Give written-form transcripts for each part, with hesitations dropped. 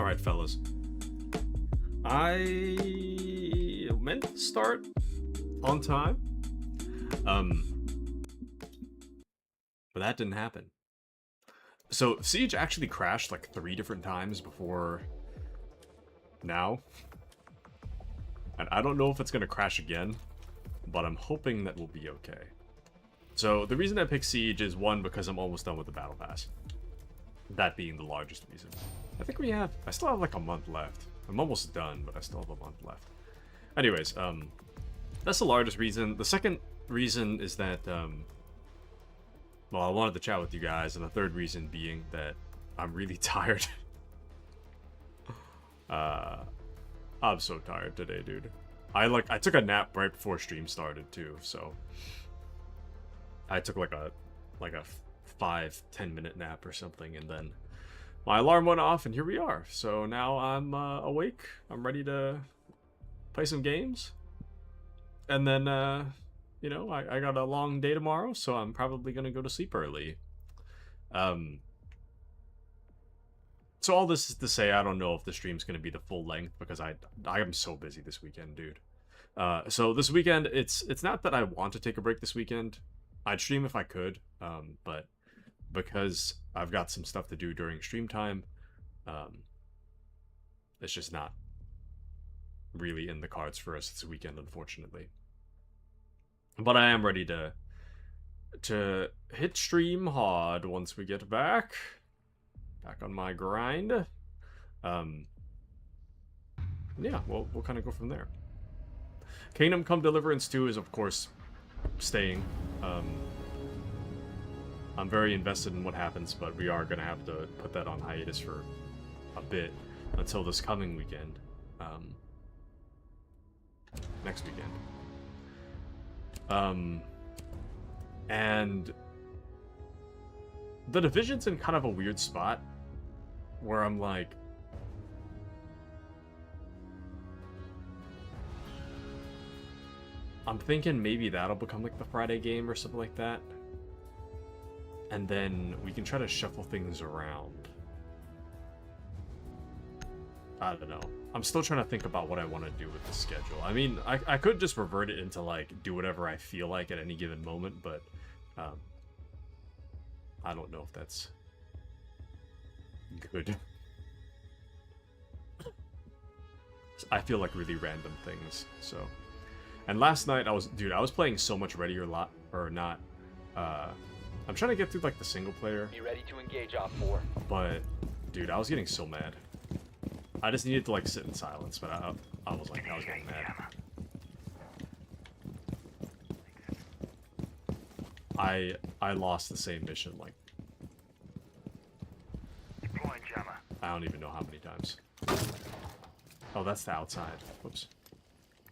Alright, fellas. I meant to start on time. But that didn't happen. So, Siege actually crashed like 3 different times before now. And I don't know if it's going to crash again, but I'm hoping that we'll be okay. So, the reason I picked Siege is, one, because I'm almost done with the Battle Pass. That being the largest reason. I still have like a month left. I'm almost done, but I still have a month left. Anyways, that's the largest reason. The second reason is that, well, I wanted to chat with you guys, and the third reason being that I'm really tired. I'm so tired today, dude. I took a nap right before stream started too, so I took like a 5-10 minute nap or something, and then my alarm went off, and here we are. So now I'm awake. I'm ready to play some games, and then you know, I got a long day tomorrow, so I'm probably gonna go to sleep early. So all this is to say, I don't know if the stream's gonna be the full length, because I am so busy this weekend, dude. So this weekend, it's not that I want to take a break this weekend. I'd stream if I could, but because I've got some stuff to do during stream time, it's just not really in the cards for us this weekend, unfortunately. But I am ready to hit stream hard once we get back on my grind. Yeah, we'll kind of go from there. Kingdom Come Deliverance 2 is, of course, staying. I'm very invested in what happens, but we are going to have to put that on hiatus for a bit until this coming weekend. Next weekend. And the Division's in kind of a weird spot where I'm like, I'm thinking maybe that'll become like the Friday game or something like that. And then we can try to shuffle things around. I don't know. I'm still trying to think about what I want to do with the schedule. I mean, I could just revert it into, like, do whatever I feel like at any given moment, but I don't know if that's good. I feel like really random things, so. And last night, I was playing so much Ready or Not. I'm trying to get through, like, the single player. Be ready to engage Op 4. But, dude, I was getting so mad. I just needed to, like, sit in silence, but I was getting mad. I lost the same mission, like, I don't even know how many times. Oh, that's the outside. Whoops.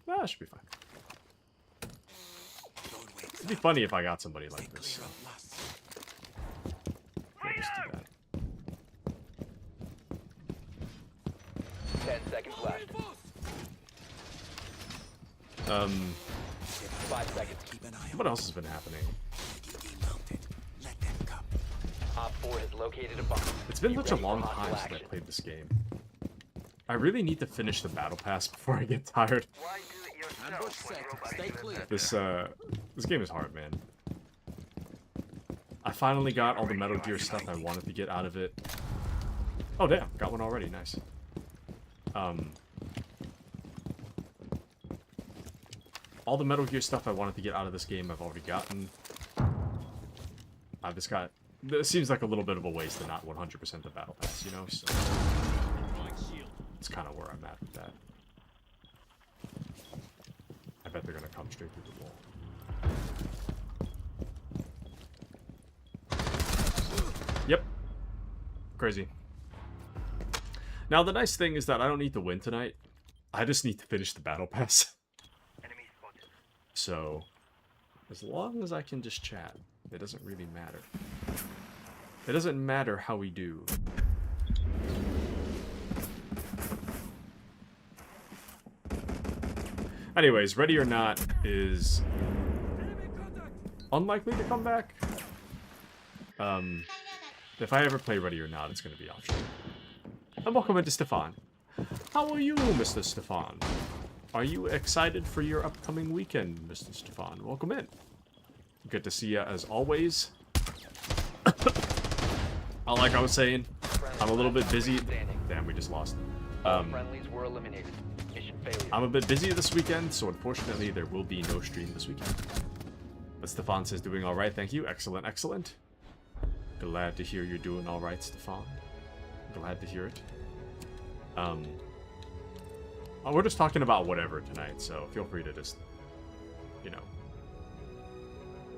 That should be fine. It'd be funny if I got somebody like this. So. We'll just do that. 10 seconds left. 5 seconds. What else has been happening? Op 4 has located a bomb. It's been such a long time since I played this game. I really need to finish the battle pass before I get tired. This game is hard, man. I finally got all the Metal Gear stuff I wanted to get out of it. Oh damn, got one already, nice. All the Metal Gear stuff I wanted to get out of this game I've already gotten. I've just got... It seems like a little bit of a waste to not 100% the battle pass, you know? So it's kind of where I'm at with that. I bet they're gonna come straight through the wall. Yep. Crazy. Now, the nice thing is that I don't need to win tonight. I just need to finish the battle pass. So, as long as I can just chat, it doesn't really matter. It doesn't matter how we do. Anyways, Ready or Not is unlikely to come back. If I ever play Ready or Not, it's going to be optional. And welcome into Stefan. How are you, Mr. Stefan? Are you excited for your upcoming weekend, Mr. Stefan? Welcome in. Good to see you as always. Like I was saying, I'm a little bit busy. Damn, we just lost. Friendlies were eliminated. Mission failure. I'm a bit busy this weekend, so unfortunately there will be no stream this weekend. But Stefan says doing alright, thank you. Excellent, excellent. Glad to hear you're doing alright, Stefan. Glad to hear it. We're just talking about whatever tonight, so feel free to just, you know,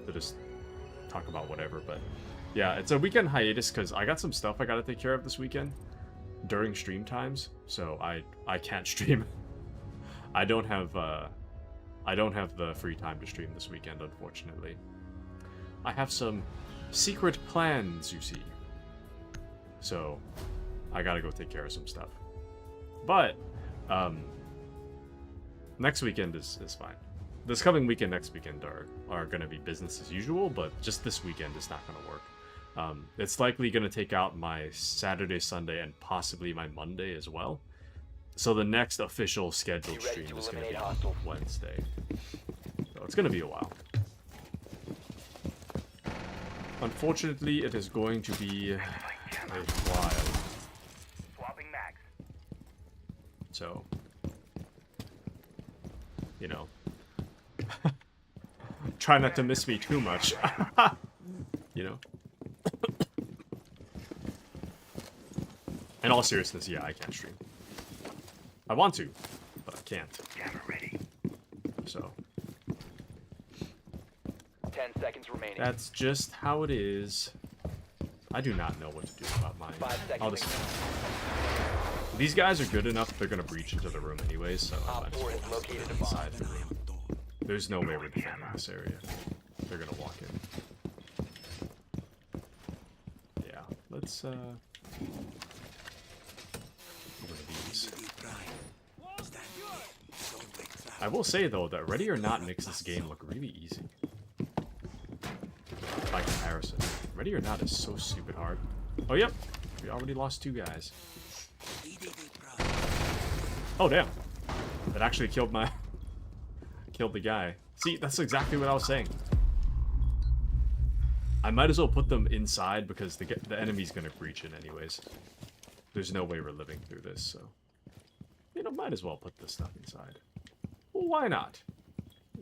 to just talk about whatever, but yeah, it's a weekend hiatus because I got some stuff I gotta take care of this weekend during stream times, so I can't stream. I don't have the free time to stream this weekend, unfortunately. I have some secret plans, you see. So I gotta go take care of some stuff. But next weekend is fine. This coming weekend, next weekend are gonna be business as usual, but just this weekend is not gonna work. It's likely gonna take out my Saturday, Sunday, and possibly my Monday as well. So the next official scheduled stream is gonna be on Wednesday. So it's gonna be a while. Unfortunately, it is going to be a while. Swapping mags. So, you know, try not to miss me too much. You know? In all seriousness, yeah, I can't stream. I want to, but I can't. Camera ready. So, 10 seconds remaining. that's just how it is. I do not know what to do about mine. 5 seconds. I'll just... These guys are good enough, they're gonna breach into the room anyways, so I Op might as 4 well has located a get bomb. inside the room. There's no way we're defending this area. They're gonna walk in. Yeah, let's, open these. I will say, though, that Ready or Not makes this game look really easy. By comparison. Ready or Not is so stupid hard. Oh, yep. We already lost 2 guys. Oh, damn. That actually killed my... killed the guy. See, that's exactly what I was saying. I might as well put them inside because the enemy's gonna breach in anyways. There's no way we're living through this, so... You know, might as well put this stuff inside. Well, why not?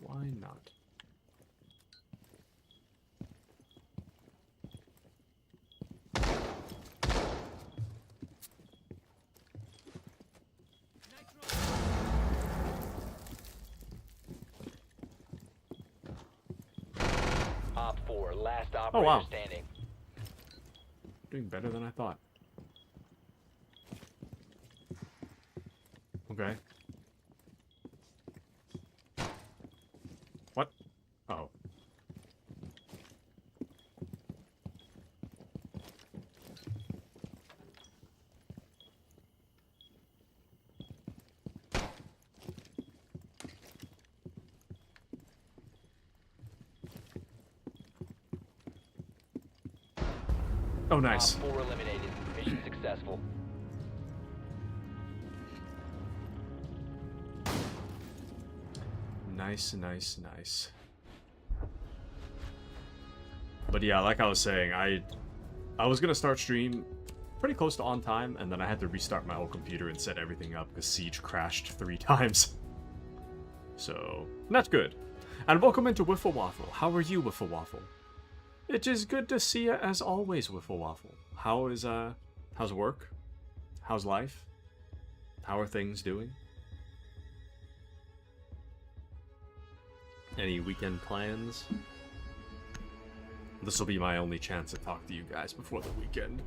Why not? Op 4, last operator Oh, wow. standing. Doing better than I thought. Okay. What? Oh. Oh, nice. Op 4 eliminated. Mission successful. Nice, nice, nice. But yeah, like I was saying, I was gonna start stream pretty close to on time, and then I had to restart my old computer and set everything up because Siege crashed 3 times. So, not good. And welcome into Wiffle Waffle. How are you, Wiffle Waffle? It is good to see you as always, Wiffle Waffle. How's work? How's life? How are things doing? Any weekend plans? This will be my only chance to talk to you guys before the weekend.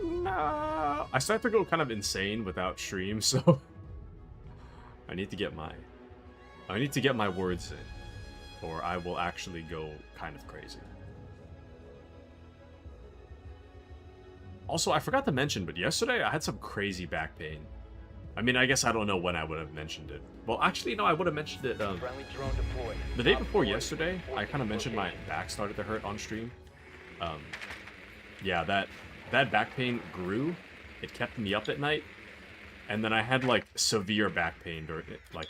No, I start to go kind of insane without stream, so I need to get my words in, or I will actually go kind of crazy. Also, I forgot to mention, but yesterday I had some crazy back pain. I mean, I guess I don't know when I would have mentioned it. Well, actually, no, I would have mentioned it Friendly drone deployed. the day Op before 4 yesterday. I kind of mentioned my location. back started to hurt on stream. Yeah, that back pain grew it kept me up at night. And then I had, like, severe back pain during it, like,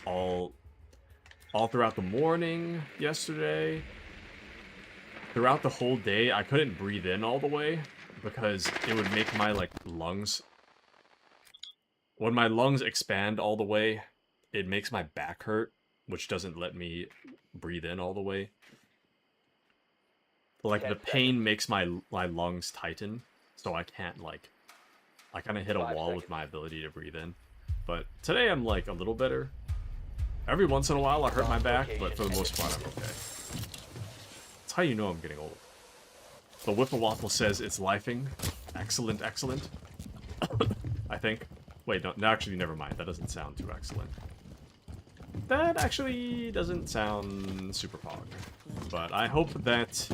all throughout the morning yesterday. Throughout the whole day, I couldn't breathe in all the way because it would make my, like, lungs... When my lungs expand all the way, it makes my back hurt, which doesn't let me breathe in all the way. Like, the pain makes my lungs tighten, so I can't, like... I kind of hit a wall with my ability to breathe in. But today I'm, like, a little better. Every once in a while I hurt my back, but for the most part I'm okay. That's how you know I'm getting old. The Whipple Waffle says it's lifing. Excellent, excellent. I think. Wait, no, actually, never mind. That doesn't sound too excellent. That actually doesn't sound super pog. But I hope that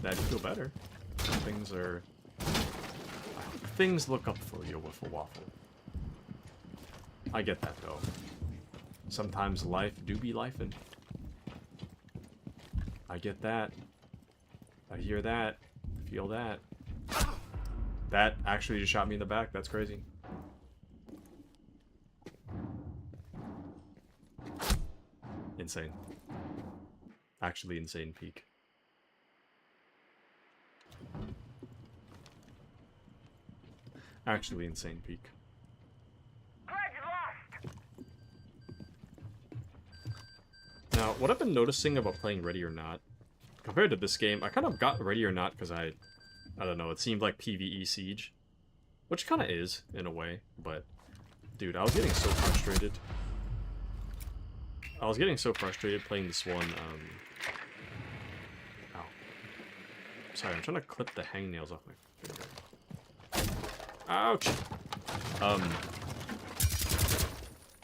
you feel better. Things are... I hope things look up for you, Whiffle Waffle. I get that, though. Sometimes life do be lifing. I get that. I hear that. Feel that. That actually just shot me in the back. That's crazy. Insane. Actually insane peak. Actually insane peak. Now, what I've been noticing about playing Ready or Not, compared to this game, I kind of got Ready or Not because I don't know, it seemed like PvE Siege. Which kind of is, in a way, but... Dude, I was getting so frustrated. I was getting so frustrated playing this one, Ow. Sorry, I'm trying to clip the hangnails off my finger. Ouch!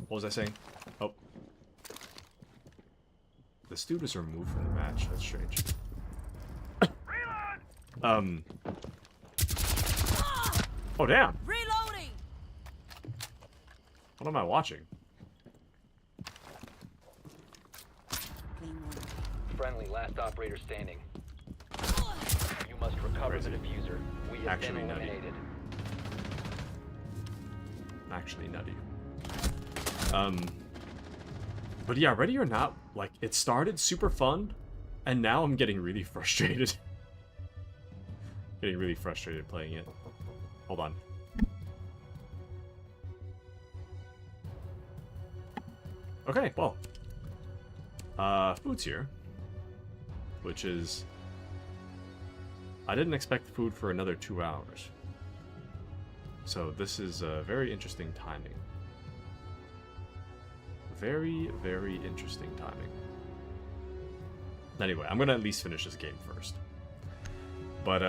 What was I saying? Oh. This dude is removed from the match, that's strange. Oh, damn! Reloading! What am I watching? Friendly, last operator standing. You must recover the diffuser. We have Actually been nutty. eliminated. Actually nutty. But yeah, Ready or Not, like, it started super fun, and now I'm getting really frustrated. Getting really frustrated playing it. Hold on. Okay, well. Food's here. Which is... I didn't expect food for another 2 hours. So this is very interesting timing. Very, very interesting timing. Anyway, I'm gonna at least finish this game first. But,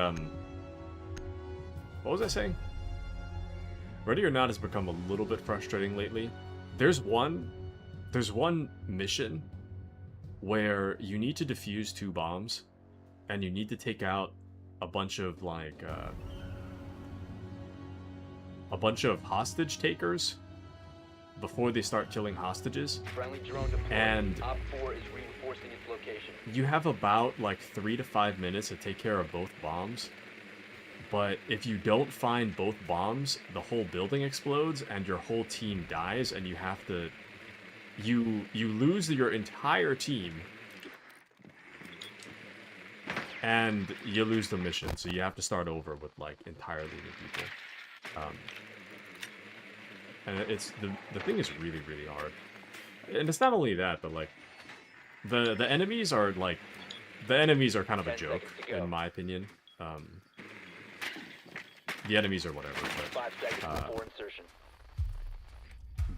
what was I saying? Ready or Not has become a little bit frustrating lately. There's one mission where you need to defuse 2 bombs, and you need to take out a bunch of, like, a bunch of hostage takers before they start killing hostages. Friendly drone deployed. And Op 4 is reinforcing its location. you have about, like, 3 to 5 minutes to take care of both bombs. But if you don't find both bombs, the whole building explodes and your whole team dies, and you have to... You lose your entire team. And you lose the mission, so you have to start over with, like, entirely new people. And it's... The thing is really, really hard. And it's not only that, but, like... The enemies are, like... The enemies are kind of a 10 joke, seconds to go. in my opinion. The enemies are whatever, 5 seconds but... before insertion.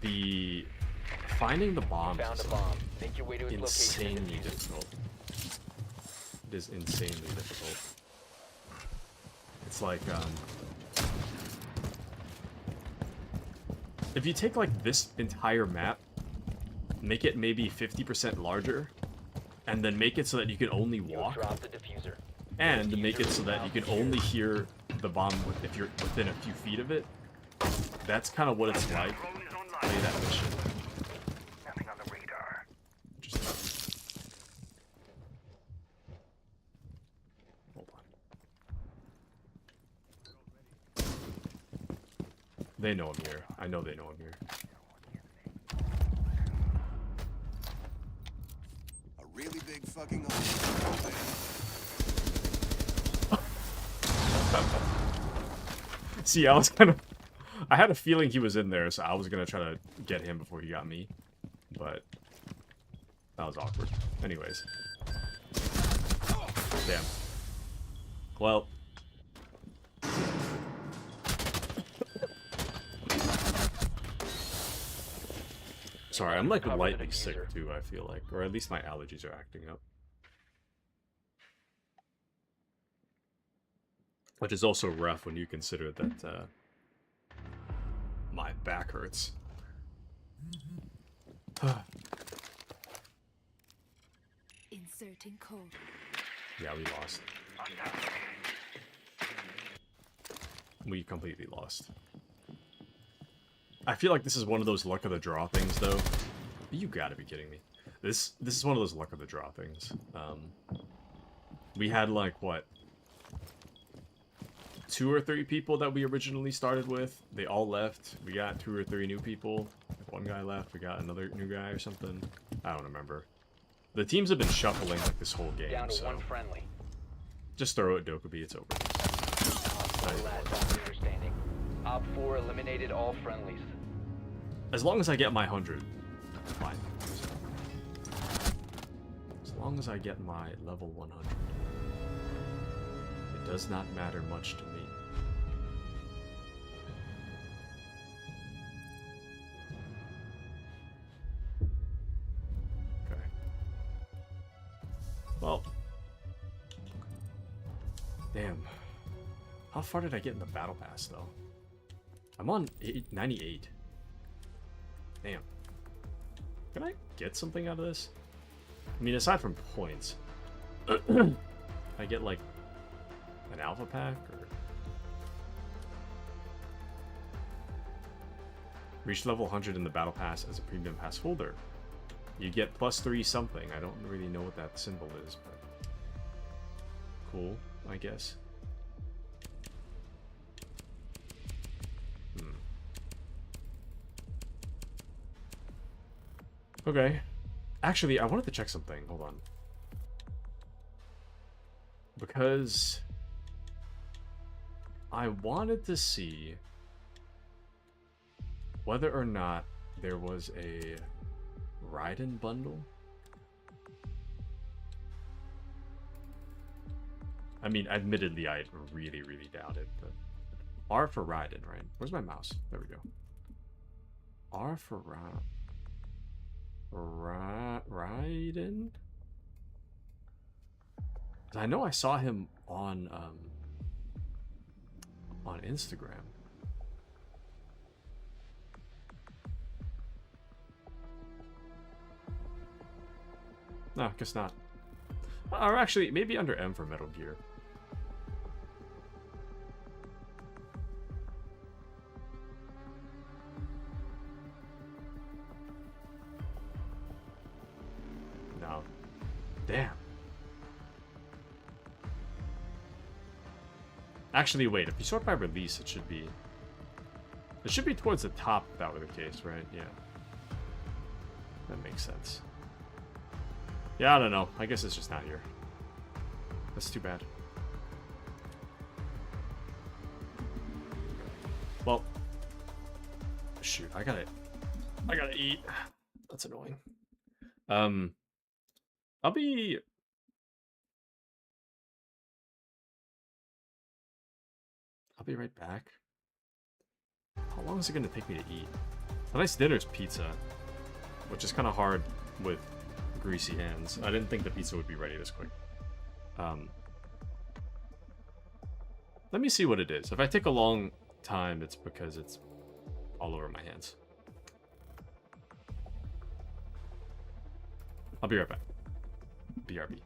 The... Finding the bombs Found is a bomb. Make your way to its location. insanely and defuse it. difficult. It is insanely difficult. It's like, if you take, like, this entire map, make it maybe 50% larger, and then make it so that you can only You have walk, dropped the diffuser. and make it so that you can only hear the bomb if you're within a few feet of it, that's kind of what it's like. Drone is online. Play that mission. Nothing on the radar. Just hold on. They know I'm here. I know they know I'm here. A really big fucking See, I was kind of... I had a feeling he was in there, so I was going to try to get him before he got me. But... that was awkward. Anyways. Damn. Well... Sorry, I'm like lightly sick too, I feel like. Or at least my allergies are acting up. Which is also rough when you consider that my back hurts. Inserting code. Yeah, we lost. We completely lost. I feel like this is one of those luck of the draw things, though. You gotta be kidding me. This is one of those luck of the draw things. We had like what, 2 or 3 people that we originally started with. They all left. We got 2 or 3 new people. If one guy left, we got another new guy or something. I don't remember. The teams have been shuffling like this whole game. Down to so one friendly. just throw it, Dokkaebi. It's over. Last operator standing. Op 4 eliminated all friendlies. As long as I get my 100, fine. As long as I get my level 100, it does not matter much to me. Okay. Well. Damn. How far did I get in the battle pass, though? I'm on 98. Damn. Can I get something out of this? I mean, aside from points. I get, like, an alpha pack, or... Reach level 100 in the battle pass as a premium pass holder. You get +3 something. I don't really know what that symbol is, but... cool, I guess. Okay. Actually, I wanted to check something. Hold on. Because I wanted to see whether or not there was a Raiden bundle. I mean, admittedly, I really, really doubt it, but R for Raiden, right? Where's my mouse? There we go. R for Raiden? I know I saw him on Instagram. No, guess not. Or actually, maybe under M for Metal Gear. No. Damn. Actually, wait. If you sort by release, it should be... It should be towards the top if that were the case, right? Yeah. That makes sense. Yeah, I don't know. I guess it's just not here. That's too bad. Well, shoot, I gotta eat. That's annoying. I'll be right back. How long is it gonna take me to eat? Tonight's dinner is pizza, which is kind of hard with greasy hands. I didn't think the pizza would be ready this quick. Let me see what it is. If I take a long time, it's because it's all over my hands. I'll be right back. BRB.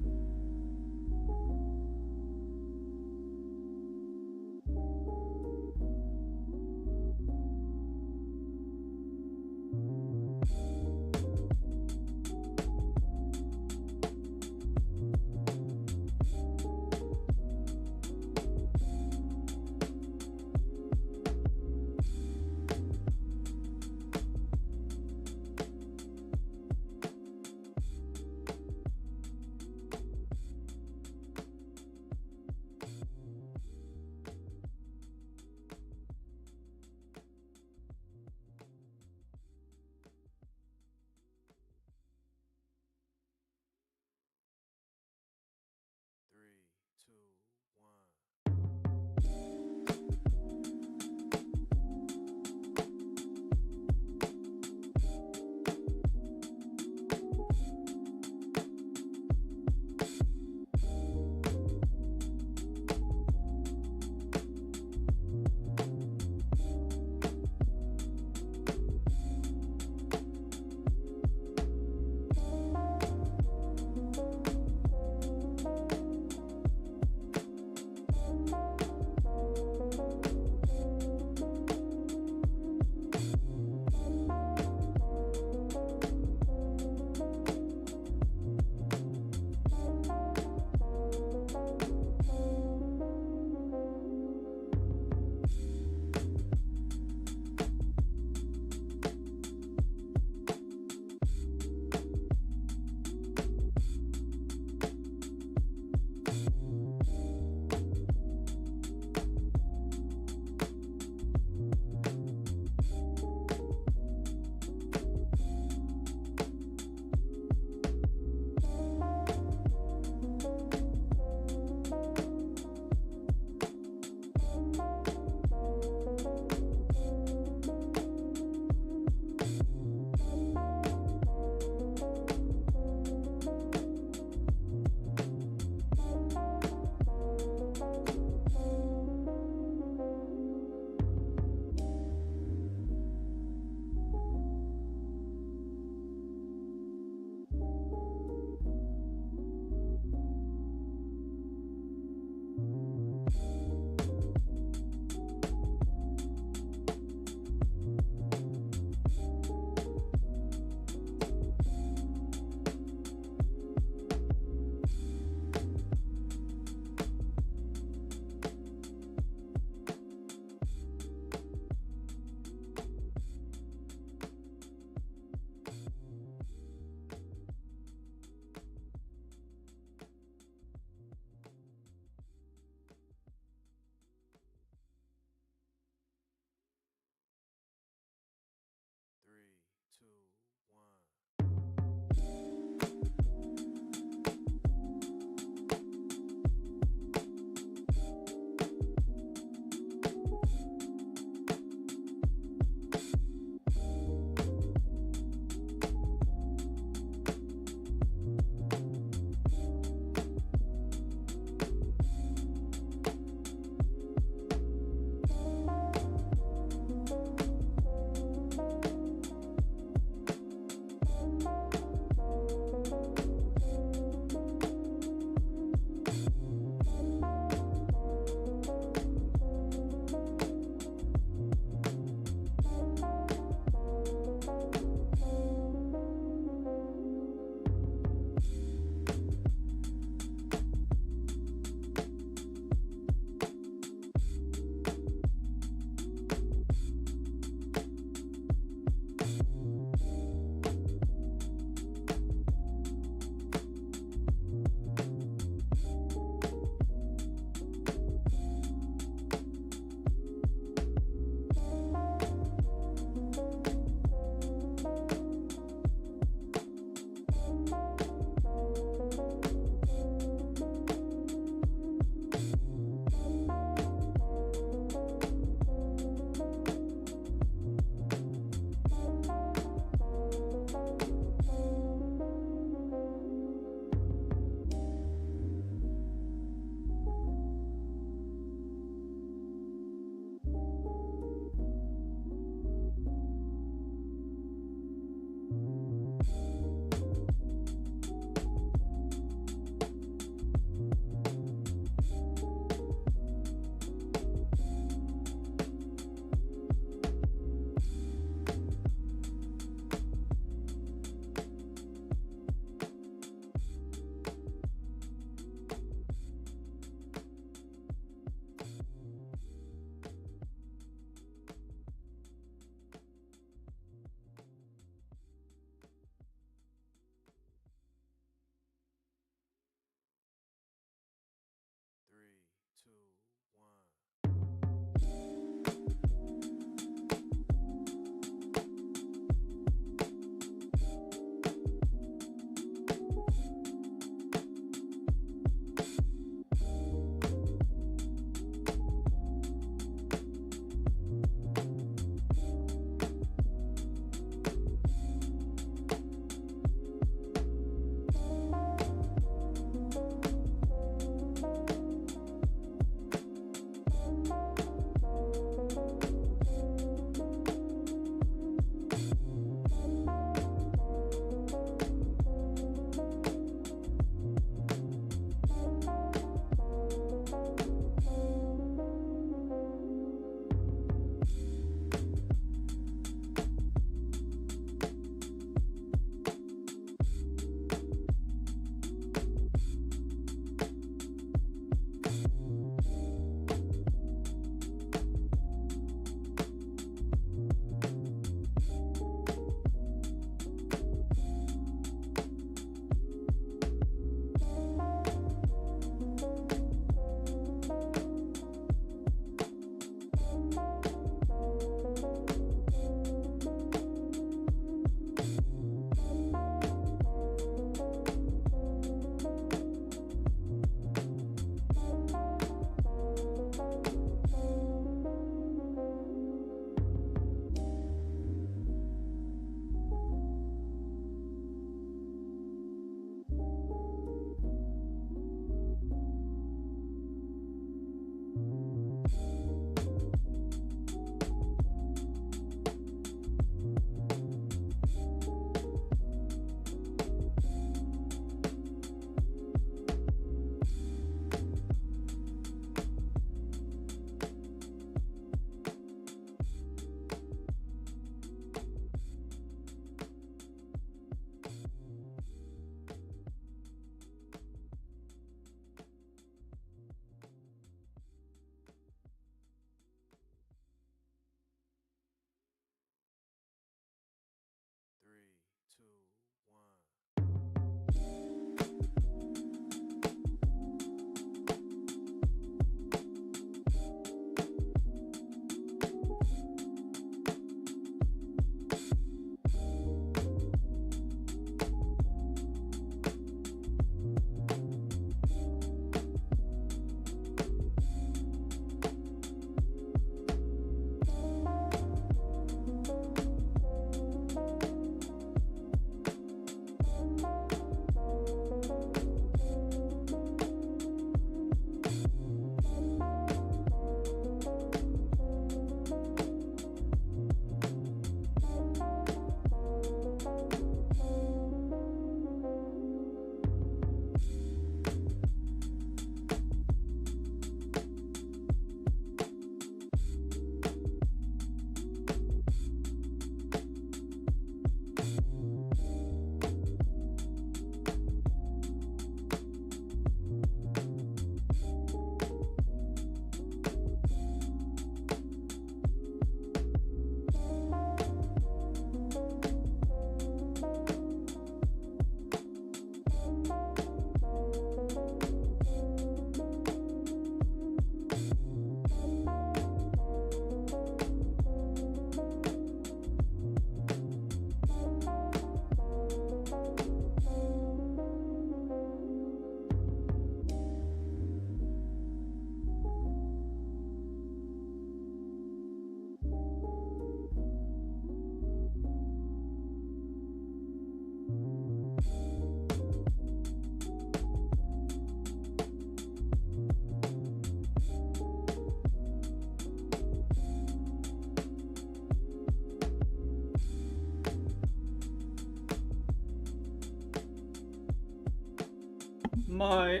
My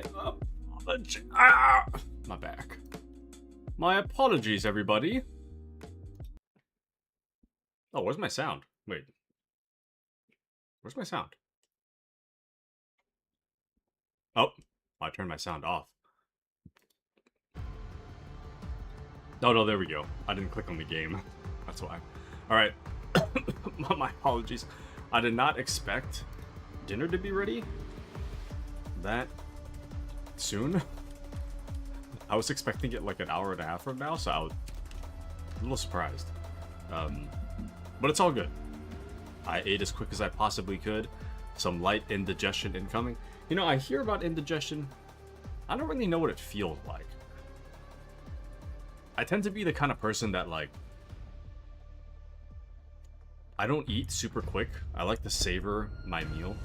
my back. My apologies, everybody. Oh, where's my sound? Wait. Where's my sound? Oh, I turned my sound off. Oh, no, there we go. I didn't click on the game. That's why. Alright. My apologies. I did not expect dinner to be ready that soon. I was expecting it like an hour and a half from now, so I was a little surprised. But it's all good. I ate as quick as I possibly could. Some light indigestion incoming. You know, I hear about indigestion. I don't really know what it feels like. I tend to be the kind of person that, like, I don't eat super quick. I like to savor my meal.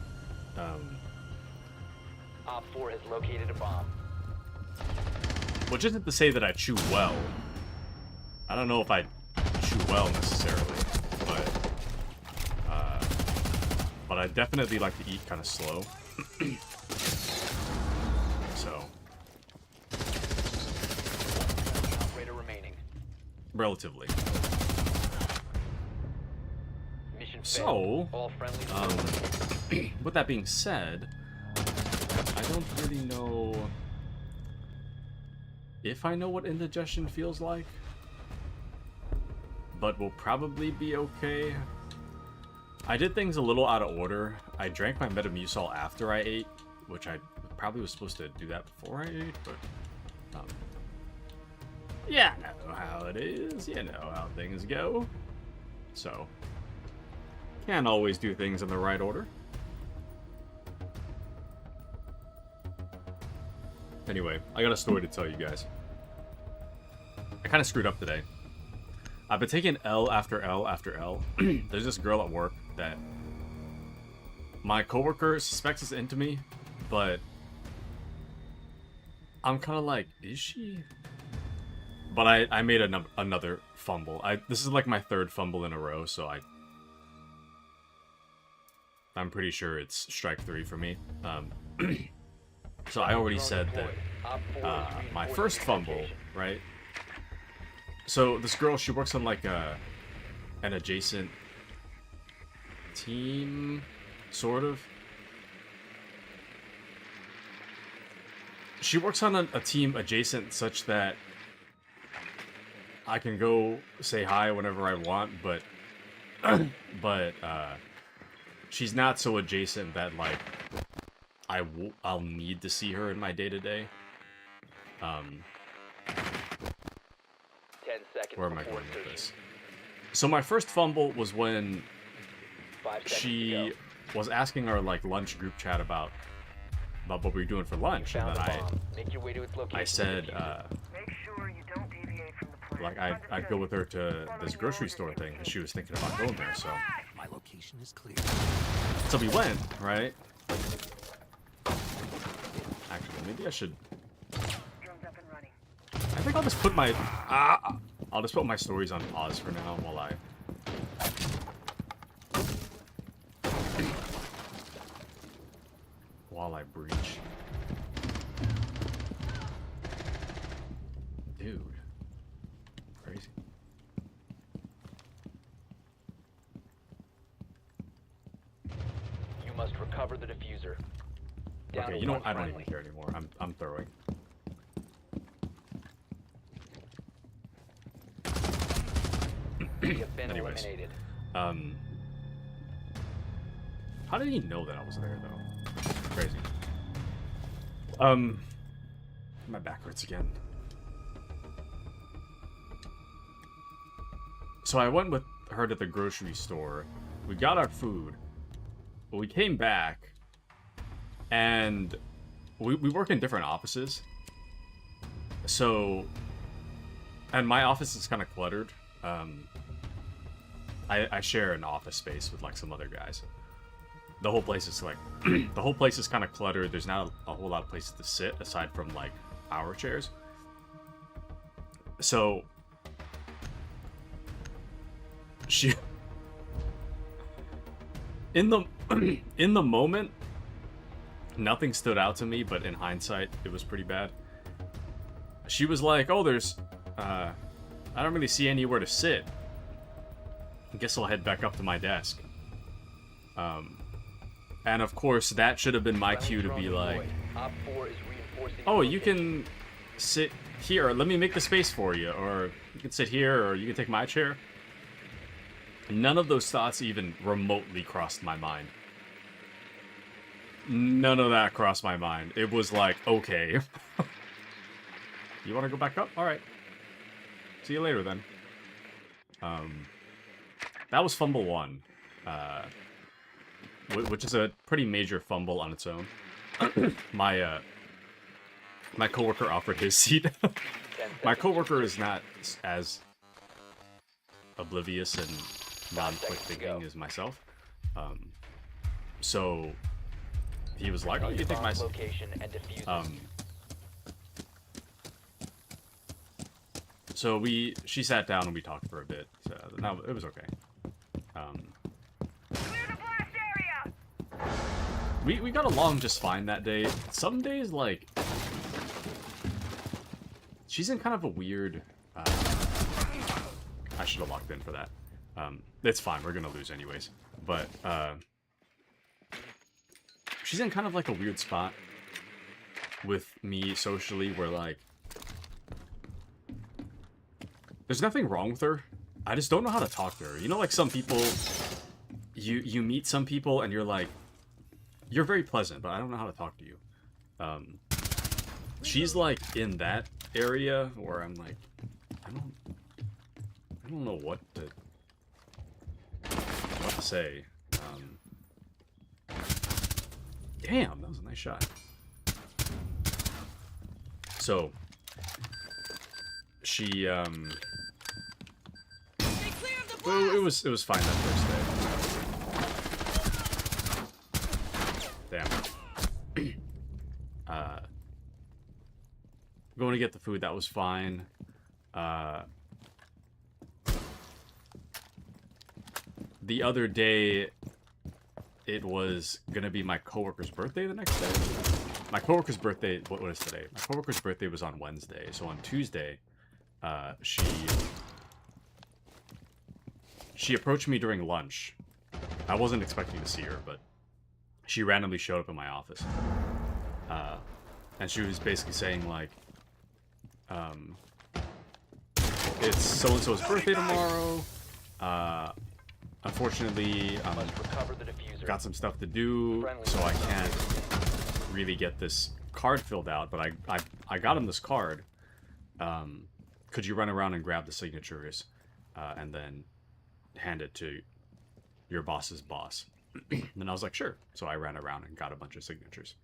Op 4 has located a bomb. Which isn't to say that I chew well. I don't know if I chew well necessarily, but I definitely like to eat kind of slow. So, Operator remaining. relatively. Mission So, failed. All friendly. with that being said, I don't really know if I know what indigestion feels like, but we'll probably be okay. I did things a little out of order. I drank my Metamucil after I ate, which I probably was supposed to do that before I ate, but yeah, I know how it is. You know how things go. So, can't always do things in the right order. Anyway, I got a story to tell you guys. I kind of screwed up today. I've been taking L after L after L. There's this girl at work that my coworker suspects is into me, but I'm kind of like, is she? But I made another fumble. This is like my third fumble in a row, so I'm pretty sure it's strike 3 for me. So I already said that my first fumble, right? So this girl, she works on like an adjacent team, sort of. She works on a team adjacent such that I can go say hi whenever I want, but she's not so adjacent that like I'll need to see her in my day-to-day. 10 seconds. Where am I before going with insertion. this? So my first fumble was when 5 seconds to she go. was asking our like lunch group chat about what we were doing for lunch, and Found then the bomb. Make your way to its location. I said Make sure you don't deviate from the plan. like I'd go with her to this grocery store thing because she was thinking about going there. So My location is clear. we went, right? Actually, maybe I should. Drones up and running. I think I'll just put my stories on pause for now while I breach. Dude. Crazy. You must recover the diffuser. Down Okay, to you know one what? I don't even friendly. care anymore. I'm throwing. You have been Anyways. eliminated. How did he know that I was there though? Crazy. My back hurts again. So I went with her to the grocery store. We got our food. But we came back and we work in different offices. So, and my office is kind of cluttered. I share an office space with like some other guys. The whole place is like, the whole place is kind of cluttered. There's not a whole lot of places to sit aside from like our chairs. So she, in the moment, nothing stood out to me, but in hindsight, it was pretty bad. She was like, oh, there's, I don't really see anywhere to sit. I guess I'll head back up to my desk. And of course, that should have been my cue to be like, oh, you can sit here. Let me make the space for you. Or you can sit here, or you can take my chair. None of those thoughts even remotely crossed my mind. None of that crossed my mind. It was like, okay. You want to go back up? All right. See you later, then. That was fumble 1. Which is a pretty major fumble on its own. My coworker offered his seat. My coworker is not as oblivious and non-quick thinking as myself. So he was like, "Oh, you can take my seat." So she sat down and we talked for a bit. So no, it was okay. We got along just fine that day. Some days, like, she's in kind of a weird... I should have locked in for that. It's fine, we're gonna lose anyways. But, she's in kind of like a weird spot with me socially where, like, there's nothing wrong with her. I just don't know how to talk to her. You know, like, some people... You meet some people and you're like... You're very pleasant, but I don't know how to talk to you. She's like in that area where I'm like, I don't know what to say. Damn, that was a nice shot. So she well, it was fine that first day. Damn. Going to get the food, that was fine. The other day, it was gonna be my coworker's birthday the next day. My coworker's birthday, what is today? My coworker's birthday was on Wednesday, so on Tuesday, she approached me during lunch. I wasn't expecting to see her, but she randomly showed up in my office. And she was basically saying, like, it's so-and-so's birthday tomorrow. Unfortunately, got some stuff to do, so I can't really get this card filled out, but I got him this card. Could you run around and grab the signatures, and then hand it to your boss's boss? And I was like, sure. So I ran around and got a bunch of signatures.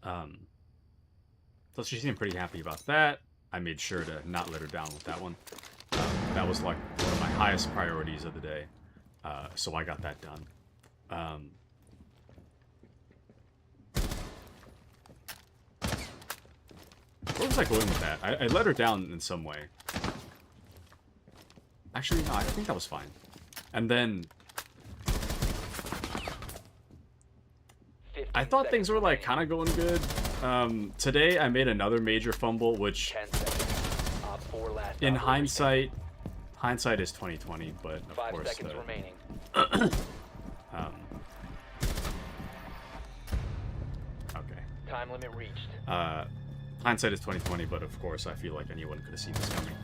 So she seemed pretty happy about that. I made sure to not let her down with that one. That was like one of my highest priorities of the day. So I got that done. Where was I going with that? I let her down in some way. Actually, no, I think that was fine. And then I thought things were like kind of going good. Today I made another major fumble, which in hindsight is 2020, but of 5 course seconds remaining. Okay. Time limit reached. Hindsight is 2020, but of course I feel like anyone could have seen this coming.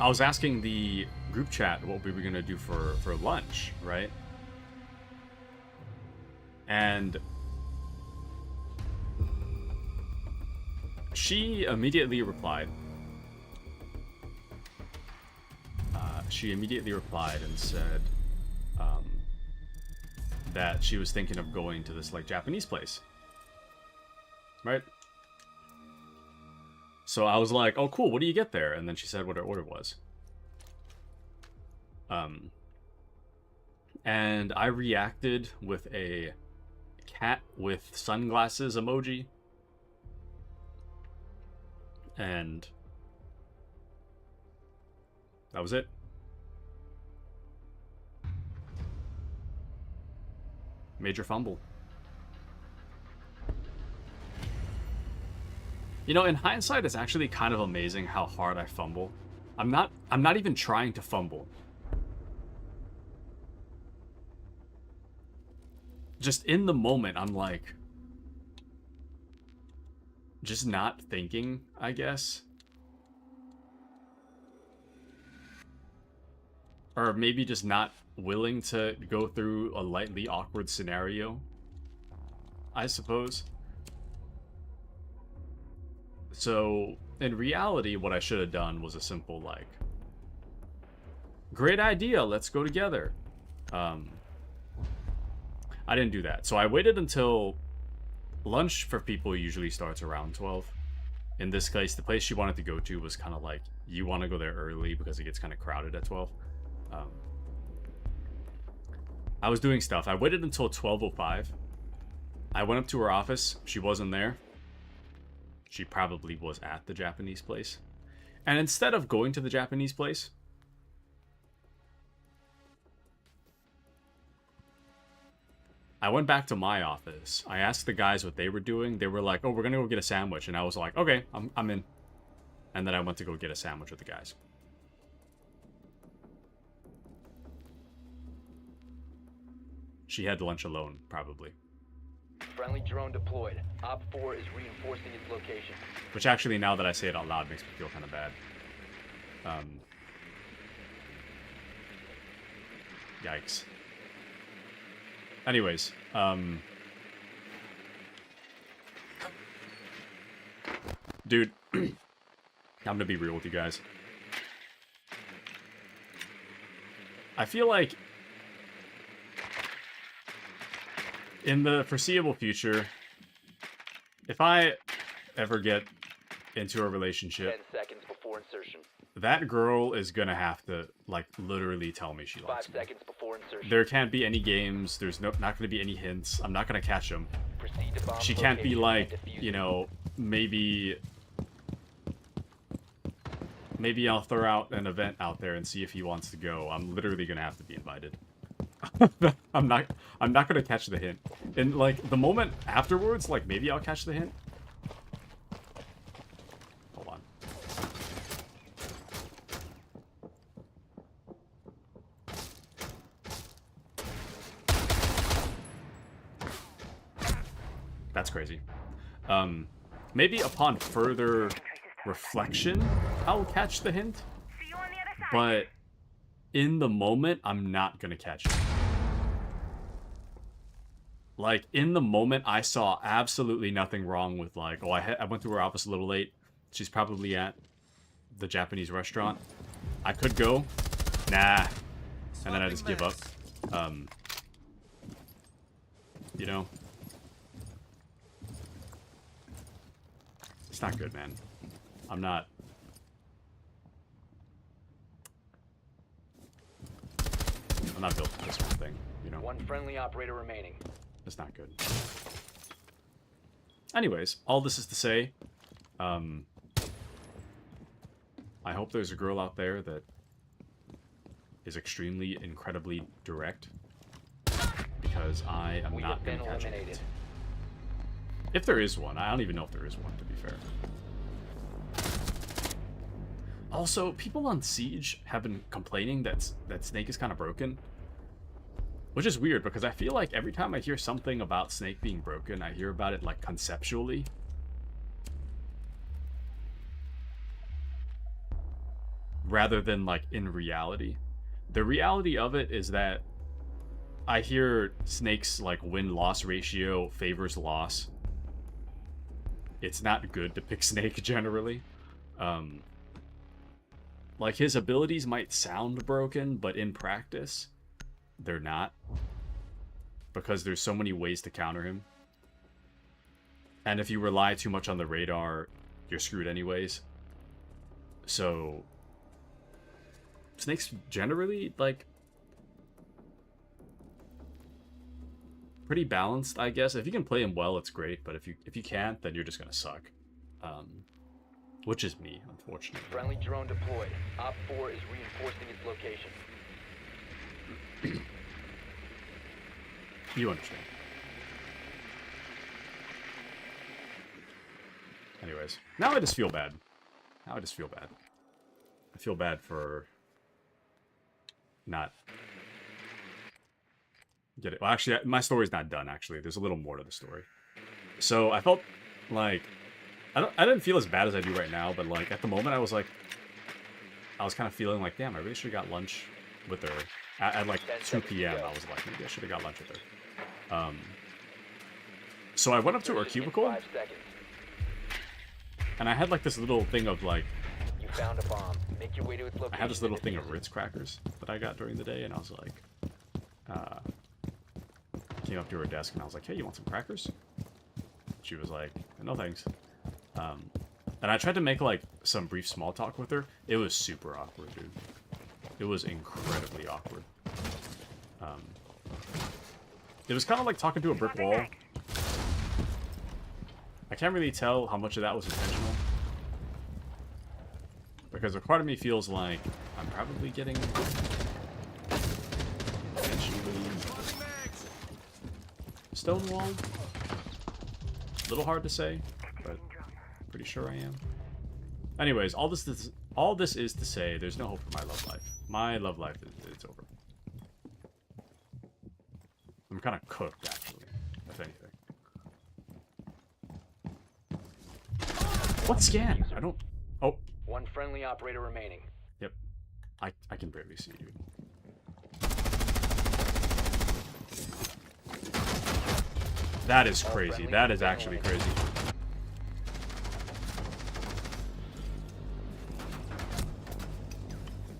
I was asking the group chat what we were gonna do for lunch, right? And she immediately replied. And said that she was thinking of going to this like Japanese place, right? So I was like, oh cool, what do you get there? And then she said what her order was. And I reacted with a cat with sunglasses emoji. And that was it. Major fumble. You know, in hindsight, it's actually kind of amazing how hard I fumble. I'm not even trying to fumble. Just in the moment, I'm like, just not thinking, I guess. Or maybe just not willing to go through a lightly awkward scenario, I suppose. So, in reality, what I should have done was a simple, like, great idea, let's go together. I didn't do that. So I waited until lunch for people usually starts around 12. In this case, the place she wanted to go to was kind of like, you want to go there early because it gets kind of crowded at 12. I was doing stuff. I waited until 12:05. I went up to her office. She wasn't there. She probably was at the Japanese place. And instead of going to the Japanese place, I went back to my office. I asked the guys what they were doing. They were like, oh, we're going to go get a sandwich. And I was like, okay, I'm in. And then I went to go get a sandwich with the guys. She had lunch alone, probably. Friendly drone deployed. Op 4 is reinforcing its location. Which actually, now that I say it out loud, makes me feel kind of bad. Yikes. Anyways, dude, I'm gonna be real with you guys. I feel like in the foreseeable future, if I ever get into a relationship, 10 seconds before insertion. that girl is gonna have to, like, literally tell me she 5 likes me. seconds before insertion. There can't be any games. There's not gonna be any hints. I'm not gonna catch them. Proceed to bomb She can't be location like, and defuse you it. know, maybe I'll throw out an event out there and see if he wants to go. I'm literally gonna have to be invited. I'm not gonna catch the hint. And like the moment afterwards, like maybe I'll catch the hint. Hold on. That's crazy. Maybe upon further reflection, I'll catch the hint. See you on the other side. But in the moment, I'm not gonna catch it. Like, in the moment, I saw absolutely nothing wrong with, like, oh, I went to her office a little late. She's probably at the Japanese restaurant. I could go. Nah. And then I just give up. You know? It's not good, man. I'm not built for this one thing, you know? One friendly operator remaining. It's not good. Anyways, all this is to say, I hope there's a girl out there that is extremely, incredibly direct, because I am We not have going been to catch eliminated. it. If there is one. I don't even know if there is one, to be fair. Also, people on Siege have been complaining that Snake is kind of broken. Which is weird, because I feel like every time I hear something about Snake being broken, I hear about it, like, conceptually. Rather than, like, in reality. The reality of it is that I hear Snake's, like, win-loss ratio favors loss. It's not good to pick Snake, generally. Like, his abilities might sound broken, but in practice, they're not. Because there's so many ways to counter him. And if you rely too much on the radar, you're screwed anyways. So, Snake's generally, like, pretty balanced, I guess. If you can play him well, it's great. But if you can't, then you're just gonna suck. Which is me, unfortunately. Friendly drone deployed. Op 4 is reinforcing its location. You understand. Anyways, now I just feel bad. Now I just feel bad. I feel bad for not get it. Well, actually, my story's not done. Actually, there's a little more to the story. So I felt like I didn't feel as bad as I do right now, but like at the moment, I was kind of feeling like, damn, I really should have got lunch with her at like 2 p.m. I was like, maybe I should have got lunch with her. So I went up to her cubicle, 5 seconds. and I had like this little thing of like, You found a bomb. Make your way to its location. I had this little and thing of defuse it. Ritz crackers that I got during the day, and I was like, came up to her desk, and I was like, hey, you want some crackers? She was like, no thanks. And I tried to make like some brief small talk with her. It was super awkward, dude. It was incredibly awkward. It was kind of like talking to a brick wall. I can't really tell how much of that was intentional. Because a part of me feels like I'm probably getting intentionally stonewalled. A little hard to say, but pretty sure I am. Anyways, all this is to say there's no hope for my love life. My love life it's over. I'm kind of cooked, actually, if anything. What scan? I don't... Oh. One friendly operator remaining. Yep. I can barely see you. That is crazy. That is actually crazy.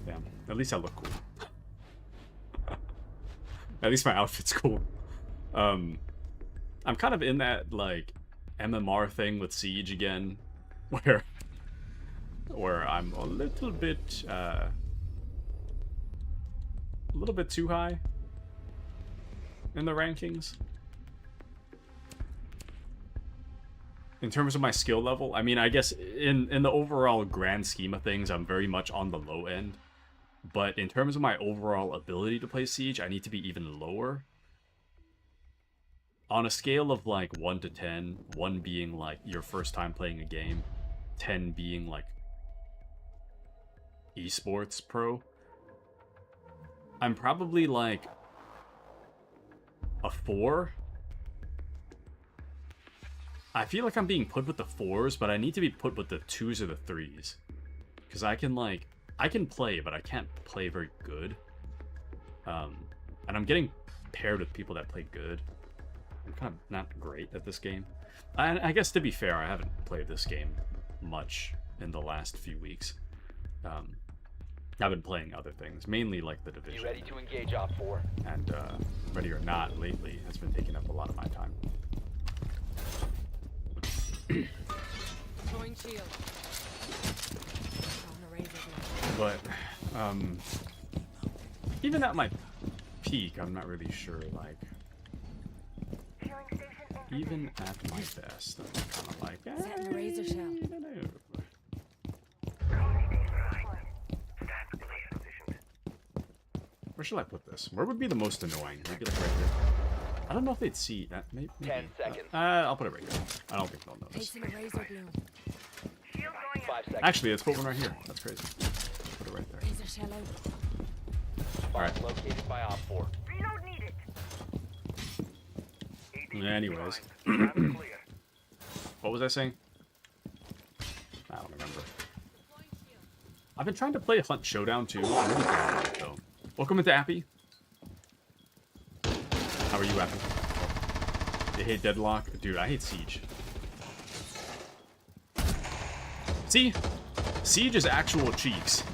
Damn. At least I look cool. At least my outfit's cool. I'm kind of in that, like, MMR thing with Siege again, where I'm a little bit too high in the rankings. In terms of my skill level, I mean, I guess in the overall grand scheme of things, I'm very much on the low end. But in terms of my overall ability to play Siege, I need to be even lower. On a scale of like 1 to 10, 1 being like your first time playing a game, 10 being like esports pro, I'm probably like a 4. I feel like I'm being put with the 4s, but I need to be put with the 2s or the 3s. Because I can play, but I can't play very good. And I'm getting paired with people that play good. I'm kind of not great at this game. I guess to be fair, I haven't played this game much in the last few weeks. I've been playing other things, mainly like The Division. You ready to engage Op 4? And Ready or Not lately has been taking up a lot of my time. Throwing shield. But even at my peak, I'm not really sure, like, even at my best, I'm kind of like, Setting the razor shell. I don't know. Where should I put this? Where would be the most annoying? Maybe like right there. I don't know if they'd see that. Maybe. 10 seconds. I'll put it right here. I don't think they'll notice. Placing a razor bloom. 5 seconds. Actually, let's put one right here. That's crazy. Put it right there. Razor shell out. Alright. Located by Op 4. Reload needed. Anyways. What was I saying? I don't remember. I've been trying to play Hunt Showdown too. I'm really bad at it, though. Welcome into Appy. How are you, Appy? You hate Deadlock? Dude, I hate Siege. See? Siege is actual cheeks.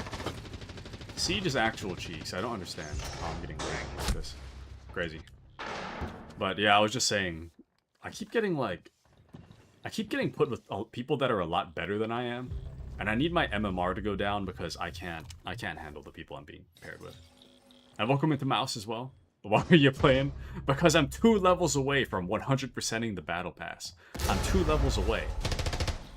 Siege is actual cheeks. I don't understand how I'm getting ranked like this. Crazy. But yeah, I was just saying, I keep getting put with people that are a lot better than I am. And I need my MMR to go down because I can't handle the people I'm being paired with. And welcome into Mouse as well. Why are you playing? Because I'm 2 levels away from 100%ing the battle pass. I'm 2 levels away.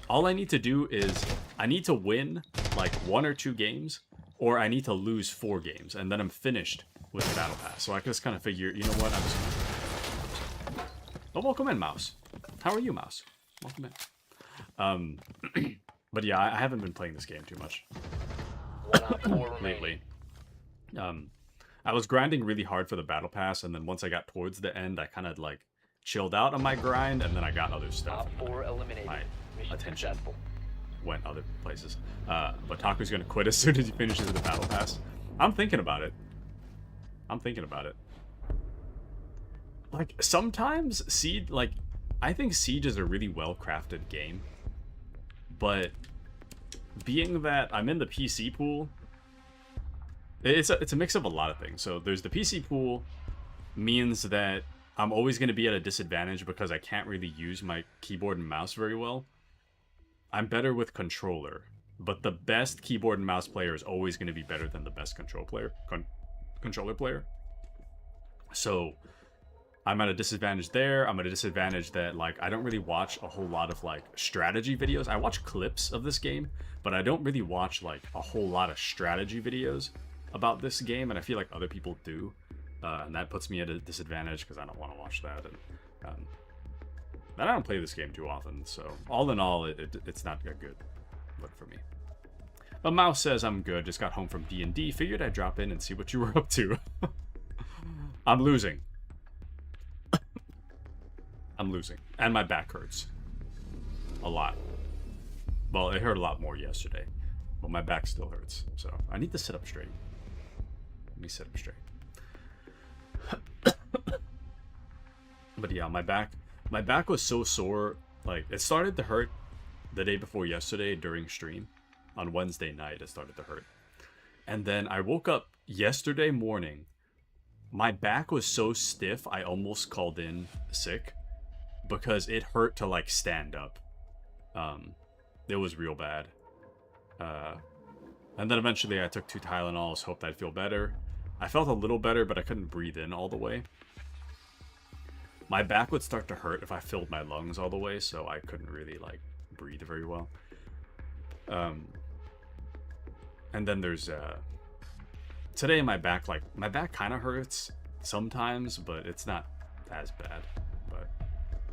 All I need to do is, I need to win like 1 or 2 games, or I need to lose 4 games, and then I'm finished with the battle pass. So I just kind of figure, you know what, I'm just Oh, welcome in, Mouse. How are you, Mouse? Welcome in. But yeah, I haven't been playing this game too much 1 on 4 remaining. lately. I was grinding really hard for the battle pass, and then once I got towards the end, I kind of like chilled out on my grind, and then I got other stuff. Op 4 eliminated. My Mission attention successful. went other places. But Taku's gonna quit as soon as he finishes the battle pass. I'm thinking about it. Like, sometimes Siege, like, I think Siege is a really well-crafted game. But being that I'm in the PC pool, it's a mix of a lot of things. So there's the PC pool, means that I'm always going to be at a disadvantage because I can't really use my keyboard and mouse very well. I'm better with controller, but the best keyboard and mouse player is always going to be better than the best controller player. So I'm at a disadvantage there. I'm at a disadvantage that, like, I don't really watch a whole lot of, like, strategy videos. I watch clips of this game, but I don't really watch, like, a whole lot of strategy videos about this game, and I feel like other people do. And that puts me at a disadvantage because I don't want to watch that. And I don't play this game too often, so all in all, it's not a good look for me. But Mouse says I'm good. Just got home from D&D. Figured I'd drop in and see what you were up to. I'm losing. I'm losing. And my back hurts. A lot. Well, it hurt a lot more yesterday. But my back still hurts. So I need to sit up straight. Let me sit up straight. But yeah, my back was so sore. Like, it started to hurt the day before yesterday during stream. On Wednesday night, it started to hurt. And then I woke up yesterday morning. My back was so stiff, I almost called in sick. Because it hurt to, like, stand up. It was real bad. And then eventually I took 2 Tylenols, hoped I'd feel better. I felt a little better, but I couldn't breathe in all the way. My back would start to hurt if I filled my lungs all the way, so I couldn't really, like, breathe very well. And then there's, today my back kind of hurts sometimes, but it's not as bad. But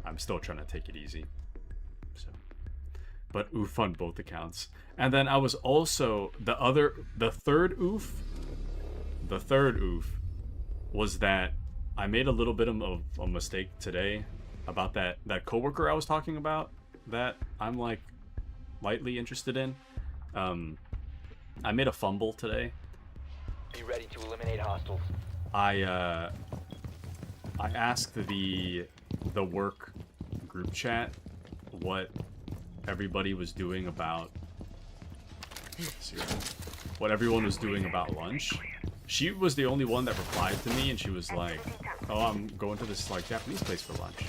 I'm still trying to take it easy. So, but oof on both accounts. And then I was also, the third oof was that I made a little bit of a mistake today about that coworker I was talking about that I'm, like, lightly interested in. I made a fumble today. Be ready to eliminate hostiles. I asked the work group chat what everybody was doing about what everyone was doing about lunch. She was the only one that replied to me, and she was like, "Oh, I'm going to this, like, Japanese place for lunch."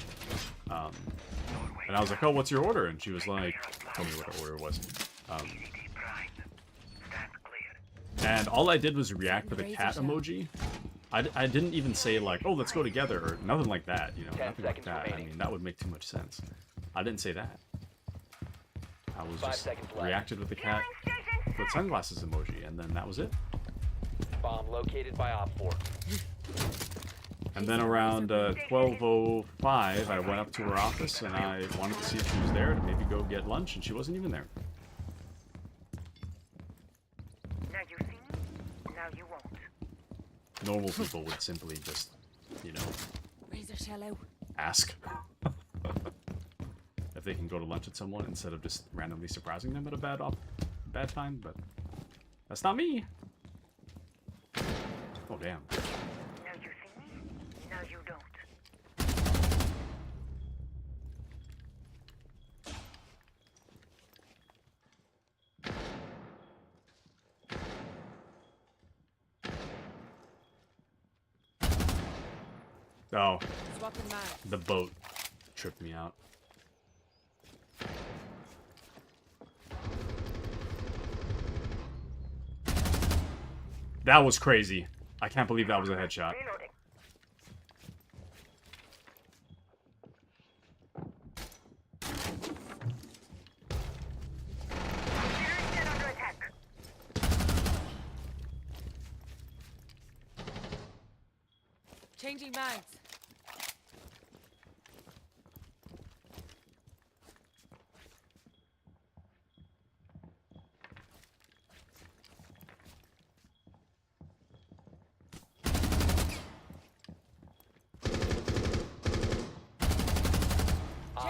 And I was like, "Oh, what's your order?" And she was like, "Tell me what her order was." And all I did was react with a cat emoji. I didn't even say, like, "Oh, let's go together," or nothing like that, you know, 10 nothing like seconds that. remaining. I mean, that would make too much sense. I didn't say that. I was 5 just seconds left. reacted with the cat with sunglasses emoji, and then that was it. Bomb located by Op 4. And then around 12:05, I went up to her office, and I wanted to see if she was there to maybe go get lunch, and she wasn't even there. Now you see, now you won't. Normal people would simply just, you know, Razor shell out. ask if they can go to lunch with someone instead of just randomly surprising them at a bad time, but that's not me. Oh, damn. Now you see, now you don't. Oh, Swapping mags. the boat tripped me out. That was crazy. I can't believe that was a headshot. Reloading. Computer is under attack. Changing mags.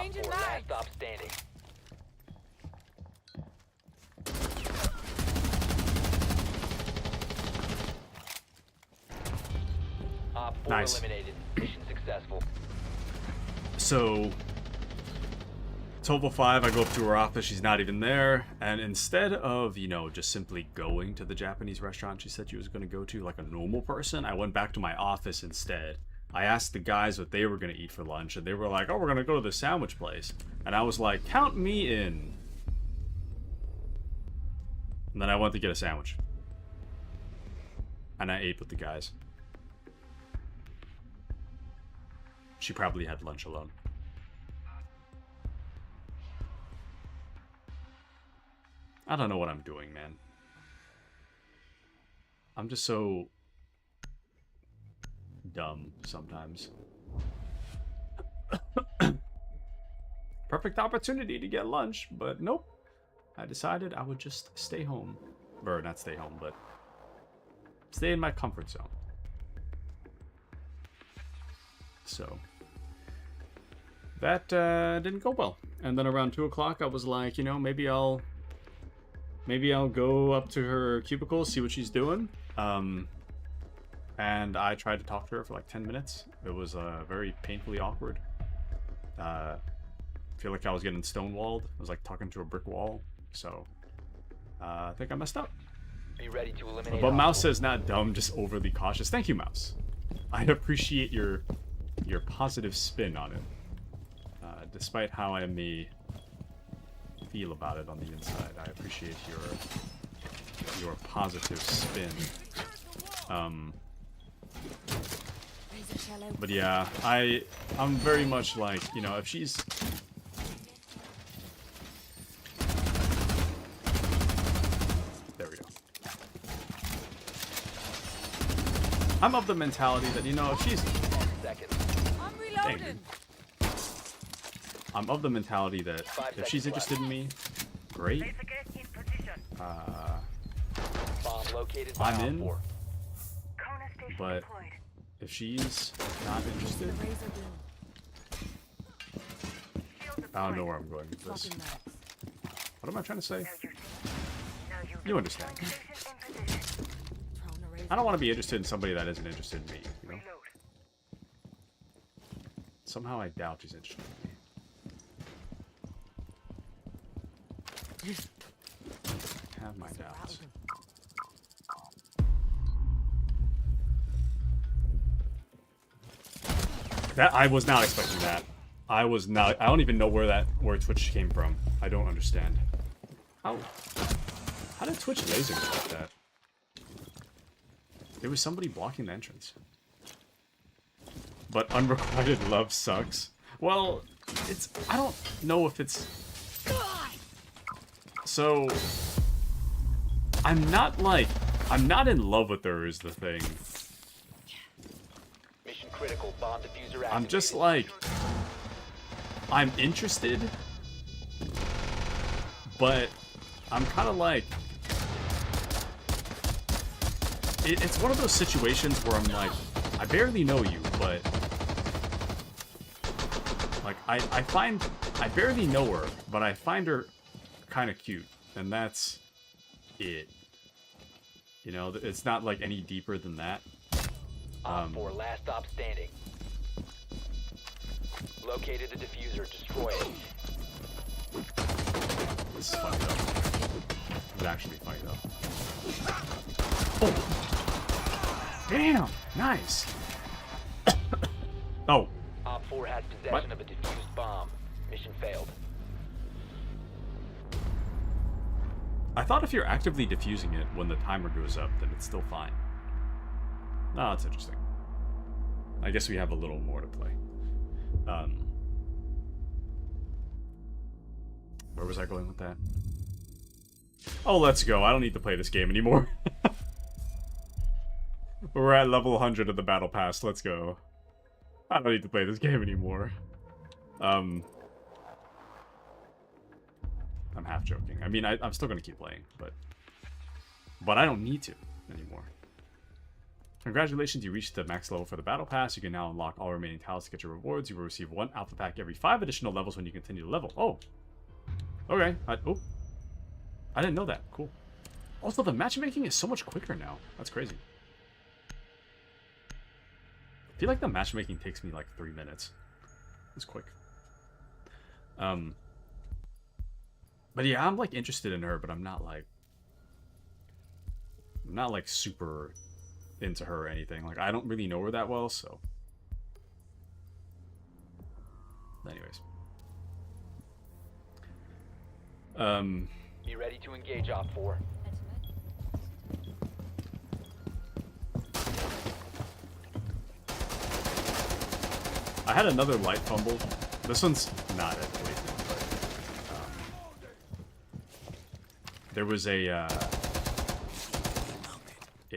Changing 4 mag. last stop standing. Op 4 Nice. eliminated. Mission successful. So, it's level 5, I go up to her office, she's not even there, and instead of, you know, just simply going to the Japanese restaurant she said she was going to go to like a normal person, I went back to my office instead. I asked the guys what they were going to eat for lunch, and they were like, oh, we're going to go to the sandwich place. And I was like, count me in. And then I went to get a sandwich. And I ate with the guys. She probably had lunch alone. I don't know what I'm doing, man. I'm just so dumb sometimes. Perfect opportunity to get lunch, but nope. I decided I would just stay home. Or not stay home, but stay in my comfort zone. So that didn't go well. And then around 2 o'clock, I was like, you know, maybe I'll go up to her cubicle, see what she's doing. And I tried to talk to her for like 10 minutes. It was very painfully awkward. I feel like I was getting stonewalled. I was like talking to a brick wall. So I think I messed up. Be ready to eliminate. But Mouse Op says not dumb, just overly cautious. Thank you, Mouse. I appreciate your positive spin on it. Despite how I may feel about it on the inside, I appreciate your positive spin. Razor shell out. But yeah, I'm very much like, you know, if she's there we go. I'm of the mentality that, you know, if she's 10 seconds. I'm reloading. I'm of the mentality that 5 if she's seconds interested in me, great. Basic in position. Bomb located by I'm Op in. 4. Corner station But deployed. if she's not interested, The razor blue. Shield I don't know deployed. where I'm going with this. Fucking mags. What am I trying to say? Now you see. Now you You understand. Station in position. Throwing a razor. I don't want to be interested in somebody that isn't interested in me, you know? Reload. Somehow I doubt she's interested in me. Have my doubts. That I was not expecting that. I was not. I don't even know where Twitch came from. I don't understand. How did Twitch laser me like that? There was somebody blocking the entrance. But unrequited love sucks. Well, I don't know if it's. So I'm not in love with her is the thing. Mission critical. Bomb diffuser activated. I'm just like, I'm interested, but I'm kind of like, it's one of those situations where I'm like, I barely know you, but like I barely know her, but I find her kind of cute, and that's it. You know, it's not like any deeper than that. Op 4 last stop standing. Located the diffuser. Destroy it. This is funny though. It's actually funny though. Oh, damn, nice. Oh, Op 4 has possession What? of a defused bomb. Mission failed. I thought if you're actively diffusing it when the timer goes up, then it's still fine. No, that's interesting. I guess we have a little more to play. Where was I going with that? Oh, let's go. I don't need to play this game anymore. We're at level 100 of the battle pass. Let's go. I don't need to play this game anymore. I'm half joking. I mean, I'm still gonna keep playing, but I don't need to anymore. Congratulations, you reached the max level for the battle pass. You can now unlock all remaining tiles to get your rewards. You will receive 1 alpha pack every 5 additional levels when you continue to level. Oh. Okay. I didn't know that. Cool. Also, the matchmaking is so much quicker now. That's crazy. I feel like the matchmaking takes me like 3 minutes. It's quick. But yeah, I'm like interested in her, but I'm not like super into her or anything. Like, I don't really know her that well, so. Anyways. Be ready to engage Op 4. I had another light fumble. This one's not at placement, but there was a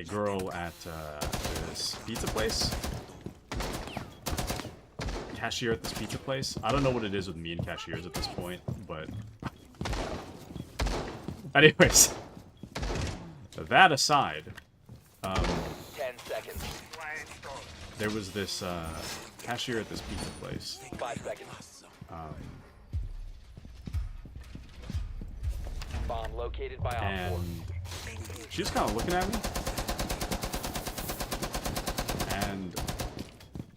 girl at this pizza place. Cashier at this pizza place. I don't know what it is with me and cashiers at this point, but anyways, that aside, 10 seconds. there was this cashier at this pizza place. 5 seconds. Bomb located by Op 4. And she was kind of looking at me, and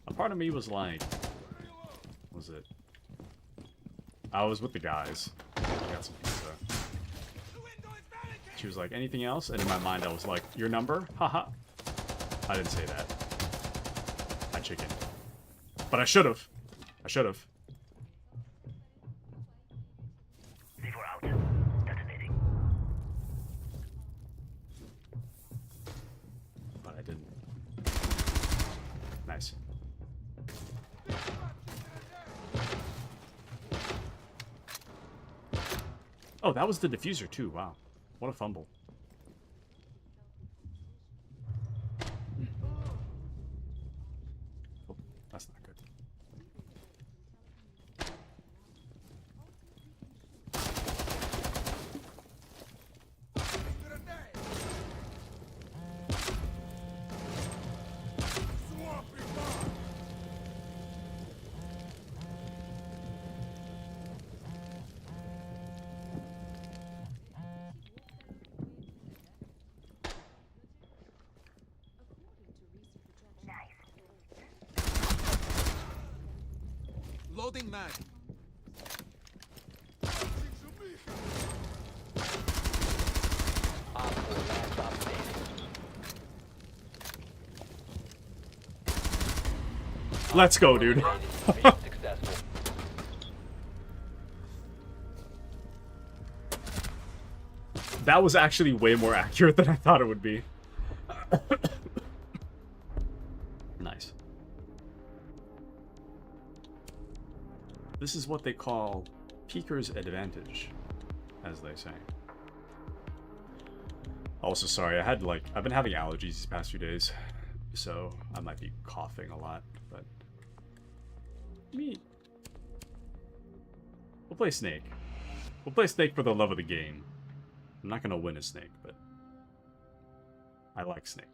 a part of me was like, was it? I was with the guys. I got some pizza. She was like, anything else? And in my mind, I was like, your number? Haha. I didn't say that. I chickened. But I should have. I should have. Before out. Detonating. But I didn't. Nice. Oh, that was the diffuser too. Wow. What a fumble. Oh, that's not good. Loading mag. Op 4 last stop standing. Let's go, dude. Mission successful. That was actually way more accurate than I thought it would be. Nice. This is what they call Peeker's advantage, as they say. Also, sorry, I've been having allergies these past few days, so I might be coughing a lot, but we'll play Snake. We'll play Snake for the love of the game. I'm not gonna win a Snake, but I like Snake.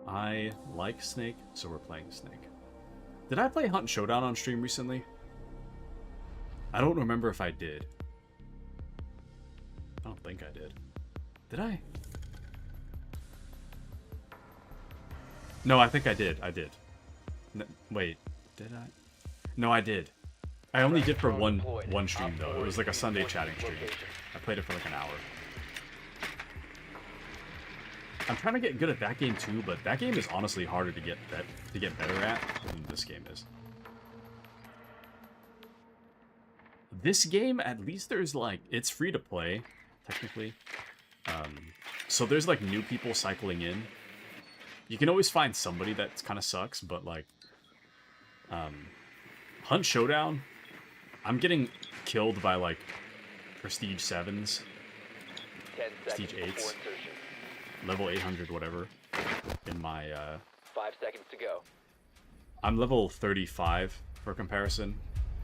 I like Snake, so we're playing Snake. Did I play Hunt and Showdown on stream recently? I don't remember if I did. I don't think I did. Did I? No, I think I did. I did. Wait, did I? No, I did. I only did for one stream though. It was like a Sunday chatting stream. I played it for like an hour. I'm trying to get good at that game too, but that game is honestly harder to get better at than this game is. This game, at least there's like, it's free to play, technically. So there's like new people cycling in. You can always find somebody that kind of sucks, but like, Hunt Showdown, I'm getting killed by like Prestige 7s, 10 Prestige seconds 8s, before insertion. level 800, whatever, in my, 5 seconds to go. I'm level 35 for comparison,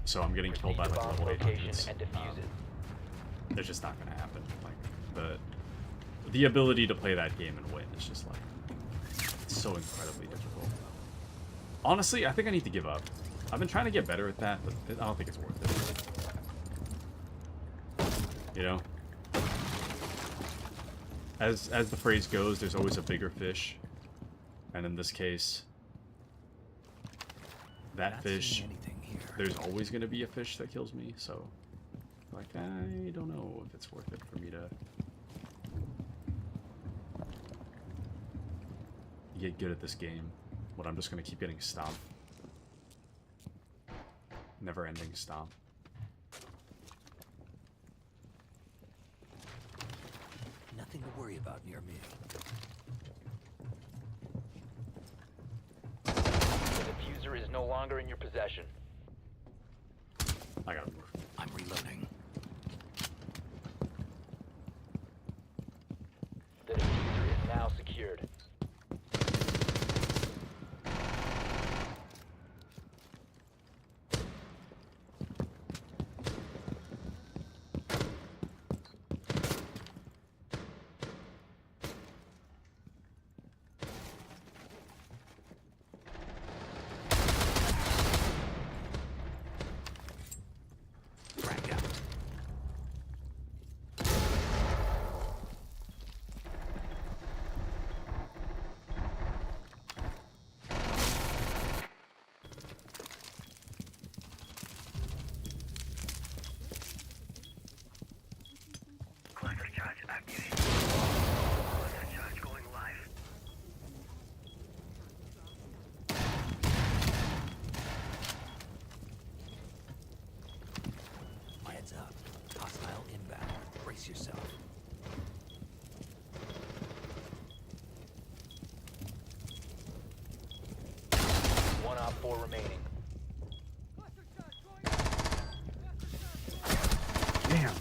so I'm getting killed by like Bomb level location 800s. and defuse it. it's just not gonna happen. Like the ability to play that game and win is just like it's so incredibly difficult. Honestly, I think I need to give up. I've been trying to get better at that, but I don't think it's worth it. You know? As the phrase goes, there's always a bigger fish. And in this case, that fish, there's always going to be a fish that kills me, so like I don't know if it's worth it for me to get good at this game. What, I'm just going to keep getting stomped. Never-ending stomp. Nothing to worry about near me. The diffuser is no longer in your possession. I gotta move. I'm reloading. The diffuser is now secured. Cluster charge activated. Cluster charge going live. Heads up. Hostile inbound. Brace yourself. One op 4 remaining. Damn.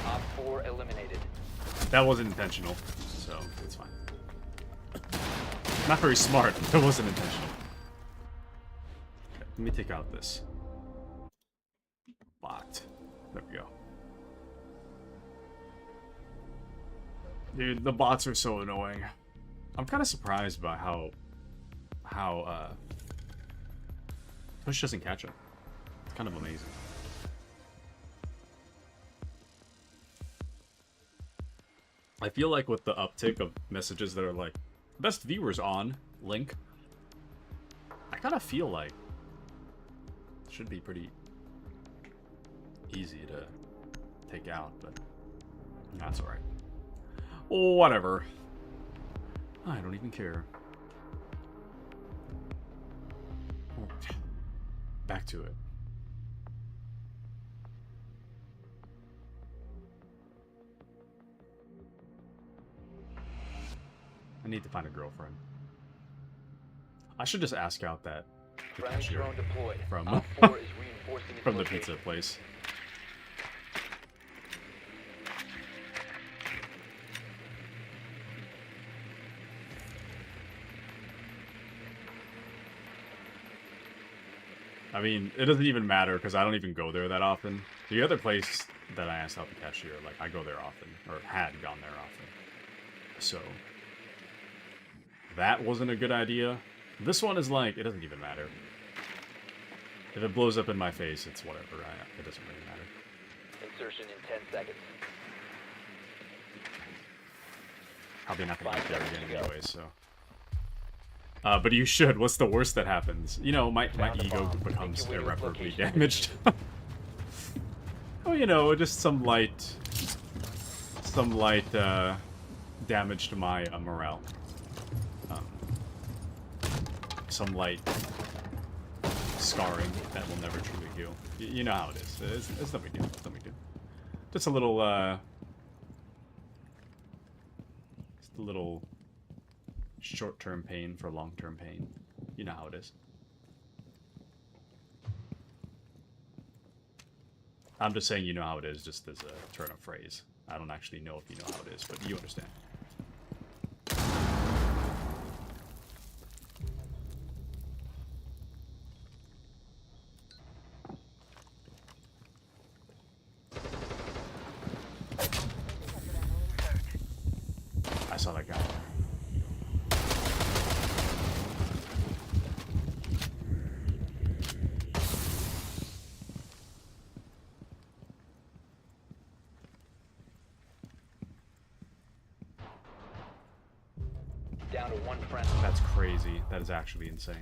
Op 4 eliminated. That wasn't intentional, so it's fine. Not very smart, but it wasn't intentional. Okay, let me take out this bot. There we go. Dude, the bots are so annoying. I'm kind of surprised by how push doesn't catch it. It's kind of amazing. I feel like with the uptick of messages that are like best viewers on link, I kind of feel like it should be pretty easy to take out, but that's alright. Whatever. I don't even care. Back to it. I need to find a girlfriend. I should just ask out that the Friendly cashier drone deployed. from Op 4 is reinforcing its from the location. pizza place. I mean, it doesn't even matter because I don't even go there that often. The other place that I asked out the cashier, like, I go there often, or had gone there often. So, that wasn't a good idea. This one is like, it doesn't even matter. If it blows up in my face, it's whatever. It doesn't really matter. Insertion in 10 seconds. Probably not gonna 5 get there seconds again to go. anyway, so. But you should. What's the worst that happens? You know, my Found the ego bomb. becomes Make your way to its irreparably location. damaged. Oh, you know, just some light damage to my morale. Some light scarring that will never truly heal. You know how it is. It's no big deal. It's no big deal. Just a little, just a little short-term pain for long-term pain. You know how it is. I'm just saying you know how it is, just as a turn of phrase. I don't actually know if you know how it is, but you understand. saw that guy. Down to one friend. That's crazy. That is actually insane.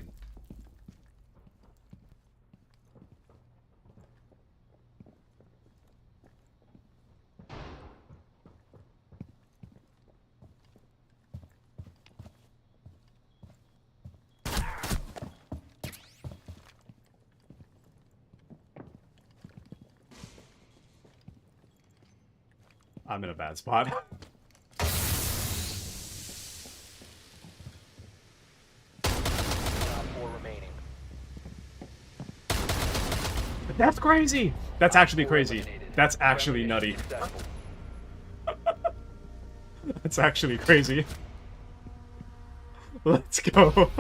I'm in a bad spot. Op 4 remaining. That's crazy. That's actually crazy. Eliminated. That's actually Friendly nutty. mission successful. That's actually crazy. Let's go.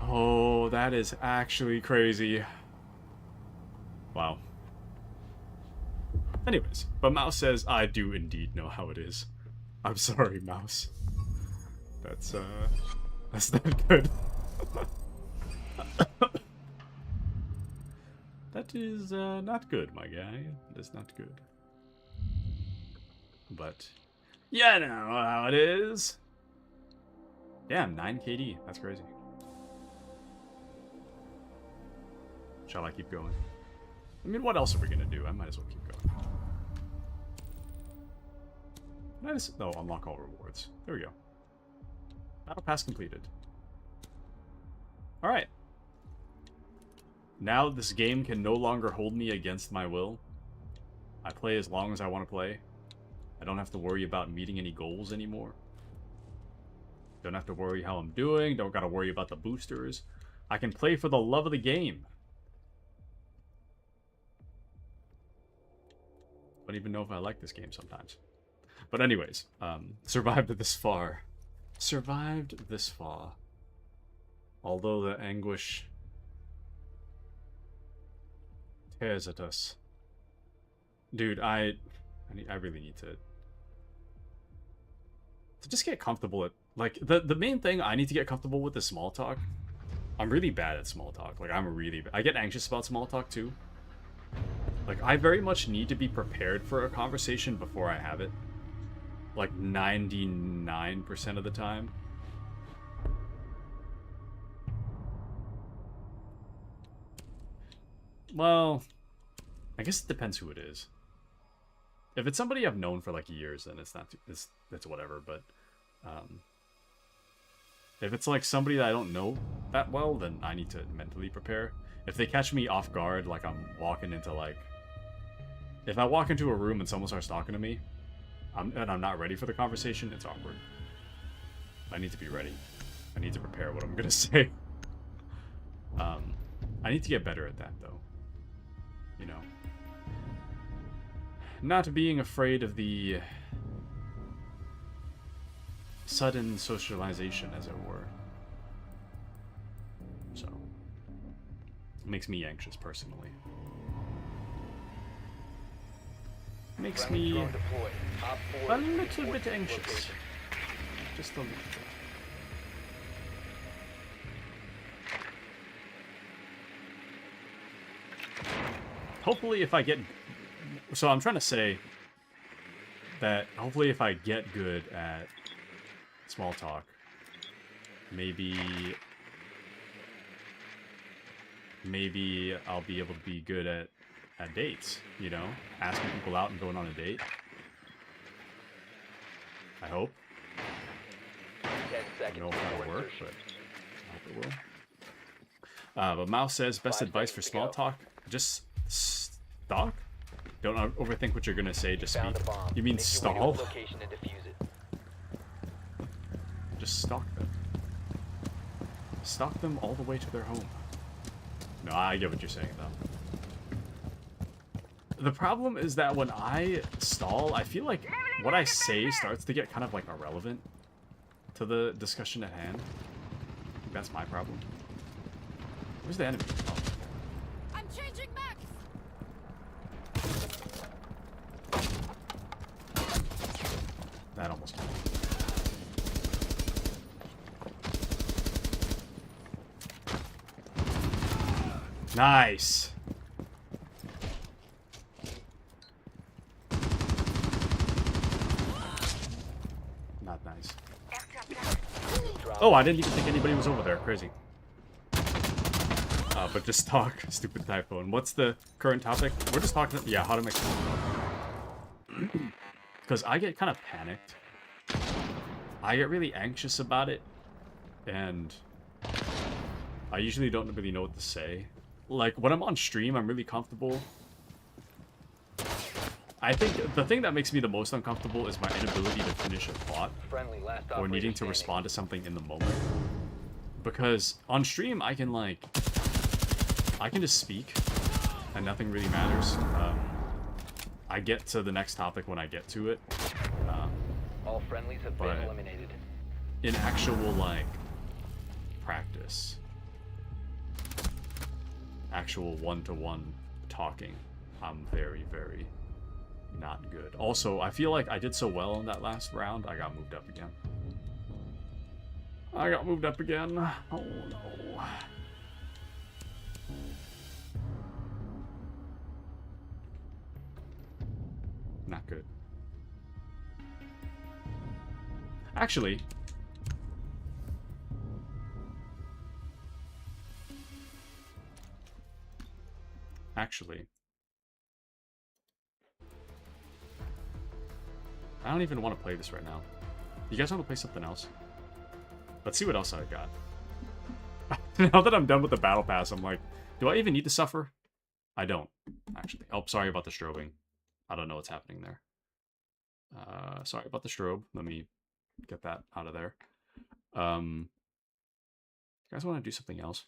Oh, that is actually crazy. Wow. Anyways, but Mouse says, I do indeed know how it is. I'm sorry, Mouse. That's not good. That is, not good, my guy. That's not good. But, yeah, I know how it is. Damn, 9 KD. That's crazy. Shall I keep going? I mean, what else are we gonna do? I might as well keep going. Can I just... Oh, unlock all rewards. There we go. Battle pass completed. Alright. Now this game can no longer hold me against my will. I play as long as I want to play. I don't have to worry about meeting any goals anymore. Don't have to worry how I'm doing. Don't gotta worry about the boosters. I can play for the love of the game. Don't even know if I like this game sometimes. But anyways, survived this far. Survived this far. Although the anguish tears at us. Dude, I really need to just get comfortable at, like, the main thing I need to get comfortable with is small talk. I'm really bad at small talk. Like, I get anxious about small talk too. Like, I very much need to be prepared for a conversation before I have it. Like, 99% of the time. Well, I guess it depends who it is. If it's somebody I've known for, like, years, then it's not... It's whatever, but... if it's, like, somebody that I don't know that well, then I need to mentally prepare. If they catch me off guard, like, I'm walking into, like... If I walk into a room and someone starts talking to me, and I'm not ready for the conversation, it's awkward. I need to be ready. I need to prepare what I'm gonna say. I need to get better at that, though. You know. Not being afraid of the sudden socialization, as it were. So, it makes me anxious, personally. Makes Friendly me drone deployed. Op 4 a little report bit to anxious. location. Just a little bit. Hopefully if I get... So I'm trying to say that hopefully if I get good at small talk, maybe I'll be able to be good at dates, you know? Asking people out and going on a date. I hope. 10 I seconds don't know if that'll before work, insertion. but I hope it will. But Mouse says, best 5 advice for seconds to small go. talk, just stalk? Don't overthink what you're gonna say, just Found speak. a bomb. You mean Make your way to stall? its location and defuse it. Just stalk them. Stalk them all the way to their home. No, I get what you're saying, though. The problem is that when I stall, I feel like what I say starts to get kind of, like, irrelevant to the discussion at hand. I think that's my problem. Where's the enemy? Oh. I'm changing back. That almost. Nice. Not nice. Oh, I didn't even think anybody was over there. Crazy. But just talk. Stupid typo. And what's the current topic? We're just talking. Yeah, how to make. Because I get kind of panicked. I get really anxious about it, and I usually don't really know what to say. Like, when I'm on stream, I'm really comfortable. I think the thing that makes me the most uncomfortable is my inability to finish a thought Friendly, last or operator needing to standing. respond to something in the moment. Because on stream, I can just speak, and nothing really matters. I get to the next topic when I get to it. All friendlies have been But eliminated. in actual, like, practice, actual one-to-one talking, I'm very, very not good. Also, I feel like I did so well in that last round, I got moved up again. I got moved up again. Oh, no. Not good. Actually, I don't even want to play this right now. You guys want to play something else? Let's see what else I got. Now that I'm done with the battle pass, I'm like, do I even need to suffer? I don't, actually. Oh, sorry about the strobing. I don't know what's happening there. Sorry about the strobe. Let me get that out of there. You guys want to do something else?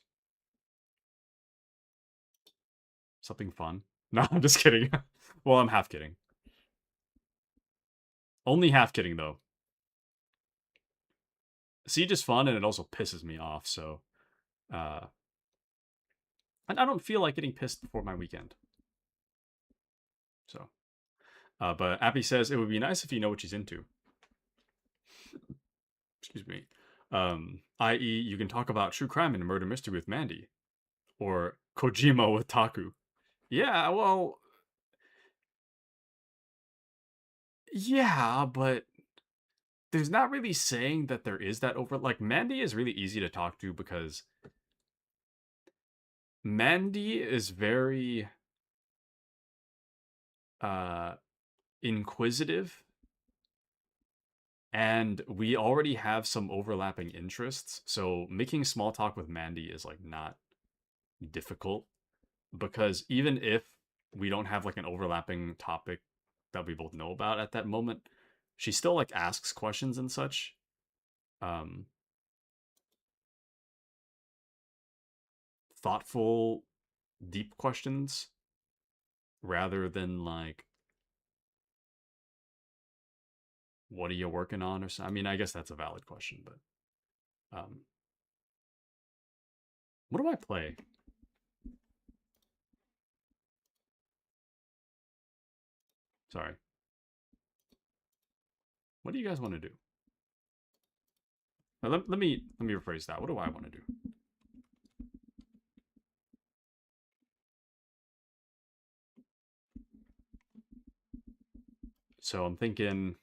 Something fun? No, I'm just kidding. Well, I'm half kidding. Only half kidding, though. Siege is fun, and it also pisses me off, so... and I don't feel like getting pissed before my weekend. So... but Appy says, it would be nice if you know what she's into. Excuse me. I.e., you can talk about true crime and murder mystery with Mandy. Or Kojima with Taku. Yeah, well... Yeah, but... there's not really saying that there is that over... like, Mandy is really easy to talk to because... Mandy is very... inquisitive. And we already have some overlapping interests, so making small talk with Mandy is, like, not difficult. Because even if we don't have, like, an overlapping topic that we both know about at that moment, she still, like, asks questions and such. Thoughtful, deep questions, rather than, like, what are you working on or something? I mean, I guess that's a valid question, but what do I play? Sorry. What do you guys want to do? Now, let me rephrase that. What do I want to do? So I'm thinking...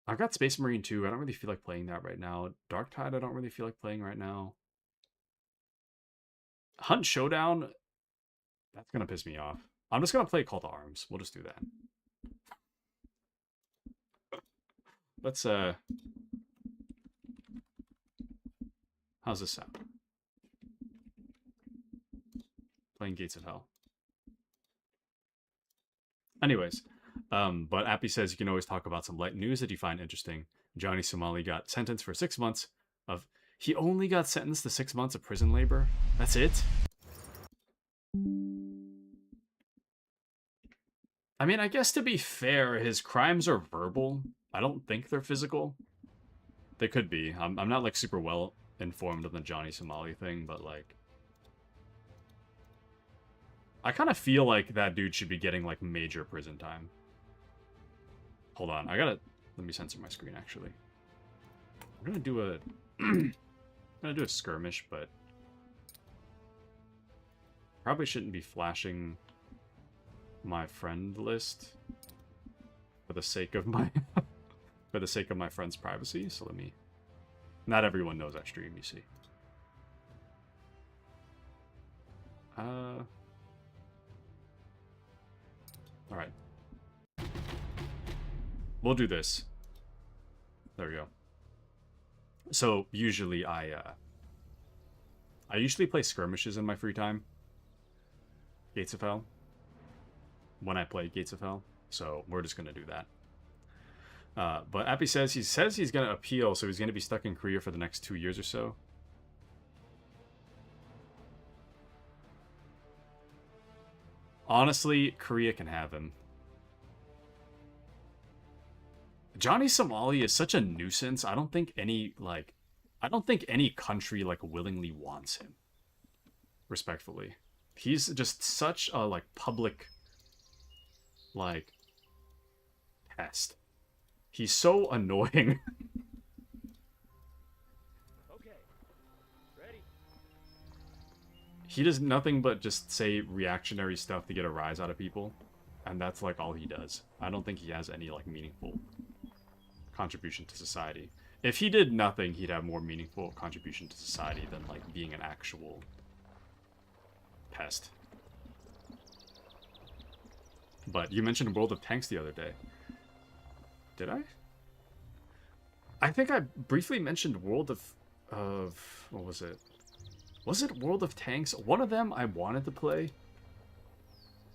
I've got Space Marine 2. I don't really feel like playing that right now. Dark Tide, I don't really feel like playing right now. Hunt Showdown, that's going to piss me off. I'm just going to play Call to Arms. We'll just do that. Let's, how's this sound? Playing Gates of Hell. Anyways, but Appy says you can always talk about some light news that you find interesting. Johnny Somali got sentenced for 6 months of... He only got sentenced to 6 months of prison labor? That's it? I mean, I guess to be fair, his crimes are verbal. I don't think they're physical. They could be. I'm not, like, super well informed on the Johnny Somali thing, but, like... I kind of feel like that dude should be getting, like, major prison time. Hold on, let me censor my screen actually. I'm gonna do a I'm gonna do a skirmish, but probably shouldn't be flashing my friend list for the sake of my for the sake of my friend's privacy. So let me. Not everyone knows I stream, you see. All right. We'll do this. There we go. So usually I usually play skirmishes in my free time. Gates of Hell. When I play Gates of Hell. So we're just gonna do that. But Appy says he's gonna appeal, so he's gonna be stuck in Korea for the next 2 years or so. Honestly, Korea can have him. Johnny Somali is such a nuisance. I don't think any country like willingly wants him. Respectfully. He's just such a like public like pest. He's so annoying. Okay. Ready. He does nothing but just say reactionary stuff to get a rise out of people. And that's like all he does. I don't think he has any like meaningful contribution to society. If he did nothing, he'd have more meaningful contribution to society than like being an actual pest. But you mentioned World of Tanks the other day. Did I? I think I briefly mentioned World of what was it? Was it World of Tanks? One of them I wanted to play,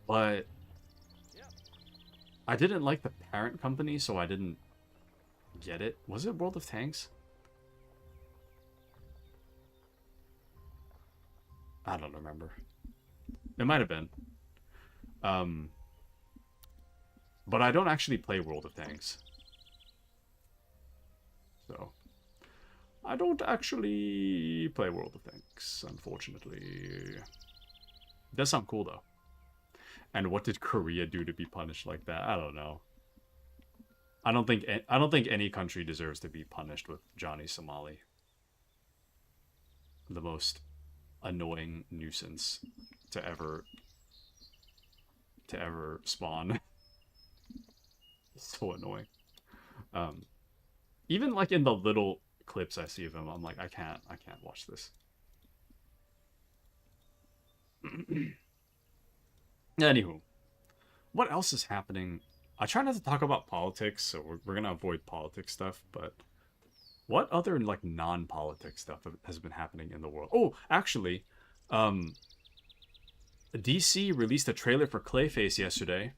but I didn't like the parent company, so I didn't get it. Was it World of Tanks? I don't remember. It might have been. But I don't actually play World of Tanks. So, I don't actually play World of Tanks, unfortunately. It does sound cool, though. And what did Korea do to be punished like that? I don't know. I don't think any country deserves to be punished with Johnny Somali. The most annoying nuisance to ever spawn. So annoying. Even like in the little clips I see of him, I'm like, I can't watch this. Anywho, what else is happening? I try not to talk about politics, so we're gonna avoid politics stuff, but what other like non-politics stuff has been happening in the world? Oh, actually, DC released a trailer for Clayface yesterday,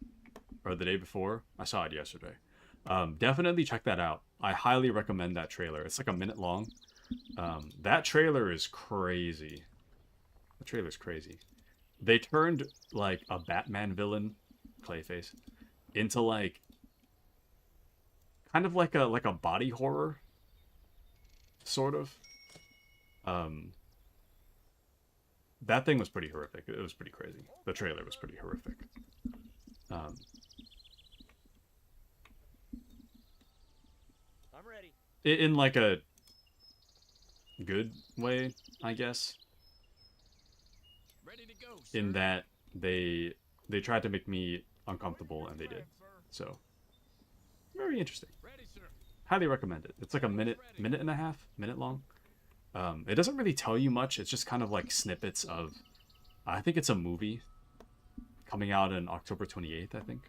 or the day before. I saw it yesterday. Definitely check that out. I highly recommend that trailer. It's like a minute long. That trailer is crazy. The trailer's crazy. They turned like a Batman villain, Clayface, into like kind of like a body horror, sort of. That thing was pretty horrific. It was pretty crazy. The trailer was pretty horrific. I'm ready. In like a good way, I guess. Ready to go, sir. In that they tried to make me uncomfortable, and they did. So very interesting. Ready, sir. Highly recommend it. It's like a minute and a half, minute long. It doesn't really tell you much. It's just kind of like snippets of, I think it's a movie coming out on October 28th, I think.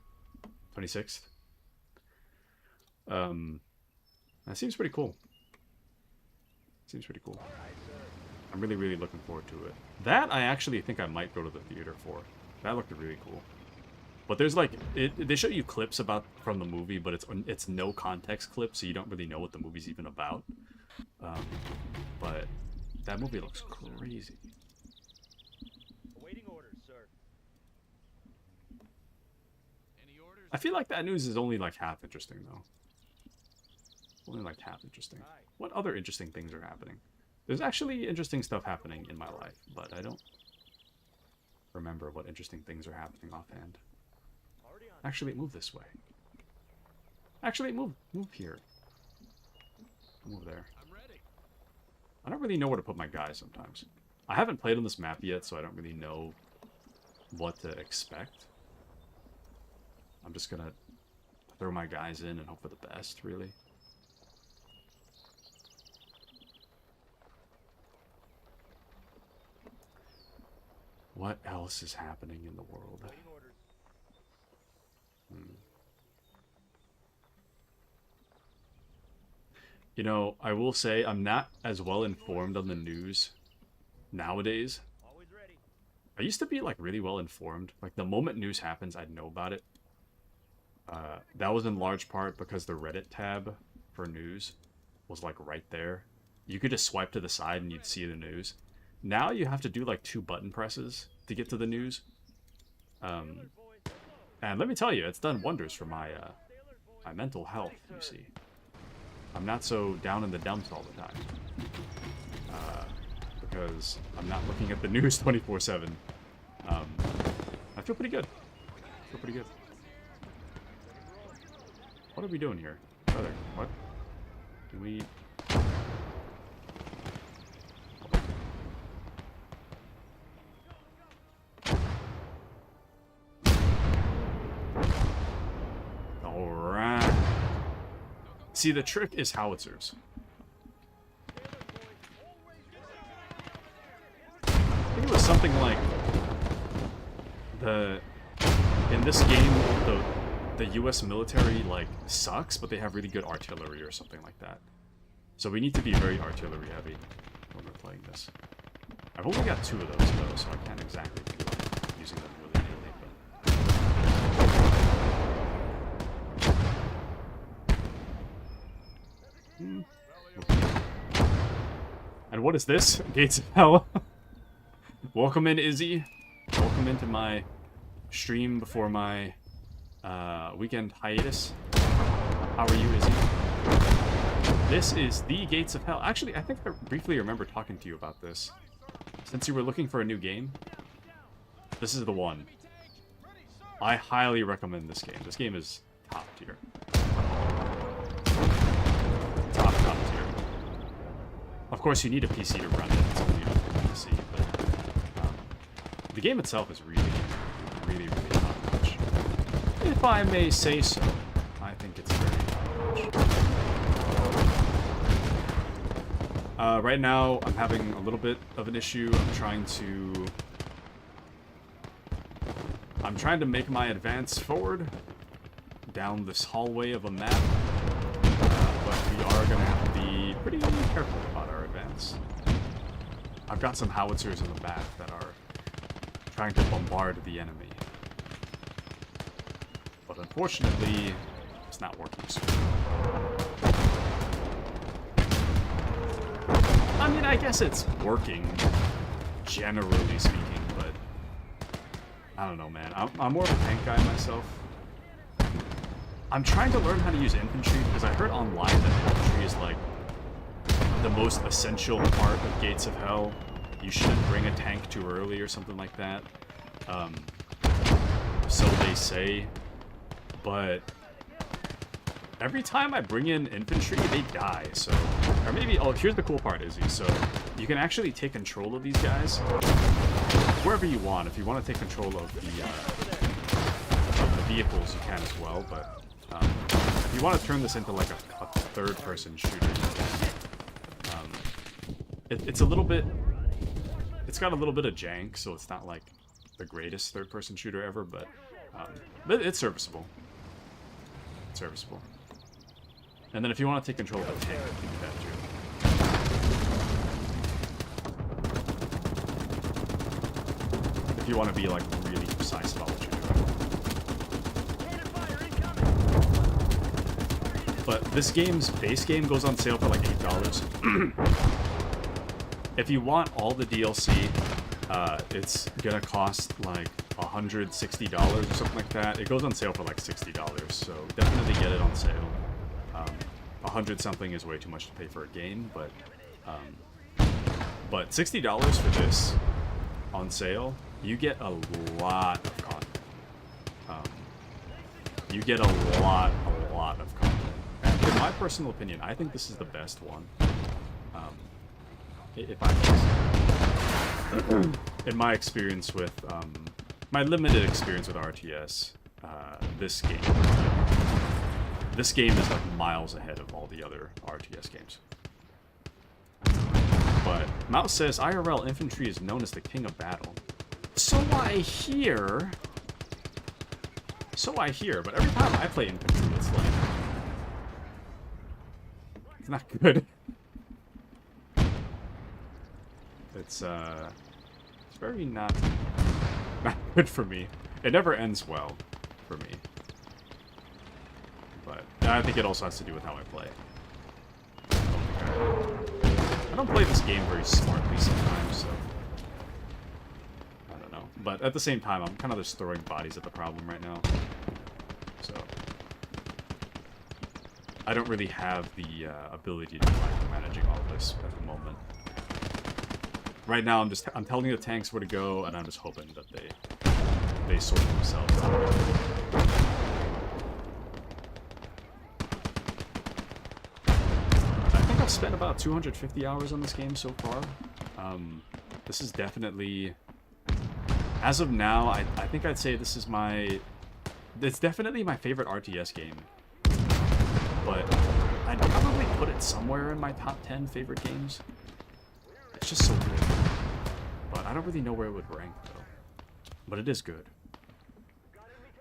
26th. That seems pretty cool. Seems pretty cool. I'm really, really looking forward to it. That I actually think I might go to the theater for. That looked really cool. But there's like, they show you clips from the movie, but it's no context clip, so you don't really know what the movie's even about. But that movie looks crazy. Awaiting orders, sir. Any orders? I feel like that news is only like half interesting, though. Only like half interesting. What other interesting things are happening? There's actually interesting stuff happening in my life, but I don't remember what interesting things are happening offhand. Already on. Actually, move this way. Actually, move here. Move there. I'm ready. I don't really know where to put my guys sometimes. I haven't played on this map yet, so I don't really know what to expect. I'm just gonna throw my guys in and hope for the best, really. What else is happening in the world? You know, I will say I'm not as well informed on the news nowadays. I used to be like really well informed. Like the moment news happens, I'd know about it. That was in large part because the Reddit tab for news was like right there. You could just swipe to the side and you'd see the news. Now you have to do like 2 button presses to get to the news. And let me tell you, it's done wonders for my my mental health, you see. I'm not so down in the dumps all the time. Because I'm not looking at the news 24/7. I feel pretty good. I feel pretty good. What are we doing here? Brother, what? Can we... Alright. See, the trick is howitzers. I think it was something like in this game the US military like sucks, but they have really good artillery or something like that. So we need to be very artillery heavy when we're playing this. I've only got 2 of those though, so I can't exactly be like using them really but and what is this? Gates of Hell. Welcome in, Izzy. Welcome into my stream before my weekend hiatus. How are you, Izzy? This is the Gates of Hell. Actually, I think I briefly remember talking to you about this. Since you were looking for a new game, this is the one. I highly recommend this game. This game is top tier. Top tier. Of course, you need a PC to run it. It's only on PC, but the game itself is really top notch. If I may say so, I think it's very top notch. Right now, I'm having a little bit of an issue. I'm trying to make my advance forward down this hallway of a map, but we are going to have to be pretty careful about our advance. I've got some howitzers in the back that are trying to bombard the enemy. But unfortunately, it's not working so well. I mean, I guess it's working, generally speaking, but I don't know, man. I'm more of a tank guy myself. I'm trying to learn how to use infantry because I heard online that infantry is like the most essential part of Gates of Hell. You shouldn't bring a tank too early or something like that. So they say, but every time I bring in infantry, they die, so... Or maybe... Oh, here's the cool part, Izzy. So, you can actually take control of these guys wherever you want. If you want to take control of the vehicles, you can as well, but... if you want to turn this into, like, a third-person shooter, it's a little bit... It's got a little bit of jank, so it's not, like, the greatest third-person shooter ever, but it's serviceable. It's serviceable. And then if you want to take control of a tank, you can do that too. If you want to be like really precise about what you're doing. But this game's base game goes on sale for like $8. If you want all the DLC, it's gonna cost like $160 or something like that. It goes on sale for like $60, so definitely get it on sale. 100 something is way too much to pay for a game, but $60 for this on sale, you get a lot of content. You get a lot of content. in my personal opinion, I think this is the best one. If I may say. In my experience with, my limited experience with RTS, this game is like miles ahead of all the other RTS games. But Mouse says IRL infantry is known as the king of battle. So I hear. But every time I play infantry, it's like it's not good. It's very not good for me. It never ends well for me. But I think it also has to do with how I play. I don't play this game very smartly sometimes, so I don't know. But at the same time, I'm kind of just throwing bodies at the problem right now. So I don't really have the ability to be managing all this at the moment. Right now, I'm telling the tanks where to go, and I'm just hoping that they sort themselves out. I think I've spent about 250 hours on this game so far. This is definitely, as of now, I think I'd say this is it's definitely my favorite RTS game. But I'd probably put it somewhere in my top 10 favorite games. It's just so good. But I don't really know where it would rank, though. But it is good.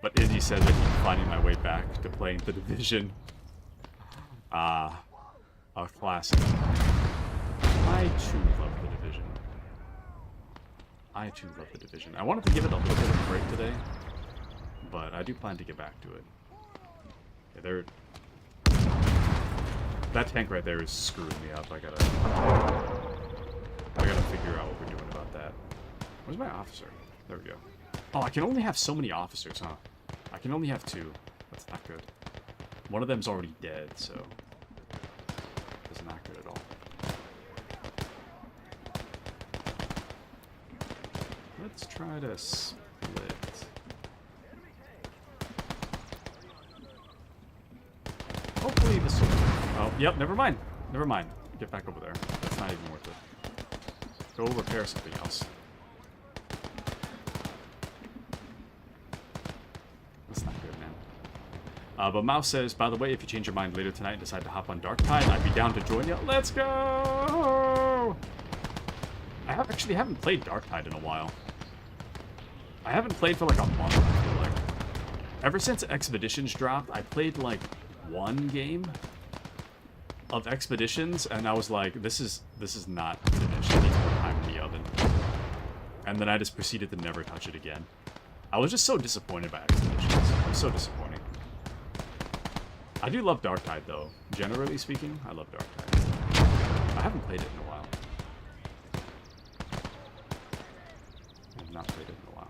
But Izzy said that he's finding my way back to playing The Division. A classic. I too love The Division. I wanted to give it a little bit of a break today, but I do plan to get back to it. Yeah, that tank right there is screwing me up. I gotta figure out what we're doing about that. Where's my officer? There we go. Oh, I can only have so many officers, huh? I can only have 2. That's not good. One of them's already dead, so that's not good at all. Let's try to split. Hopefully this will... Oh, yep, never mind. Never mind. Get back over there. That's not even worth it. Go repair something else. That's not good, man. But Mouse says, by the way, if you change your mind later tonight and decide to hop on Dark Tide, I'd be down to join you. Let's go! I actually haven't played Dark Tide in a while. I haven't played for like a month, I feel like. Ever since Expeditions dropped, I played like one game of Expeditions, and I was like, this is not finished. It needs more time in the oven. And then I just proceeded to never touch it again. I was just so disappointed by Expeditions. It was so disappointing. I do love Dark Tide, though. Generally speaking, I love Dark Tide. I haven't played it in a while. I have not played it in a while.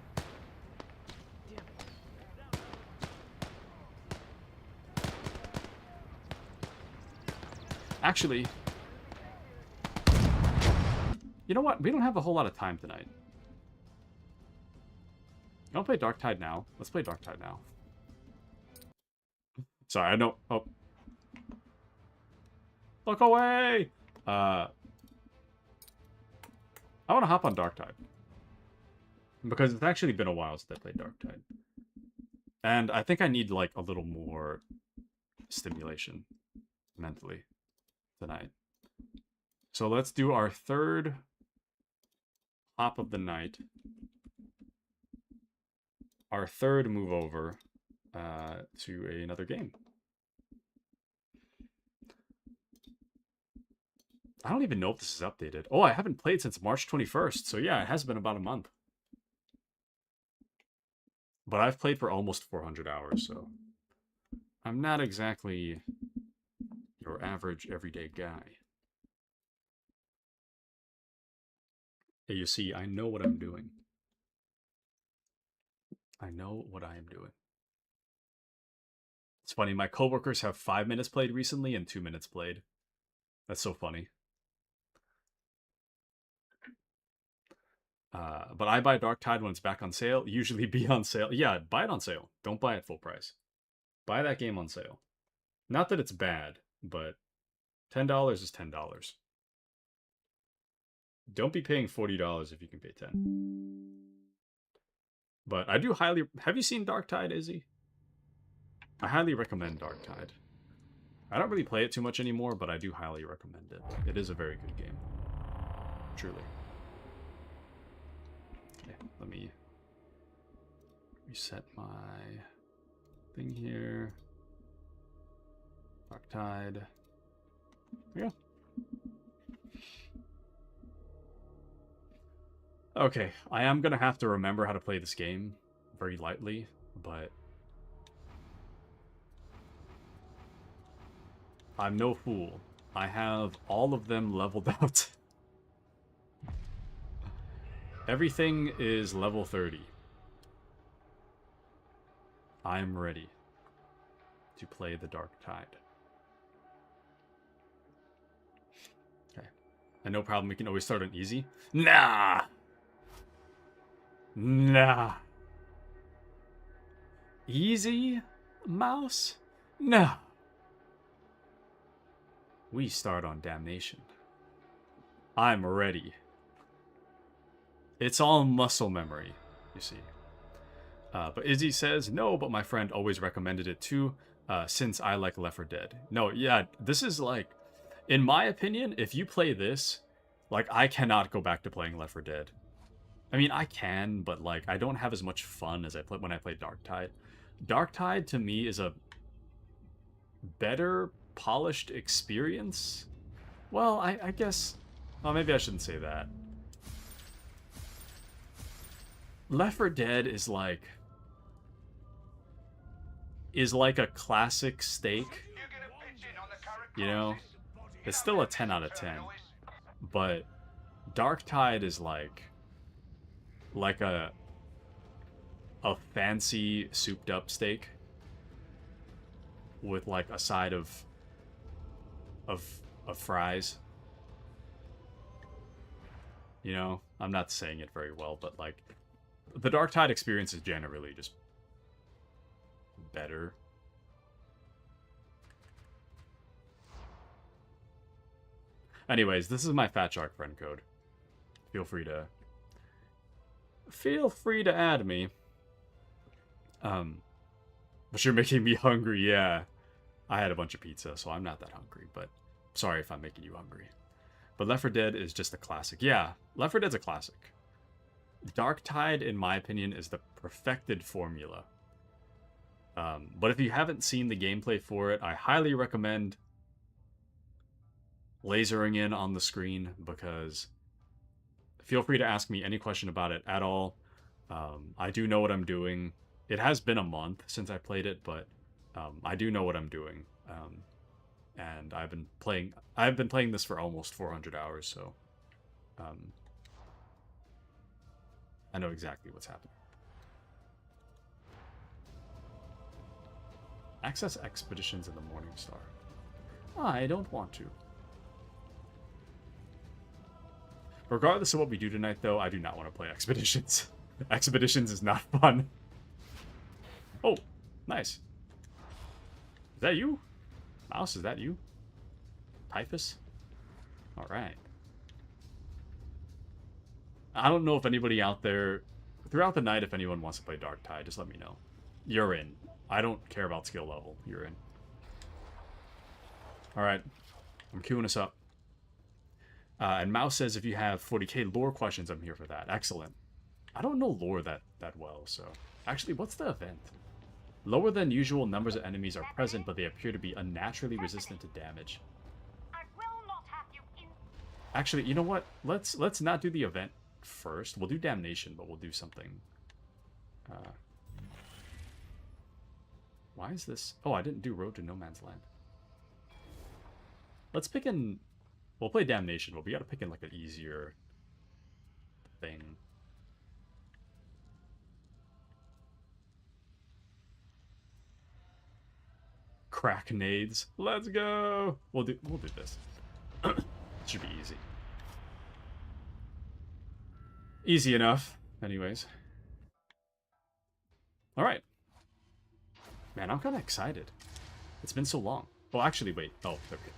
Actually, you know what? We don't have a whole lot of time tonight. You want to play Dark Tide now? Let's play Dark Tide now. Sorry, I know... Oh. Look away! I want to hop on Dark Tide. Because it's actually been a while since I played Dark Tide. And I think I need, like, a little more stimulation mentally tonight. So let's do our third hop of the night. Our third move over to another game. I don't even know if this is updated. Oh, I haven't played since March 21st. So yeah, it has been about a month. But I've played for almost 400 hours, so I'm not exactly your average everyday guy. Hey, you see, I know what I'm doing. I know what I am doing. It's funny, my coworkers have 5 minutes played recently and 2 minutes played. That's so funny. But I buy Dark Tide when it's back on sale. Usually be on sale. Yeah, buy it on sale. Don't buy it full price. Buy that game on sale. Not that it's bad. but $10 is $10. Don't be paying $40 if you can pay 10. But I do highly... Have you seen Dark Tide, Izzy? I highly recommend Dark Tide. I don't really play it too much anymore, but I do highly recommend it. It is a very good game. Truly. Okay, let me reset my thing here. Dark Tide. Yeah. Okay, I am gonna have to remember how to play this game very lightly, but I'm no fool. I have all of them leveled out. Everything is level 30. I'm ready to play the Dark Tide. Okay. And no problem, we can always start on easy. Nah! Nah. Easy, mouse? No. We start on damnation. I'm ready. It's all muscle memory, you see. But Izzy says, no, but my friend always recommended it too, since I like Left 4 Dead. No, yeah, this is like, in my opinion, if you play this, like, I cannot go back to playing Left 4 Dead. I mean, I can, but like, I don't have as much fun as I play when I play Dark Tide. Dark Tide, to me, is a better polished experience. Well, I guess... Well, maybe I shouldn't say that. Left 4 Dead is like a classic steak. You know? It's still a 10 out of 10. But Dark Tide is like a fancy souped up steak with like a side of fries. You know, I'm not saying it very well, but like the Dark Tide experience is generally just better. Anyways, this is my Fat Shark friend code. Feel free to add me. But you're making me hungry, yeah. I had a bunch of pizza, so I'm not that hungry, but sorry if I'm making you hungry. But Left 4 Dead is just a classic. Yeah, Left 4 Dead's a classic. Dark Tide, in my opinion, is the perfected formula. But if you haven't seen the gameplay for it, I highly recommend lasering in on the screen, because feel free to ask me any question about it at all. I do know what I'm doing. It has been a month since I played it, but I do know what I'm doing. And I've been playing this for almost 400 hours, so I know exactly what's happening. Access expeditions in the Morningstar. I don't want to. Regardless of what we do tonight, though, I do not want to play Expeditions. Expeditions is not fun. Oh, nice. Is that you? Mouse, is that you? Typhus? Alright. I don't know if anybody out there... Throughout the night, if anyone wants to play Dark Tide, just let me know. You're in. I don't care about skill level. You're in. Alright. I'm queuing us up. And Mouse says if you have 40k lore questions, I'm here for that. Excellent. I don't know lore that well, so... Actually, what's the event? Lower than usual numbers of enemies are present, but they appear to be unnaturally resistant to damage. I will not have you in. Actually, you know what? Let's not do the event first. We'll do Damnation, but we'll do something. Why is this? Oh, I didn't do Road to No Man's Land. Let's pick in... We'll play Damnation, but we gotta pick in like an easier thing. Crack nades. Let's go. We'll do this. Should be easy. Easy enough. Anyways. Alright. Man, I'm kinda excited. It's been so long. Well, actually, wait. Oh, there we go.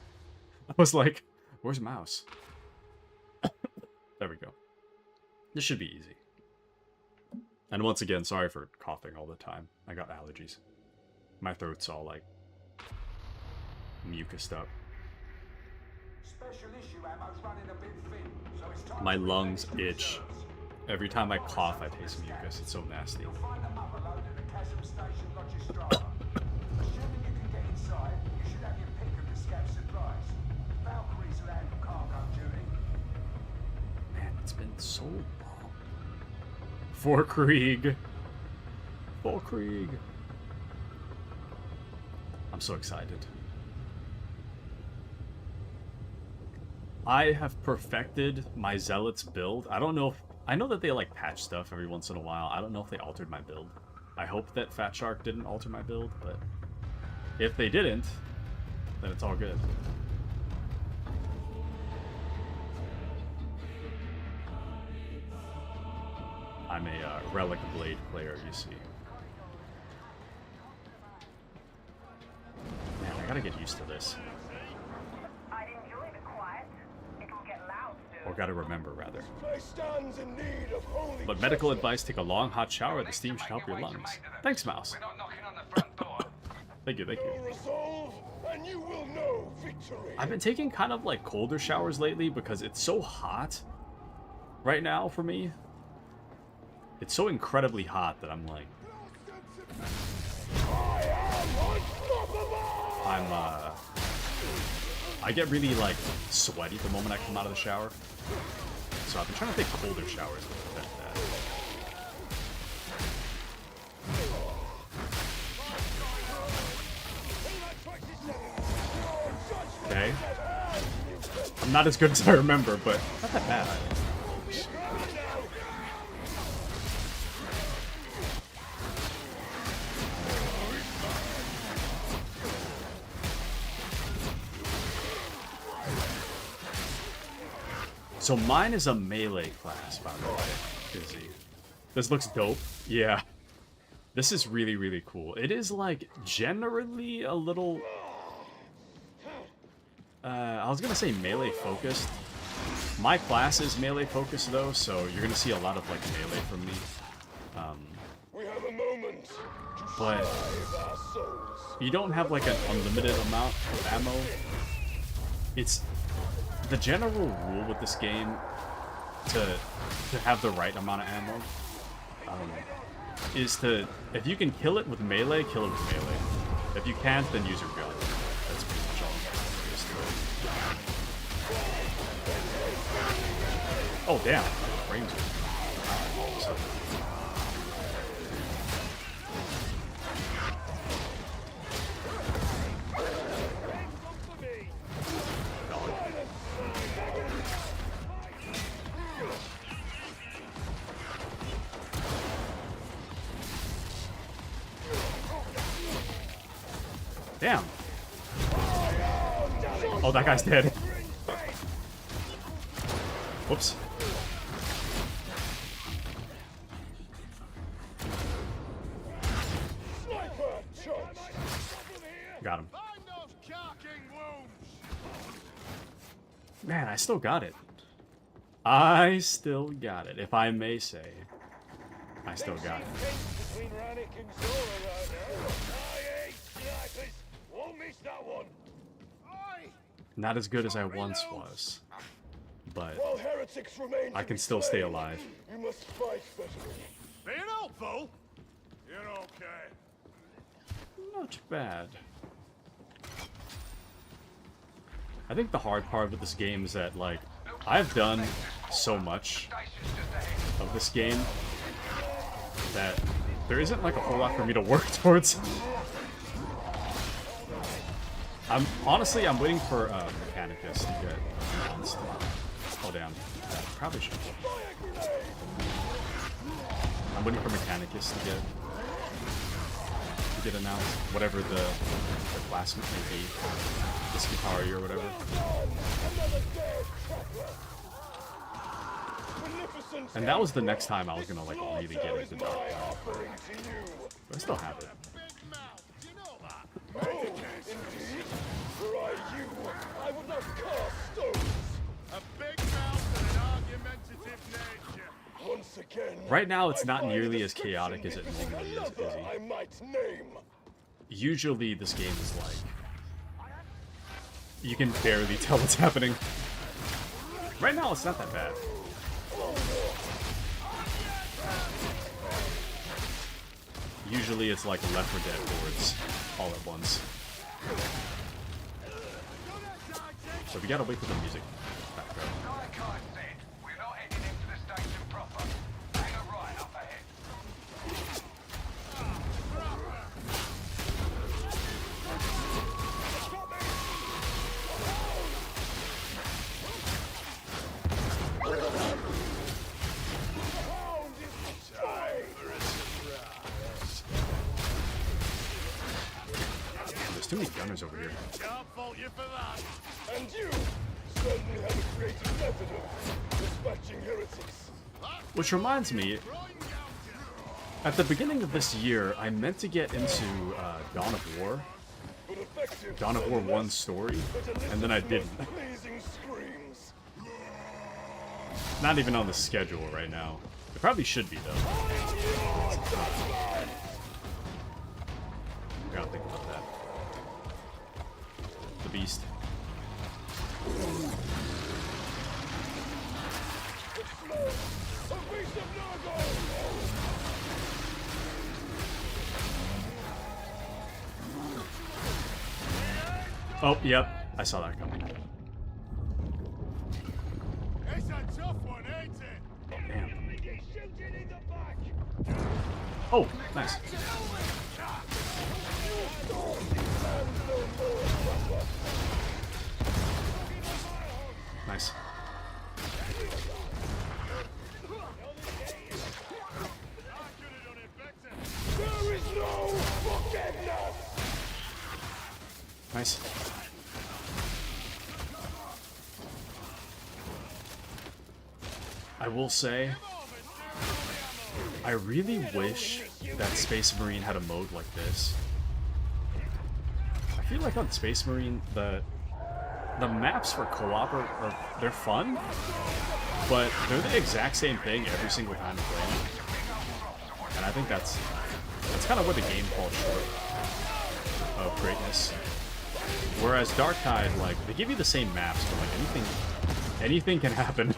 I was like, where's mouse? There we go. This should be easy. And once again, sorry for coughing all the time. I got allergies. My throat's all like mucused up. My lungs itch. Every time I cough, I taste mucus. It's so nasty. Man, it's been so long. For Krieg. For Krieg. I'm so excited. I have perfected my Zealots build. I don't know if... I know that they like patch stuff every once in a while. I don't know if they altered my build. I hope that Fat Shark didn't alter my build, but if they didn't, then it's all good. I'm a Relic Blade player, you see. Man, I gotta get used to this. I'd enjoy the quiet. It'll get loud soon. Or gotta remember, rather. Place stands in need of holy But medical advice, take a long hot shower. The steam should help your lungs. Thanks, Mouse. We're not knocking on the front door. Thank you, thank you. resolve, and you will know victory. I've been taking kind of like colder showers lately because it's so hot right now for me. It's so incredibly hot that I'm like... I get really like sweaty the moment I come out of the shower. So I've been trying to take colder showers to prevent that. Okay. I'm not as good as I remember, but not that bad. So mine is a melee class, by the way. Busy. This looks dope. Yeah. This is really, really cool. It is, like, generally a little... I was gonna say melee focused. My class is melee focused, though, so you're gonna see a lot of, like, melee from me. We have a moment to But save our souls. you don't have, like, an unlimited amount of ammo. It's... The general rule with this game, to have the right amount of ammo, is to, if you can kill it with melee, kill it with melee. If you can't, then use your gun. That's pretty much all there is to it. Oh, damn. Frames are all of a sudden. Damn. Oh, that guy's dead. Whoops. Got him. Man, I still got it. I still got it, if I may say. I still got it. Not as good as I once was, but I can still stay alive. You must fight better. Be an helpful. You're okay. Not bad. I think the hard part with this game is that, like, I've done so much of this game that there isn't, like, a whole lot for me to work towards. I'm waiting for Mechanicus to get announced. Oh damn, probably should. I'm waiting for Mechanicus to get announced. Whatever the class may be, Iskatari or whatever. And that was the next time I was gonna like really get into Dark Tower. But I still have it. Right now, it's not nearly as chaotic as it normally is, Izzy. I might name. Usually, this game is like... You can barely tell what's happening. Right now, it's not that bad. Usually, it's like Left 4 Dead boards all at once. So we gotta wait for the music back up. Like I said, we're not heading into the station proper. Hang a right up ahead. There's too many gunners over here. Can't fault you for that. And you certainly have a creative method of dispatching heretics. Which reminds me, at the beginning of this year, I meant to get into Dawn of War. But effective Dawn of War 1 story, and then I didn't. pleasing screams. Not even on the schedule right now. It probably should be, though. I gotta think about that. The Beast. A beast of Nargo! Oh, yep. I saw that coming. It's a tough one, ain't it? Damn. Get shooting in the back! Oh, nice. Nice. There is no forgiveness! Nice. I will say, I really wish that Space Marine had a mode like this. I feel like on Space Marine, the maps for co-op they're fun, but they're the exact same thing every single time you play them. And I think that's kind of where the game falls short of greatness. Whereas Dark Tide, like, they give you the same maps, but like anything can happen.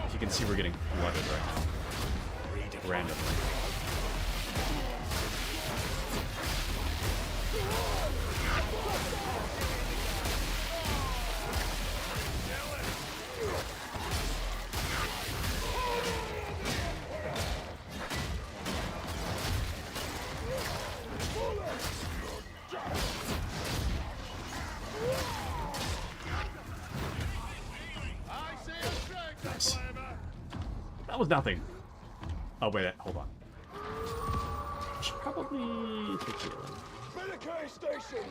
As you can see, we're getting flooded right now. Randomly. Nice. That was nothing. Oh, wait, hold on. I should probably take the other. Medicaid station!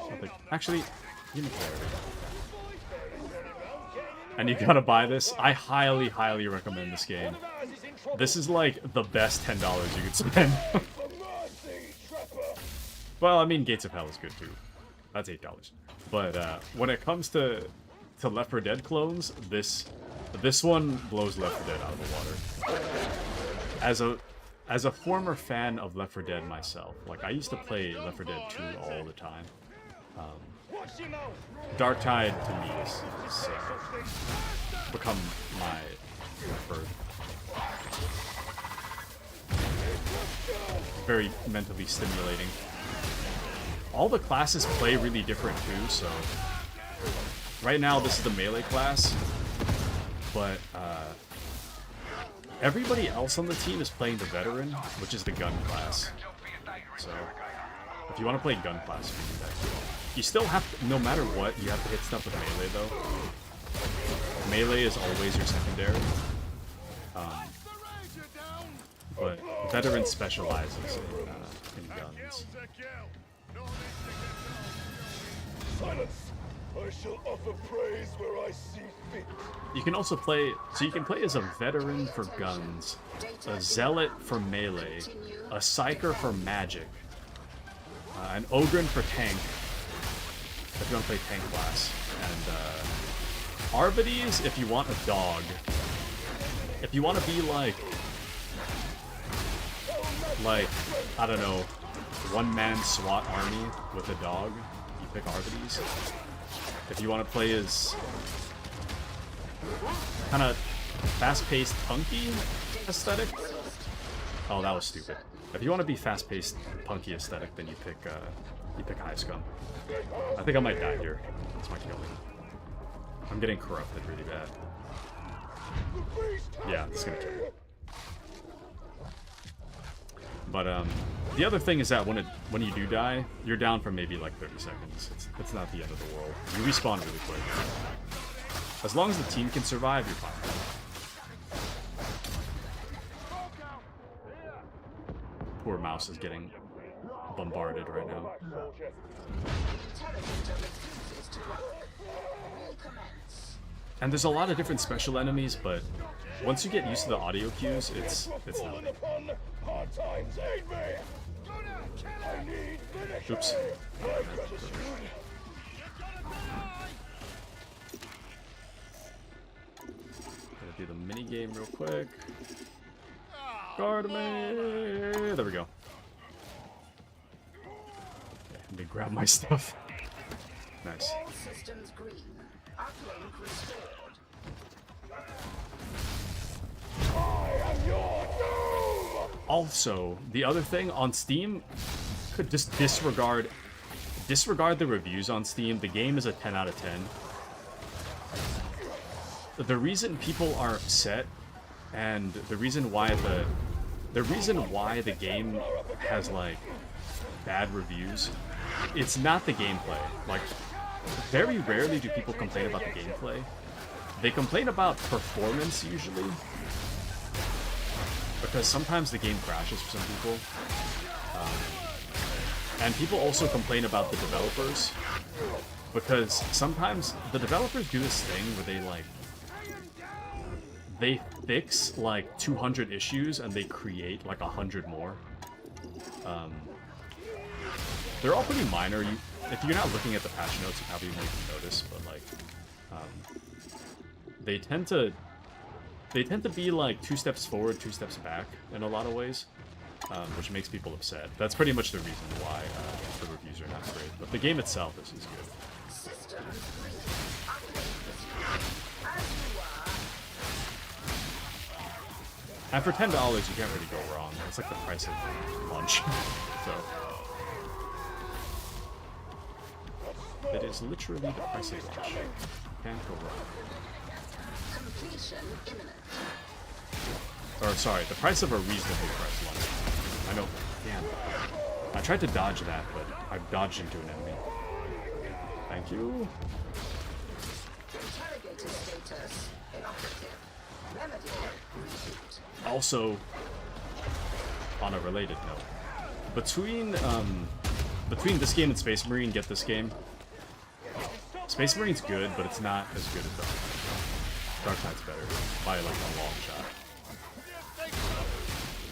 Something. Actually, give me clarity. And you gotta buy this. I highly, highly recommend this game. This is like the best $10 you could spend. For mercy, trapper! Well, I mean, Gates of Hell is good too. That's $8. But when it comes to Left 4 Dead clones, this one blows Left 4 Dead out of the water. As a former fan of Left 4 Dead myself, like I used to play Left 4 Dead 2 all the time. Dark Tide to me is become my preferred. Very mentally stimulating. All the classes play really different too, so right now this is the melee class, but everybody else on the team is playing the veteran, which is the gun class. So if you want to play gun class, you can do that. You still have to, no matter what, you have to hit stuff with melee though. Melee is always your secondary. But veteran specializes in guns. Silence! I shall offer praise where I see fit. You can also play, so you can play as a veteran for guns, a zealot for melee, a psyker for magic, an ogryn for tank, if you want to play tank class. And Arbides, if you want a dog. If you want to be like, I don't know, one-man SWAT army with a dog, you pick Arbides. If you want to play as kind of fast-paced, punky aesthetic. Oh, that was stupid. If you want to be fast-paced, punky aesthetic, then you pick High Scum. I think I might die here. That's my killing. I'm getting corrupted really bad. Yeah, it's gonna kill me. But the other thing is that when you do die, you're down for maybe like 30 seconds. It's not the end of the world. You respawn really quick. As long as the team can survive, you're fine. Poor mouse is getting bombarded right now. And there's a lot of different special enemies, but once you get used to the audio cues, it's not. Oops. Gonna do the mini game real quick. Guard me! There we go. Okay, let me grab my stuff. Nice. All systems green. Uplink restored. Also, the other thing on Steam, could just disregard the reviews on Steam. The game is a 10 out of 10. The reason people are upset and the reason why the game has like bad reviews, it's not the gameplay. Like, very rarely do people complain about the gameplay. They complain about performance usually, because sometimes the game crashes for some people. And people also complain about the developers, because sometimes the developers do this thing where they fix like 200 issues and they create like 100 more. They're all pretty minor. If you're not looking at the patch notes, you probably won't even notice, but like, they tend to be like 2 steps forward, 2 steps back in a lot of ways, which makes people upset. That's pretty much the reason why the reviews are not great. But the game itself is good. And for $10, you can't really go wrong. It's like the price of lunch. So it is literally the price of lunch. Can't go wrong. Or sorry, the price of a reasonably priced lunch. I know. Damn. I tried to dodge that, but I dodged into an enemy. Thank you. Also, on a related note, between this game and Space Marine, get this game. Space Marine's good, but it's not as good as Dark Tide's better by like a long shot.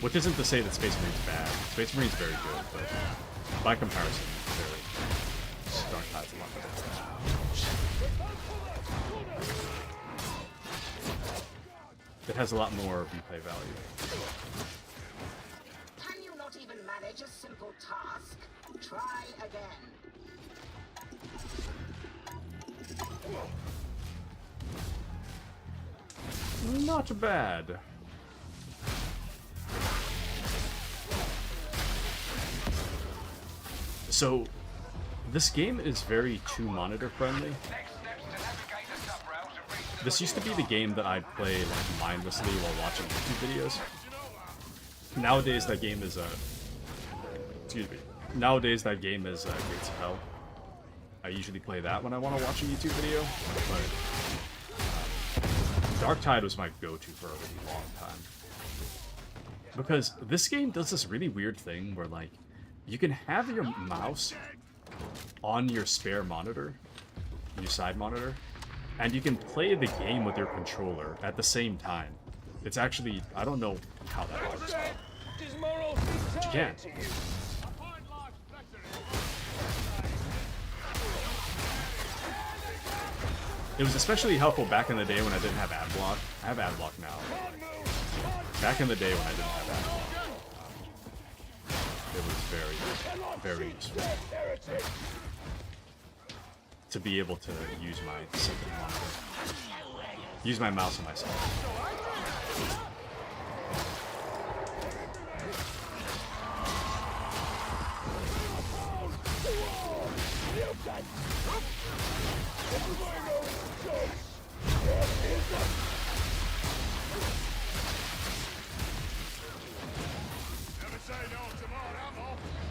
Which isn't to say that Space Marine's bad. Space Marine's very good, but by comparison, Dark Tide's a lot better. It has a lot more replay value. Can you not even manage a simple task? Try again. Not bad. So, this game is very 2-monitor friendly. This used to be the game that I'd play like mindlessly while watching YouTube videos. Nowadays that game is Nowadays that game is Gates of Hell. I usually play that when I want to watch a YouTube video, but Dark Tide was my go-to for a really long time. Because this game does this really weird thing where like you can have your mouse on your spare monitor, your side monitor, and you can play the game with your controller at the same time. It's actually, I don't know how that works, but you can. It was especially helpful back in the day when I didn't have ad block. I have ad block now. Back in the day when I didn't have ad block, it was very, very useful to be able to use my second monitor, use my mouse and myself.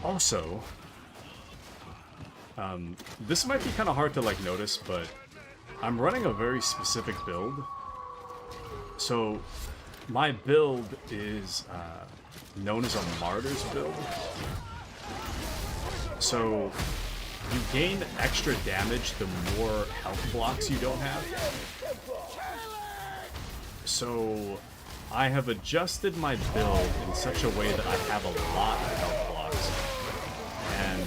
Also, this might be kind of hard to like notice, but I'm running a very specific build. So my build is known as a Martyr's build. So you gain extra damage the more health blocks you don't have. So I have adjusted my build in such a way that I have a lot of health blocks. And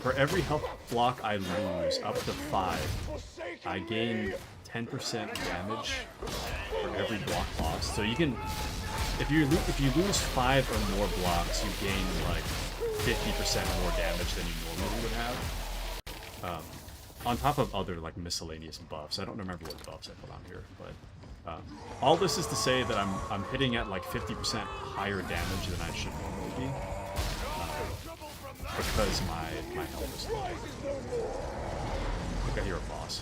for every health block I lose, up to 5, I gain 10% damage for every block lost. So you can, if you lose 5 or more blocks, you gain like 50% more damage than you normally would have. On top of other like miscellaneous buffs. I don't remember what buffs I put on here, but all this is to say that I'm hitting at like 50% higher damage than I should normally be, because my health is low. I think I hear a boss.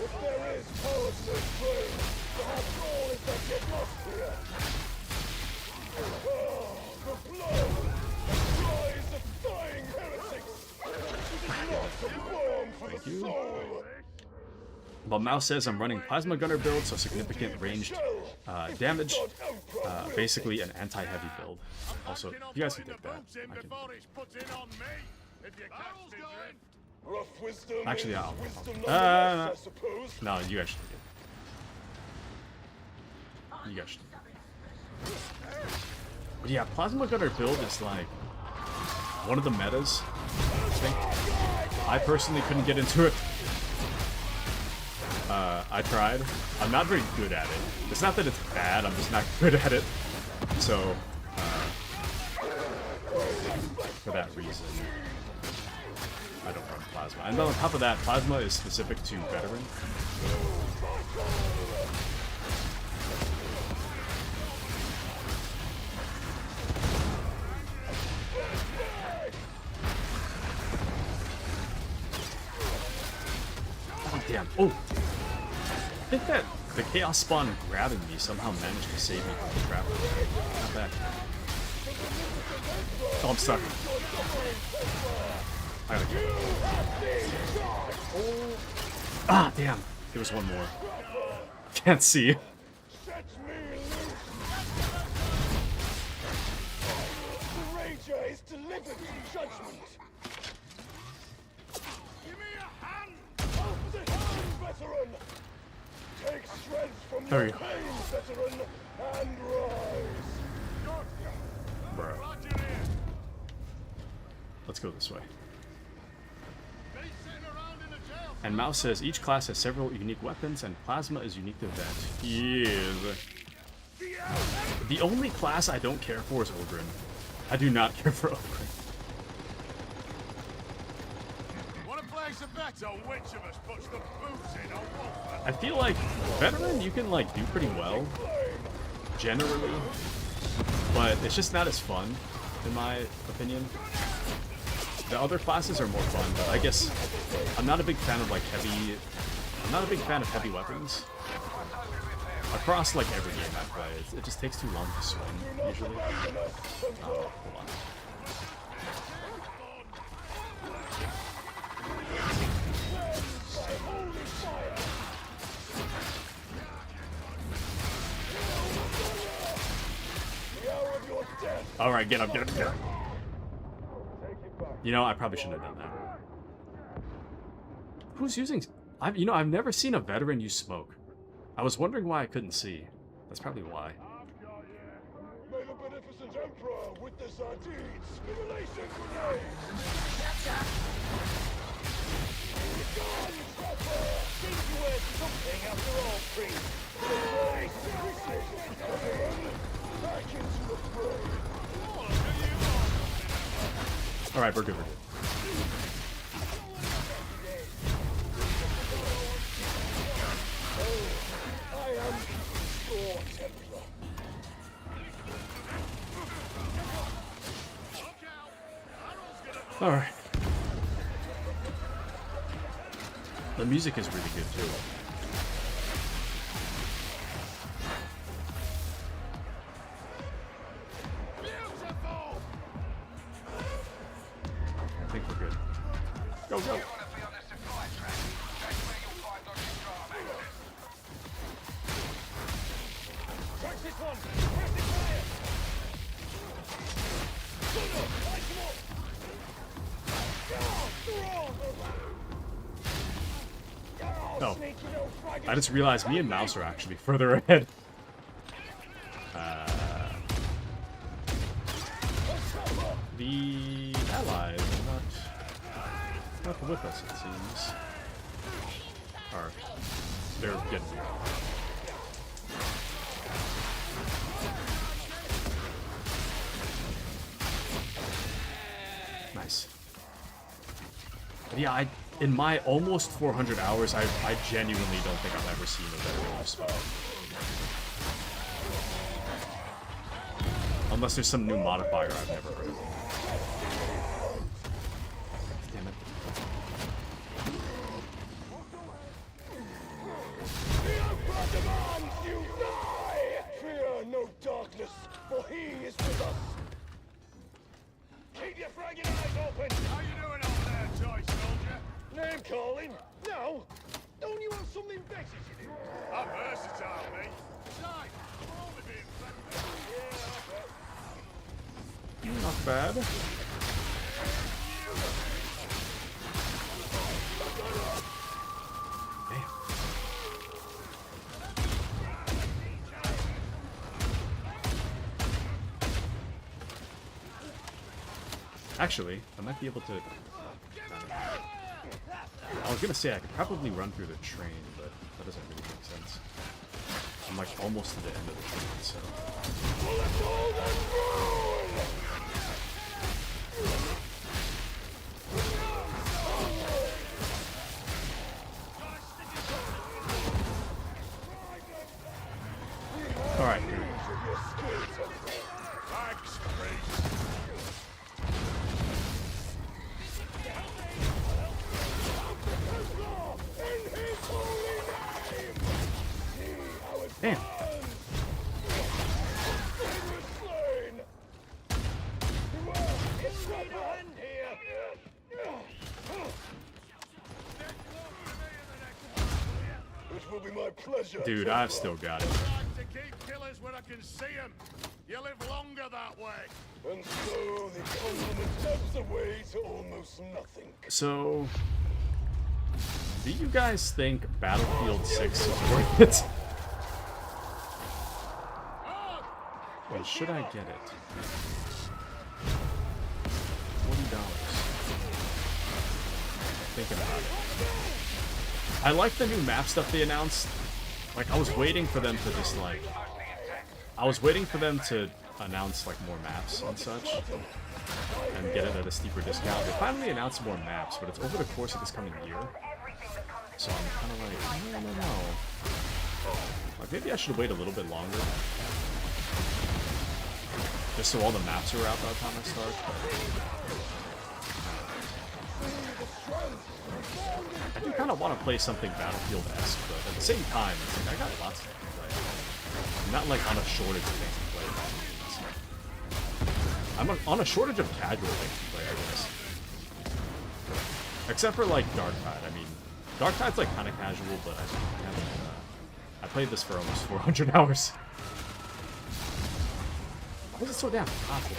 If there is power to this flame, perhaps all is that get lost here. Oh, the blow! The cries of dying heretics! It is not a balm for the soul! But Mouse says I'm running Plasma Gunner build, so significant ranged damage. Basically an anti-heavy build. Also, you guys can take that. I can... Rough wisdom, Actually, I'll... wisdom I suppose. No, you guys should take it. You guys should take it. But yeah, Plasma Gunner build is like one of the metas, I think. I personally couldn't get into it. I tried. I'm not very good at it. It's not that it's bad, I'm just not good at it. So, for that reason, I don't run Plasma. And on top of that, Plasma is specific to Veteran. Oh, damn. Oh! I think that the Chaos Spawn grabbing me somehow managed to save me from the trap. Not bad. Oh, I'm stuck. I gotta kill him. Ah, damn. There was one more. Can't see. Set me loose! The Ranger is delivered from judgment! Give me a hand! Over the hand, veteran! Take strength from There your you go. pain, veteran, and rise! Bro. Let's go this way. And Mouse says each class has several unique weapons, and Plasma is unique to that. Yes. The only class I don't care for is Ogrin. I do not care for Ogrin. Wanna place a bet on which of us puts the boots in on what? I feel like Veteran you can like do pretty well, generally, but it's just not as fun, in my opinion. The other classes are more fun, but I guess I'm not a big fan of like heavy. I'm not a big fan of heavy weapons. Across like every game I play, it just takes too long to swing usually. Hold on. All right, get up, get up, get up. You know, I probably shouldn't have done that. Who's using... I've never seen a veteran use smoke. I was wondering why I couldn't see. That's probably why. May the beneficent Emperor witness our deeds! Stimulation grenades! Seems you were something after all, priest. Back into the fray. Alright, we're good, we're good. I am Score Templar. Alright. The music is really good too. I think we're good. Go, go! You want to be on the supply track? That's where you'll find logic drum access. Catch this one! Press it fire! Shut up! Light him up! Oh. I just realized me and Mouse are actually further ahead. The allies are not with us, it seems. Or they're getting here. Nice. But yeah, in my almost 400 hours, I genuinely don't think I've ever seen a better live spot. Unless there's some new modifier I've never heard of. Damn it. You die! Fear no darkness, for he is with us. Keep your fragging eyes open! How you doing over there, toy soldier? Name calling? No! Don't you have something better to do? I'm versatile, mate. Besides, I'm only being friendly. Not bad. Damn. Actually, I might be able to... I was gonna say I could probably run through the train, but that doesn't really make sense. I'm like almost to the end of the train, so... Alright. Thanks, priest. Damn. It will be my pleasure. Dude, I've still got it. Like to keep killers where I can see them. You live longer that way. And so the compliment ebbs away to almost nothing. So, do you guys think Battlefield 6 is worth it? Or should I get it? $40. Thinking about it. I like the new map stuff they announced. Like, I was waiting for them to just, like... I was waiting for them to announce, like, more maps and such. And get it at a steeper discount. They finally announced more maps, but it's over the course of this coming year. So I'm kind of like, I don't know. Like, maybe I should wait a little bit longer. Just so all the maps are out by the time I start. I do kind of want to play something Battlefield-esque, but at the same time, it's like, I got lots of things to play. I'm not, like, on a shortage of things to play. I'm on a shortage of casual things to play, I guess. Except for, like, Darktide. I mean, Darktide's, like, kind of casual, but I haven't, I played this for almost 400 hours. Why is it so damn hot today?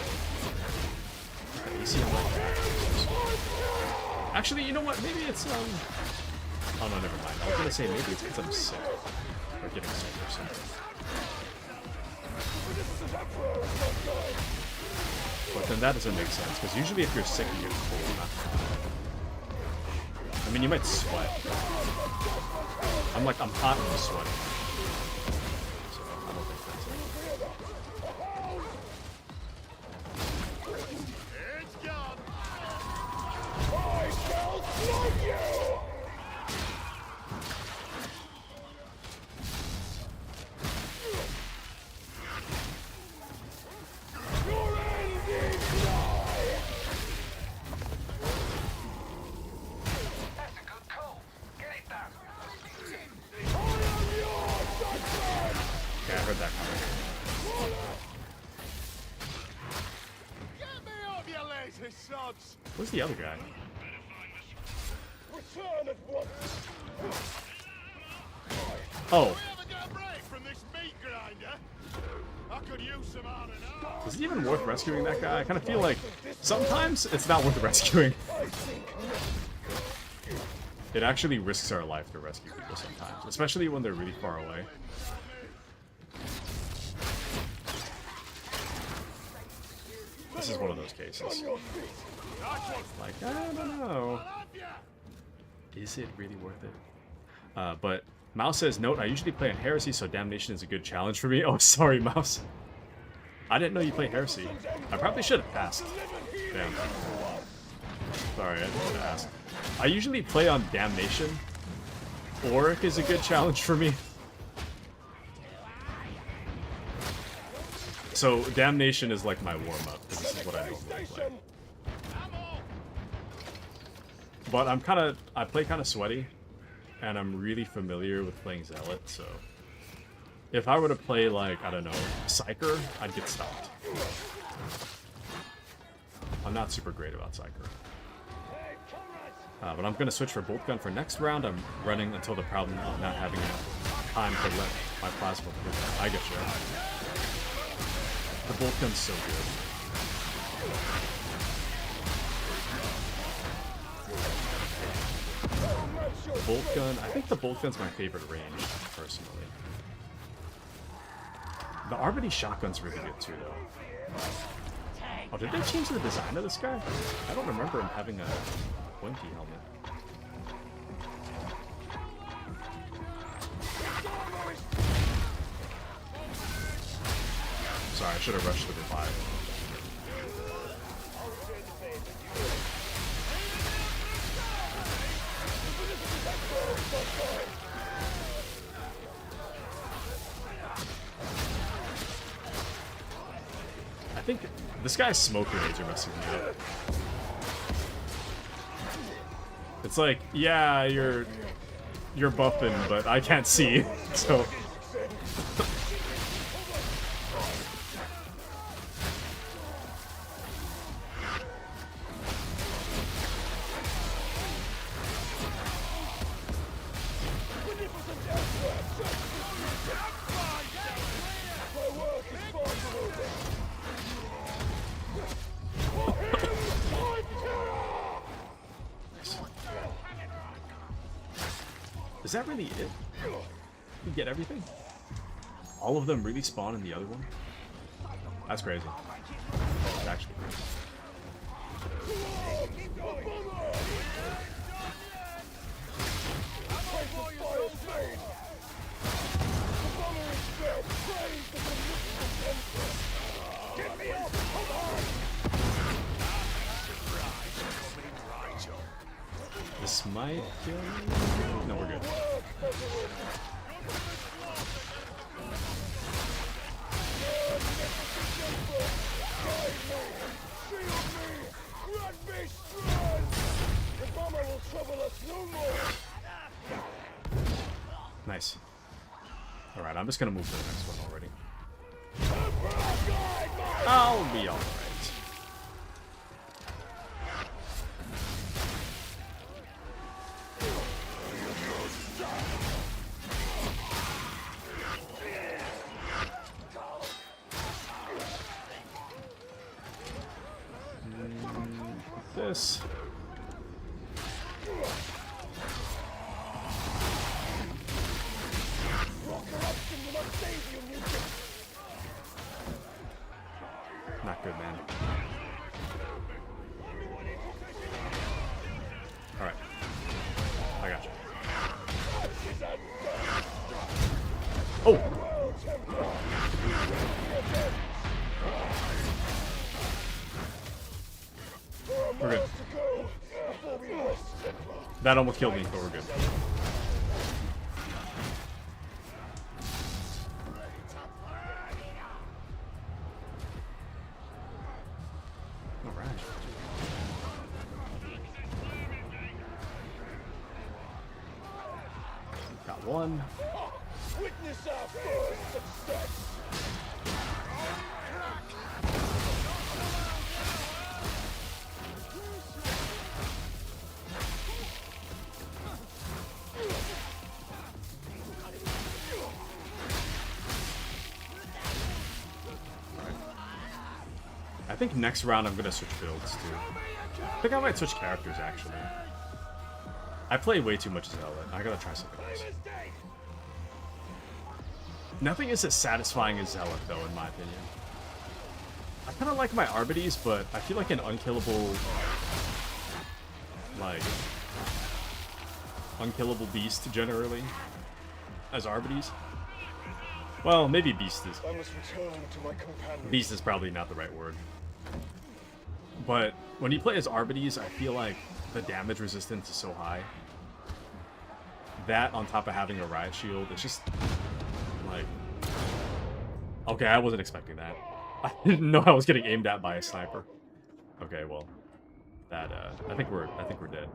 Actually, you know what? Maybe it's, oh no, never mind. I was gonna say, maybe it's because I'm sick. Or getting sick or something. But then that doesn't make sense, because usually if you're sick, you get cold, not hot. And mean, you might sweat. I'm hot and sweating. So I don't think that's it. It's gone. I shall slug you! Your end is nigh! That's a good call. Get it done. I am your judgment! Okay, I heard that coming. Get me off, you lazy sods! Where's the other guy? Return at once! Oh, We ever get a break from this meat grinder? I could use some R&R. is it even worth rescuing that guy? I kind of feel like sometimes it's not worth rescuing. It actually risks our life to rescue people sometimes, especially when they're really far away. This is one of those cases. Like, I don't know. Is it really worth it? But Mouse says, note, I usually play on Heresy, so Damnation is a good challenge for me. Oh, sorry, Mouse. I didn't know you played Heresy. I probably should have asked. Damn. Sorry, I didn't ask. I usually play on Damnation. Auric is a good challenge for me. So, Damnation is like my warm-up, because this is what I normally play. But I play kind of sweaty, and I'm really familiar with playing Zealot, so... If I were to play, like, I don't know, Psyker, I'd get stopped. I'm not super great about Psyker. But I'm going to switch for Bolt Gun for next round. I'm running until the problem of not having enough time to let my plasma through. I get you. The Bolt Gun's so good. The Bolt Gun, I think the Bolt Gun's my favorite range, personally. The Arbity Shotgun's really good too, though. Oh, did they change the design of this guy? I don't remember him having a pointy helmet. Sorry, I should have rushed the revive. I think this guy's smoke grenades are messing me up. It's like, yeah, you're buffing, but I can't see, so. Is that really it? You get everything? All of them really spawn in the other one? That's crazy. That's actually crazy. This might kill me. No, we're good. Nice. Alright, I'm just gonna move to the next one already. I'll be alright. This. Not good, man. Alright. That almost killed me, but we're good. Alright. Got one. Witness our first success. I think next round I'm gonna switch builds too. I think I might switch characters actually. I play way too much Zealot. I gotta try something else. Nothing is as satisfying as Zealot though, in my opinion. I kind of like my Arbites, but I feel like an unkillable, unkillable beast generally as Arbites. Well, maybe beast is. I must return to my companion. Beast is probably not the right word. But when you play as Arbites, I feel like the damage resistance is so high. That on top of having a riot shield, it's just like, okay, I wasn't expecting that. I didn't know I was getting aimed at by a sniper. Okay, well, that I think we're dead.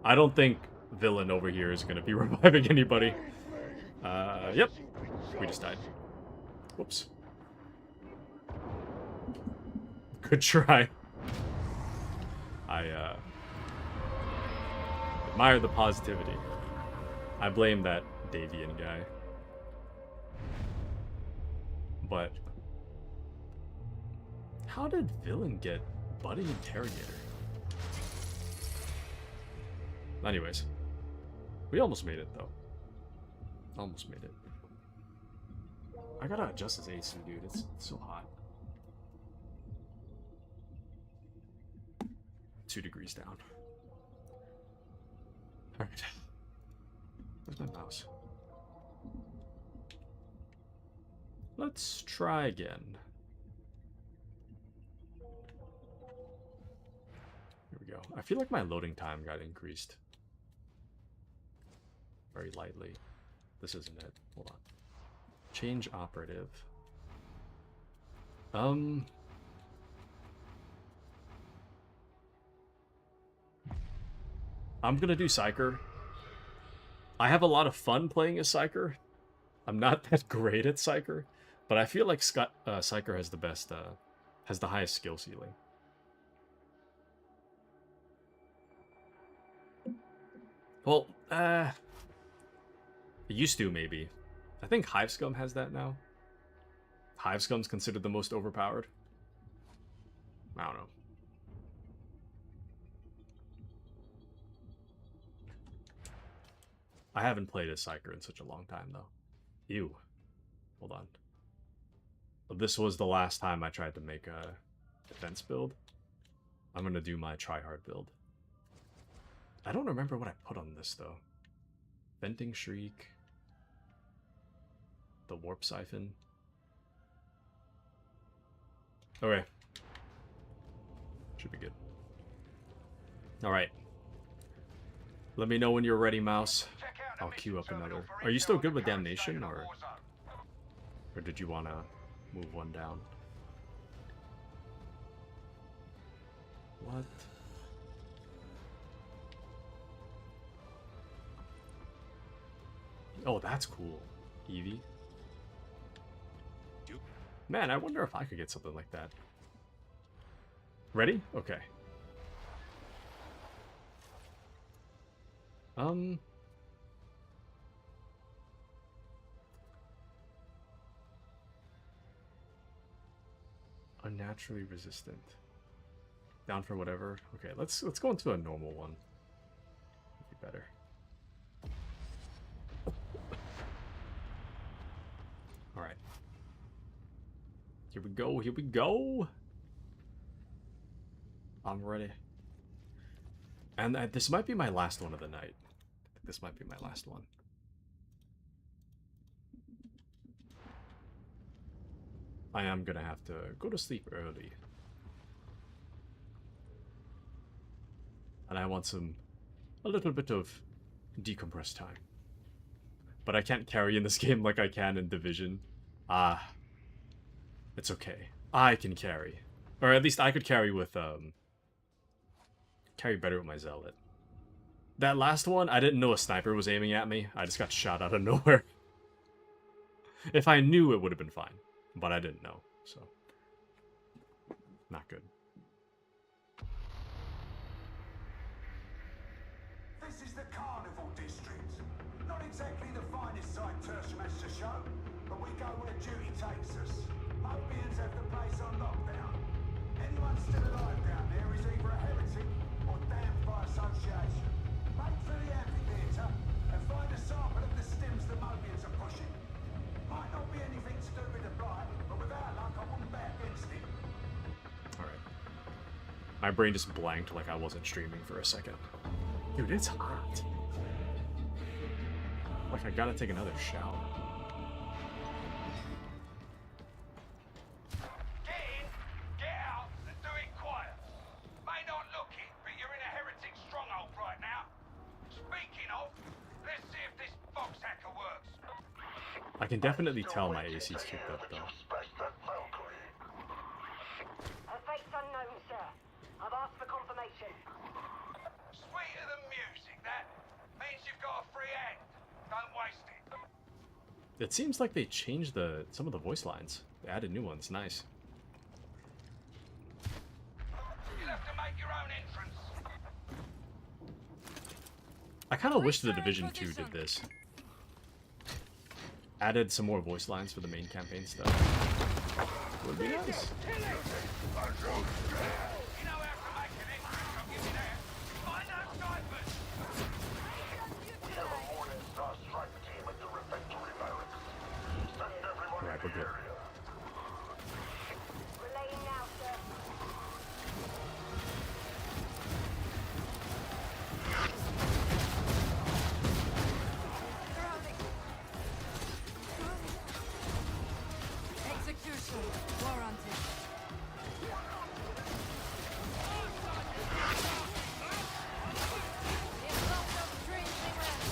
I don't think villain over here is gonna be reviving anybody. Yep, we just died. Whoops. Good try. I admire the positivity. I blame that Davian guy. But how did villain get Buddy Interrogator? Anyways, we almost made it though. Almost made it. I gotta adjust this AC, dude. It's so hot. 2 degrees down. Alright. Where's my mouse? Let's try again. Here we go. I feel like my loading time got increased. Very lightly. This isn't it. Hold on. Change operative. I'm gonna do Psyker. I have a lot of fun playing as Psyker. I'm not that great at Psyker, but I feel like Psyker has the best, has the highest skill ceiling. Well, it used to, maybe. I think Hivescum has that now. Hivescum's considered the most overpowered. I don't know. I haven't played as Psyker in such a long time, though. Ew. Hold on. This was the last time I tried to make a defense build. I'm gonna do my tryhard build. I don't remember what I put on this, though. Venting Shriek. The Warp Siphon. Okay. Should be good. Alright. Let me know when you're ready, Mouse. I'll queue up another. Are you still good with Damnation, or did you want to move one down? What? Oh, that's cool. Eevee. Man, I wonder if I could get something like that. Ready? Okay. Unnaturally resistant. Down for whatever. Okay, let's go into a normal one. Be better. All right. Here we go. Here we go. I'm ready. And this might be my last one of the night. This might be my last one. I am gonna have to go to sleep early. And I want some a little bit of decompress time. But I can't carry in this game like I can in Division. Ah. It's okay. I can carry. Or at least I could carry with, carry better with my Zealot. That last one, I didn't know a sniper was aiming at me. I just got shot out of nowhere. If I knew, it would have been fine. But I didn't know, so. Not good. This is the Carnival District. Not exactly the finest sight Tertium has to show, but we go where duty takes us. Mobians have the place on lockdown. Anyone still alive down there is either a heretic or damned by association. Make for the amphitheatre and find a sample of the stims the Mobians are pushing. Might not be anything to do with the blight, but without luck I wouldn't bet against it. Alright. My brain just blanked like I wasn't streaming for a second. Dude, it's hot. Like I gotta take another shower. Get in, get out, and do it quiet. May not look it, but you're in a heretic stronghold right now. Speaking of, let's see if this box hacker works. I can definitely tell my AC's kicked up though. Her fate's unknown, sir. I've asked for confirmation. Sweeter than music, that means you've got a free hand. Don't waste it. It seems like they changed some of the voice lines. They added new ones. Nice. You'll have to make your own entrance. I kind of wish the Division 2 did this. Added some more voice lines for the main campaign stuff. Would be nice. You know how to make an entrance, I'll give you that. Find those snipers. Right, we're good. Relaying now, sir. Execution warranted. In front of Dreaming Land.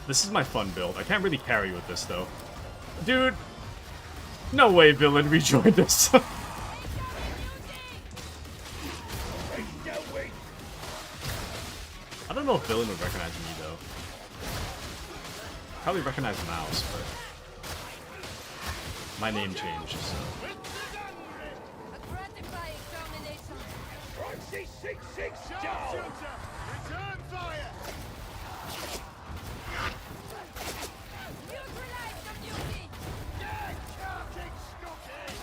This is my fun build. I can't really carry with this though. Dude! No way Villain rejoined this. I don't know if Villain would recognize me though. Probably recognize Mouse, but my name changed, so. A gratifying termination. Down! Return fire! Neutralize the beauty. Counting Scotty!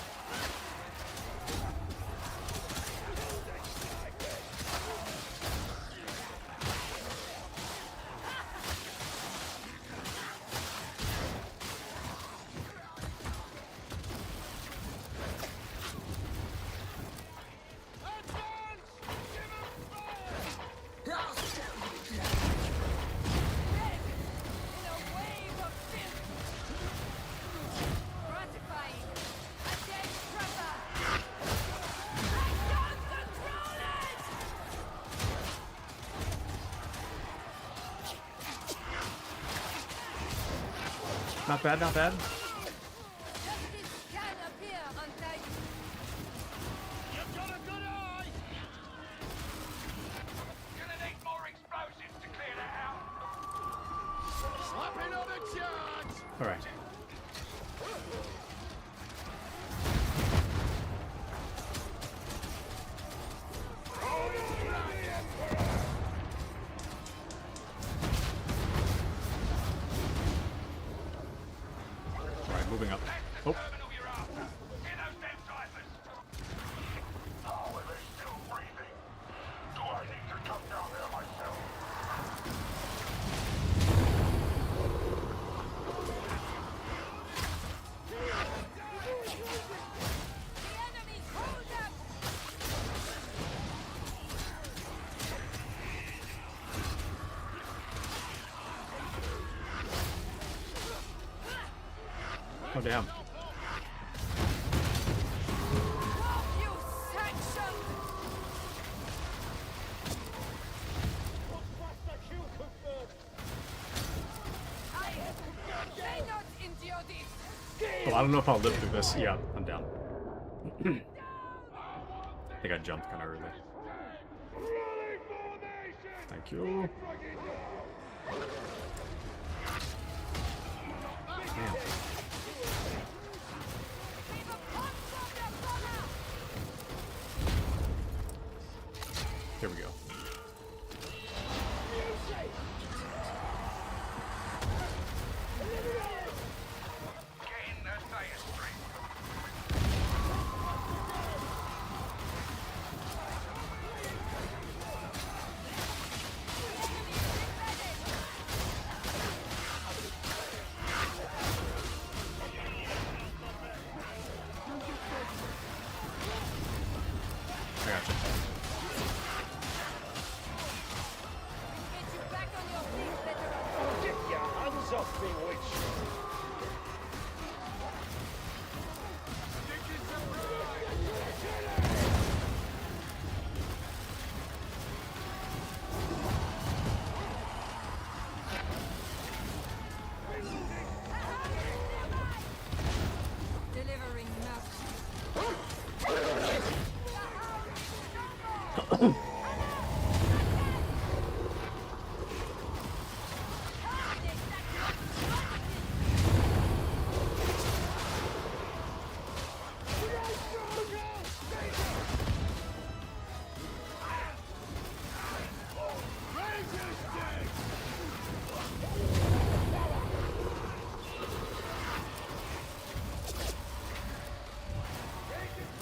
In a wave of filth. Gratifying. A dead trapper. I don't control it! Not bad, not bad. Justice can appear untidy. You've got a good eye! Gonna need more explosives to clear that out. Slapping on the charge! Alright. Alright, moving up. Oh, Terminal you're after. Get those damn snipers. Oh, are they still breathing? Do I need to come down there myself? The enemy hold up. Oh damn. You section! I may not endure this. Well, I don't know if I'll live through this. Yeah, I'm down. I think I jumped kind of early. Thank you. Damn. Here we go. I gotcha. Get you back on your feet, veteran. Get your hands off me, witch! Delivering mercy.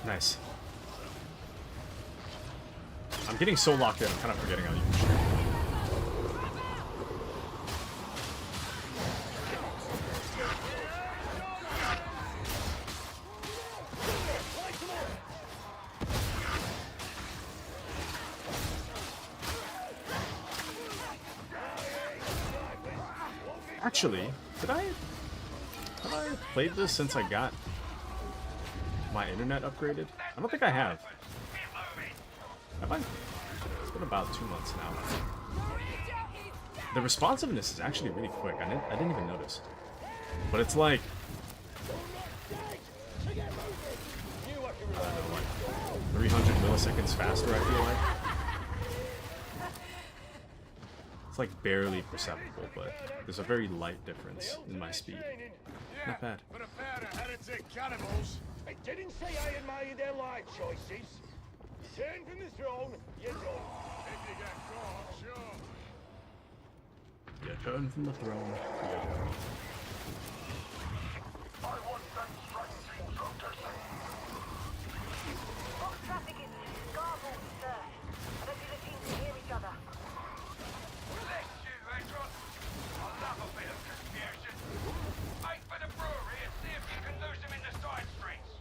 Nice. I'm getting so locked in, I'm kind of forgetting how to use shit. Actually, have I played this since I got my internet upgraded? I don't think I have. Have I? It's been about 2 months now. The responsiveness is actually really quick. I didn't even notice. But it's like, I don't know, like 300 milliseconds faster, I feel like. It's like barely perceptible, but there's a very light difference in my speed. Not bad. For a pair of heretic cannibals. I didn't say I admire their life choices. Turn from the throne, you don't. If you get caught, sure. Yeah, turn from the throne. Yeah, turn. I want them straight things up to see. Box traffic is garbled, sir. I don't think the teams can hear each other. Bless you, Edron. I love a bit of confusion. Make for the brewery and see if you can lose them in the side streets.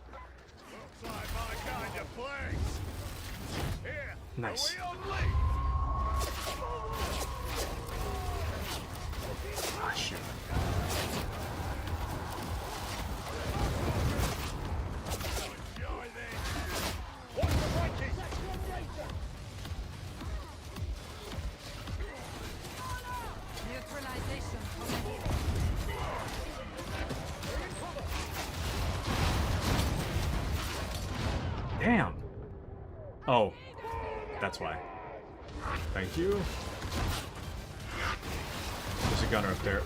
Looks like my kind of place. Here, Nice. are we on leave? Ah, shit. Enjoy this. What's the breakage? Neutralization from ahead. Damn. Oh, that's why. Thank you. There's a gunner up there.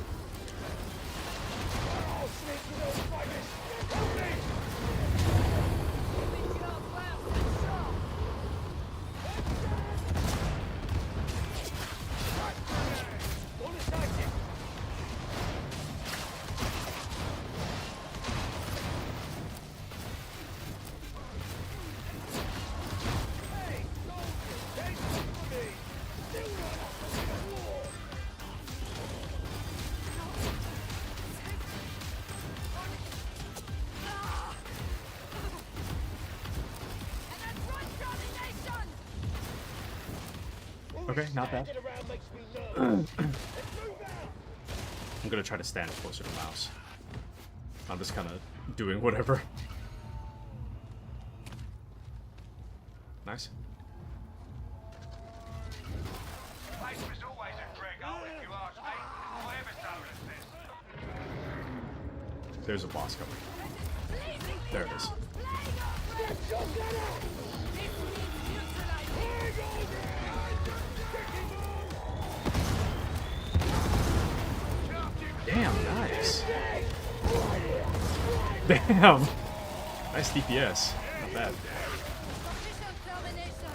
Okay, not bad. I'm gonna try to stand closer to the mouse. I'm just kind of doing whatever. Nice. Place was always a drag hole, if you ask me. Whatever told us this. There's a boss coming. There it is. Damn, nice. Damn. Nice DPS. Not bad. Official termination.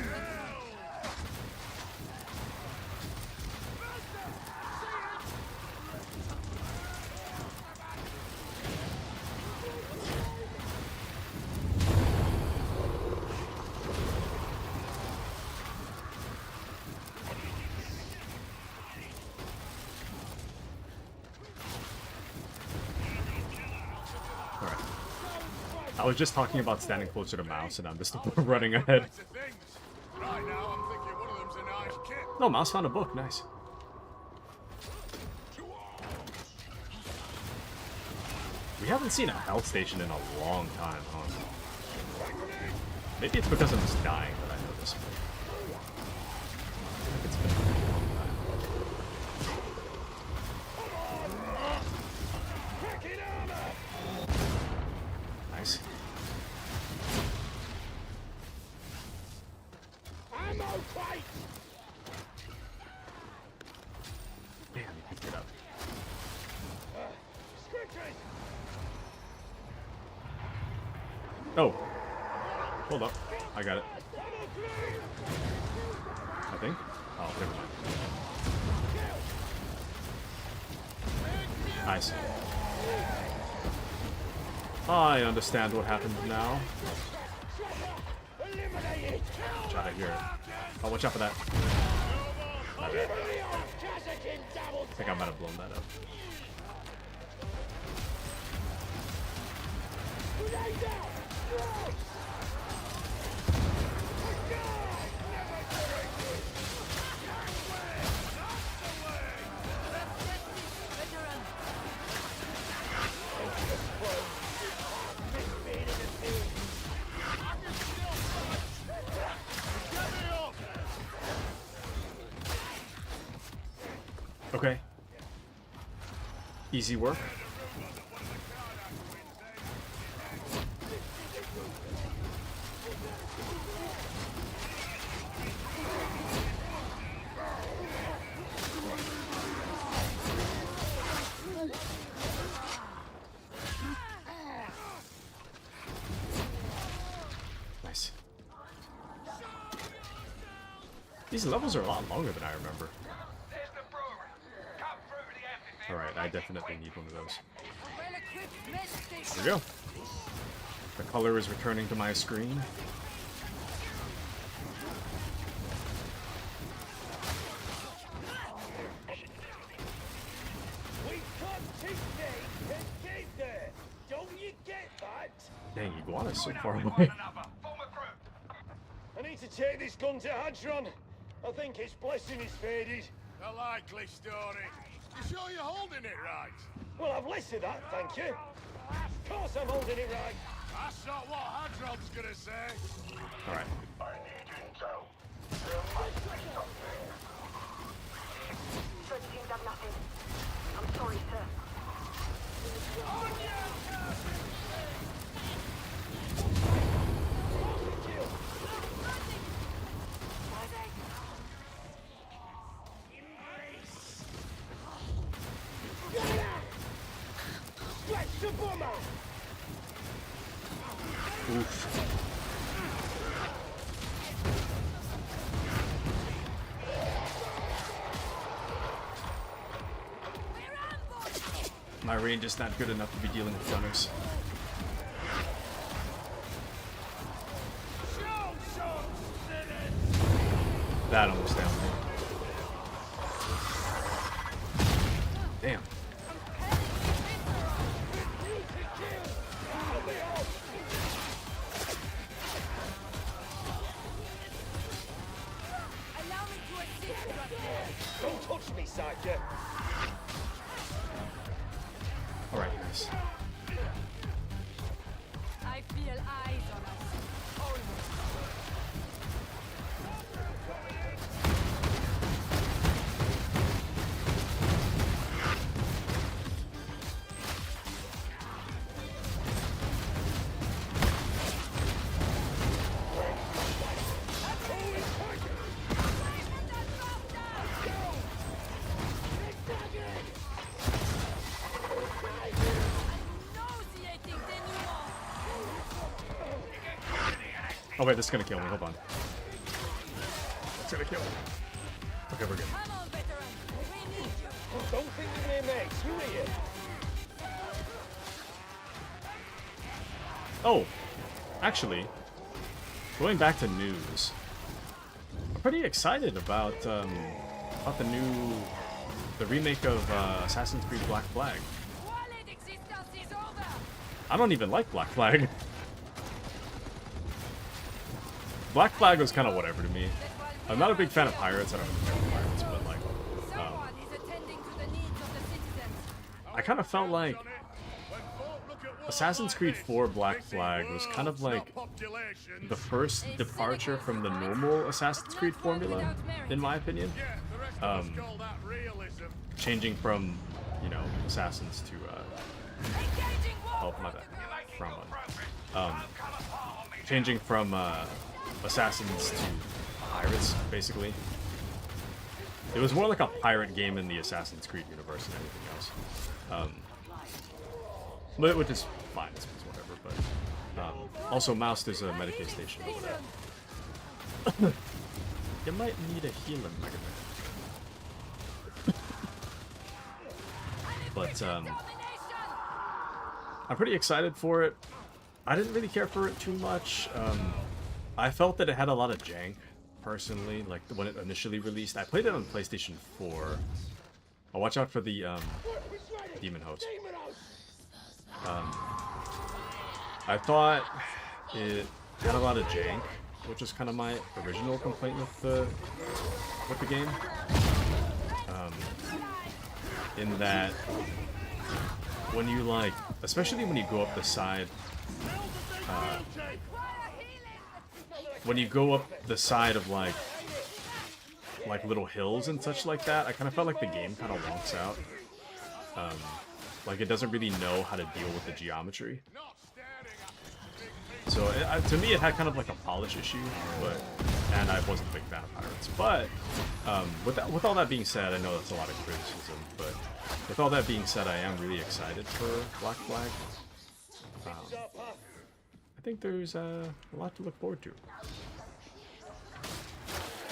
Alright. I was just talking about standing closer to mouse and I'm just running ahead. Lots of things. Right now, I'm thinking one of them's a nice kid. No, mouse found a book. Nice. We haven't seen a health station in a long time, huh? Maybe it's because I'm just dying that I notice. I think it's been a long time. Nice. Damn, you picked it up. Oh. Hold up. I got it. I think. Oh, never mind. Nice. I understand what happened now. Watch out, I hear it. Oh, watch out for that. My bad. I think I might have blown that up. Okay. Easy work. Nice. These levels are a lot longer than I remember. There's the brewery. Come through the amphitheater. Alright, I definitely need one of those. Well-equipped med station. There we go. The color is returning to my screen. We can't take names and get there. Don't you get that? Dang, Iguana's so far away. Another. Form a group. I need to take this gun to Hadron. I think its blessing is faded. A likely story. You sure you're holding it right? Well, I've listed that, thank you. Of course I'm holding it right. That's not what Hadron's gonna say. Alright. I need intel. There must be something. Certain team done nothing. I'm sorry, sir. Stretch the bomber! Oof. My range is not good enough to be dealing with gunners. That almost downed me. Damn. Allow me to assist you up there. Don't touch me, Psycho. Alright, guys. Oh wait, this is gonna kill me. Hold on. It's gonna kill me. Okay, we're good. Come on, veteran. We need you. Don't think we're near Max. You hear? Oh, actually, going back to news, I'm pretty excited about the remake of Assassin's Creed Black Flag. Wallet existence is over. I don't even like Black Flag. Black Flag was kind of whatever to me. I'm not a big fan of pirates. I don't really care for pirates, but like, Someone is attending to the needs of the citizens. I kind of felt like Assassin's Creed 4 Black Flag was kind of like the first departure from the normal Assassin's Creed formula, in my opinion. Changing from, you know, assassins to Engaging war. oh my bad, wrong one. Changing from assassins to pirates, basically. It was more like a pirate game in the Assassin's Creed universe than anything else. But which is fine, it's whatever. But also, Mouse, there's a Medicaid station over there. You might need a healing, Mega Man. But I'm pretty excited for it. I didn't really care for it too much. I felt that it had a lot of jank, personally, like when it initially released. I played it on PlayStation 4. Oh, watch out for the Demon Host. I thought it had a lot of jank, which is kind of my original complaint with the game. In that, when you like, especially when you go up the side, when you go up the side of like little hills and such like that, I kind of felt like the game kind of wonks out. Like it doesn't really know how to deal with the geometry. So to me, it had kind of like a polish issue, and I wasn't a big fan of pirates. But with all that being said, I know that's a lot of criticism. But with all that being said, I am really excited for Black Flag. I think there's a lot to look forward to.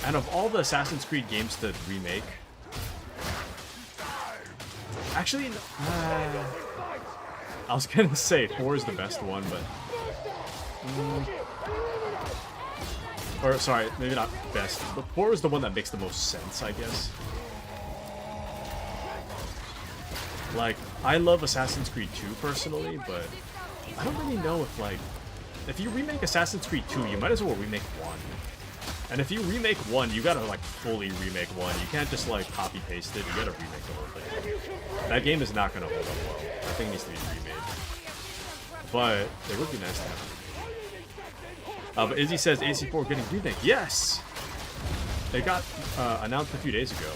And of all the Assassin's Creed games to remake, actually, I was gonna say 4 is the best one, but or sorry, maybe not best, but 4 is the one that makes the most sense, I guess. Like, I love Assassin's Creed 2 personally, but I don't really know if, like, if you remake Assassin's Creed 2, you might as well remake 1. And if you remake 1, you gotta, like, fully remake 1. You can't just, like, copy-paste it, you gotta remake the whole thing. That game is not gonna hold up well. That thing needs to be remade. But it would be nice to have. But Izzy says AC4 getting remake. Yes! It got announced a few days ago.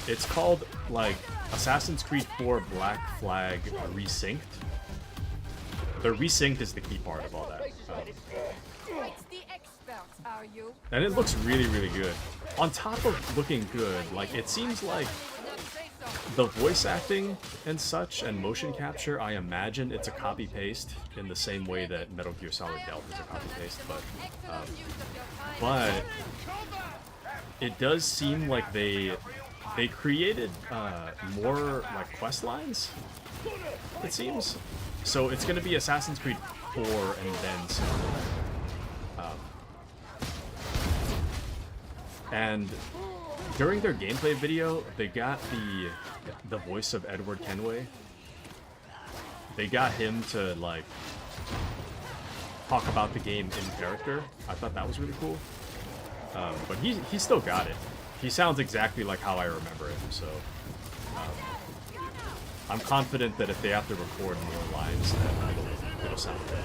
It's called, like, Assassin's Creed 4 Black Flag Resynced. The resynced is the key part of all that. It's the experts, are you? And it looks really, really good. On top of looking good, like, it seems like the voice acting and such and motion capture, I imagine it's a copy-paste in the same way that Metal Gear Solid Delta is a copy-paste, but it does seem like they created more like quest lines, it seems. So it's gonna be Assassin's Creed 4 and then some. And during their gameplay video, they got the voice of Edward Kenway. They got him to like talk about the game in character. I thought that was really cool. But he still got it. He sounds exactly like how I remember him. So I'm confident that if they have to record more lines, then it'll sound good.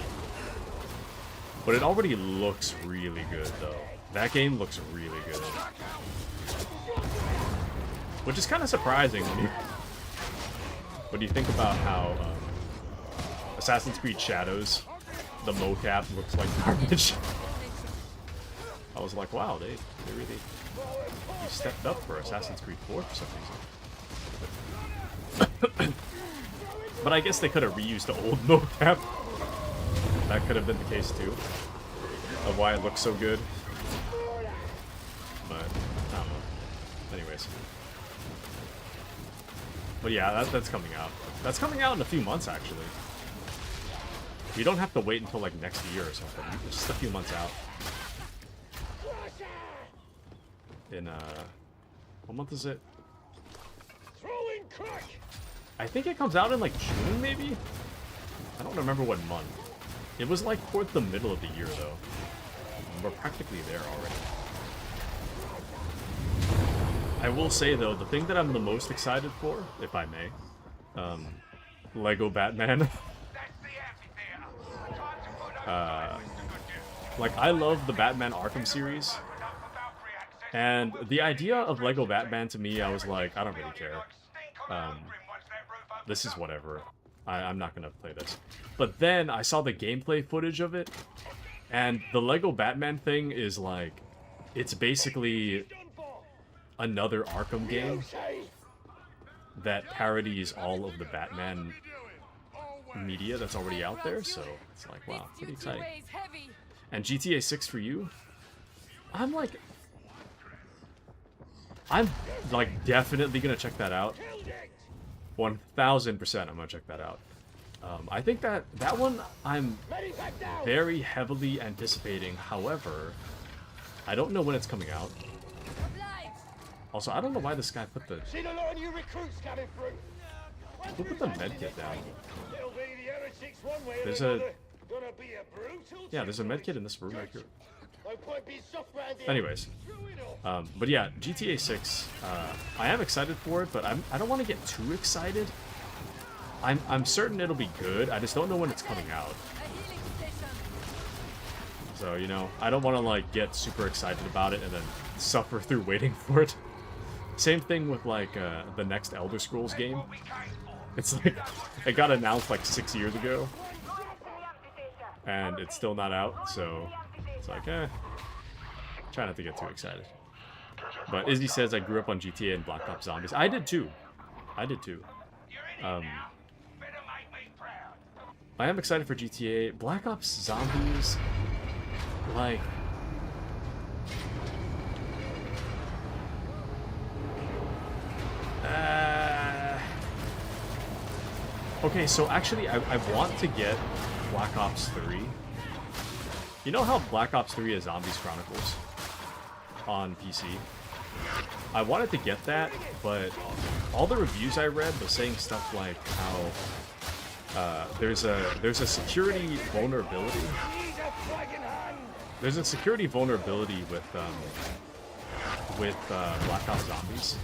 But it already looks really good, though. That game looks really good. Which is kind of surprising when you think about how Assassin's Creed Shadows, the mocap looks like garbage. I was like, wow, they really stepped up for Assassin's Creed 4 for some reason. But I guess they could have reused the old mocap. That could have been the case too, of why it looks so good. But, I don't know. Anyways. But yeah, that's coming out. That's coming out in a few months, actually. We don't have to wait until, like, next year or something. It's just a few months out. In, what month is it? I think it comes out in, like, June, maybe? I don't remember what month. It was, like, towards the middle of the year, though. We're practically there already. I will say, though, the thing that I'm the most excited for, if I may, Lego Batman. Like, I love the Batman Arkham series. And the idea of Lego Batman, to me, I was like, I don't really care. This is whatever. I'm not gonna play this. But then I saw the gameplay footage of it, and the Lego Batman thing is like, it's basically another Arkham game that parodies all of the Batman media that's already out there, so it's like, wow, pretty exciting. And GTA 6 for you? I'm like definitely gonna check that out. 1000% I'm gonna check that out. I think that one I'm very heavily anticipating. However, I don't know when it's coming out. Also, I don't know why this guy put the... Who put the medkit down? There's a... Yeah, there's a medkit in this room right here. Anyways. But yeah, GTA 6, I am excited for it, but I don't want to get too excited. I'm certain it'll be good, I just don't know when it's coming out. So, you know, I don't want to, like, get super excited about it and then suffer through waiting for it. Same thing with, like, the next Elder Scrolls game. It's like, it got announced, like, 6 years ago. And it's still not out, so it's like, try not to get too excited. But Izzy says I grew up on GTA and Black Ops Zombies. I did too. I did too. I am excited for GTA. Black Ops Zombies, like... Okay, so actually I want to get Black Ops 3. You know how Black Ops 3 is Zombies Chronicles on PC? I wanted to get that, but all the reviews I read was saying stuff like how there's a security vulnerability. There's a security vulnerability with Black Ops Zombies.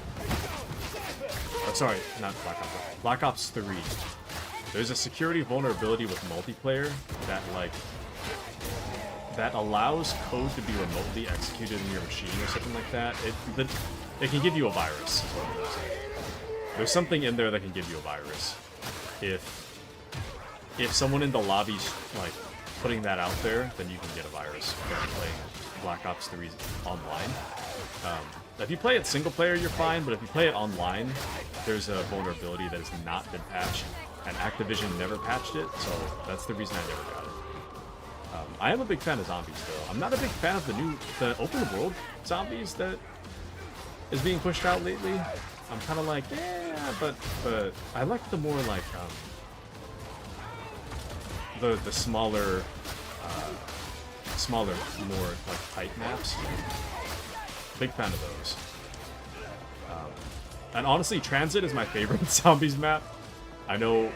Oh, sorry, not Black Ops. Black Ops 3. There's a security vulnerability with multiplayer that, like, that allows code to be remotely executed in your machine or something like that. It can give you a virus, is what I'm gonna say. There's something in there that can give you a virus. If someone in the lobby's, like, putting that out there, then you can get a virus from playing Black Ops 3 online. If you play it single player, you're fine, but if you play it online, there's a vulnerability that has not been patched, and Activision never patched it, so that's the reason I never got it. I am a big fan of zombies, though. I'm not a big fan of the open world zombies that is being pushed out lately. I'm kind of like, yeah, but I like the more, like, the smaller, more, like, tight maps. Big fan of those. And honestly, Transit is my favorite zombies map. I know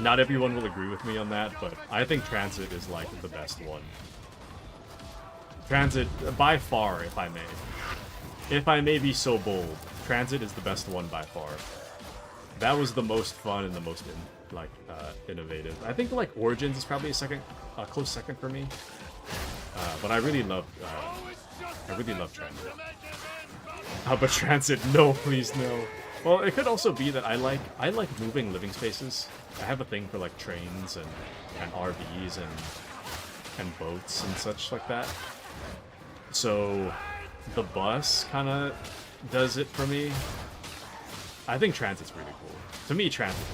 not everyone will agree with me on that, but I think Transit is, like, the best one. Transit, by far, if I may. If I may be so bold, Transit is the best one by far. That was the most fun and the most, innovative. I think, like, Origins is probably a close second for me. But I really love Transit. But Transit, no, please, no. Well, it could also be that I like moving living spaces. I have a thing for, like, trains and RVs and boats and such like that. So the bus kind of does it for me. I think Transit's really cool. To me, Transit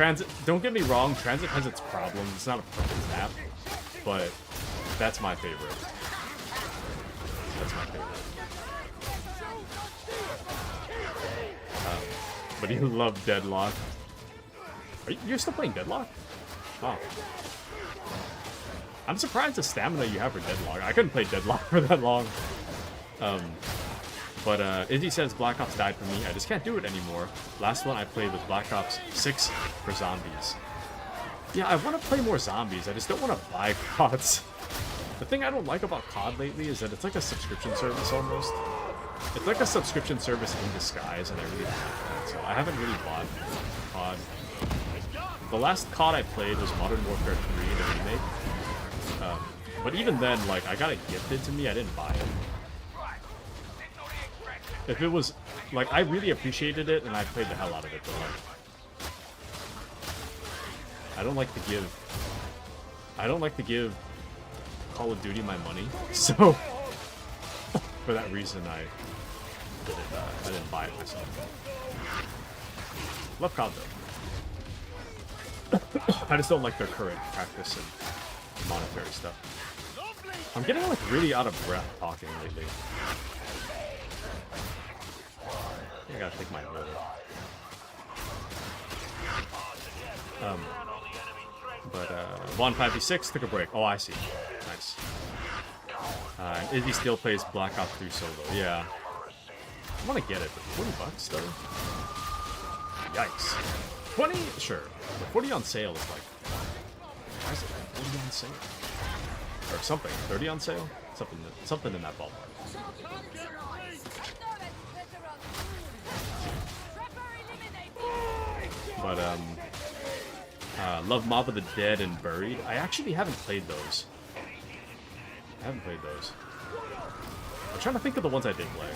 Transit, don't get me wrong, Transit has its problems. It's not a perfect map, but that's my favorite. That's my favorite. But you love Deadlock. You're still playing Deadlock? Oh. I'm surprised the stamina you have for Deadlock. I couldn't play Deadlock for that long. But Izzy says Black Ops died for me. I just can't do it anymore. Last one I played was Black Ops 6 for zombies. Yeah, I want to play more zombies. I just don't want to buy CODs. The thing I don't like about COD lately is that it's like a subscription service almost. It's like a subscription service in disguise, and I really don't like that. So I haven't really bought COD. The last COD I played was Modern Warfare 3, the remake. But even then, like, I got it gifted to me. I didn't buy it. If it was, like, I really appreciated it, and I played the hell out of it, but, like, I don't like to give Call of Duty my money, so for that reason, I didn't buy it myself. Love COD, though. I just don't like their current practice and monetary stuff. I'm getting, like, really out of breath talking lately. I gotta take my water. But 156 took a break. Oh, I see. Nice. And Izzy still plays Black Ops 3 solo. Yeah. I want to get it, but 40 bucks though? Yikes. 20? Sure. But 40 on sale is like... Why is it 40 on sale? Or something. 30 on sale? Something in that ballpark. But, love Mob of the Dead and Buried. I actually haven't played those. I'm trying to think of the ones I did play.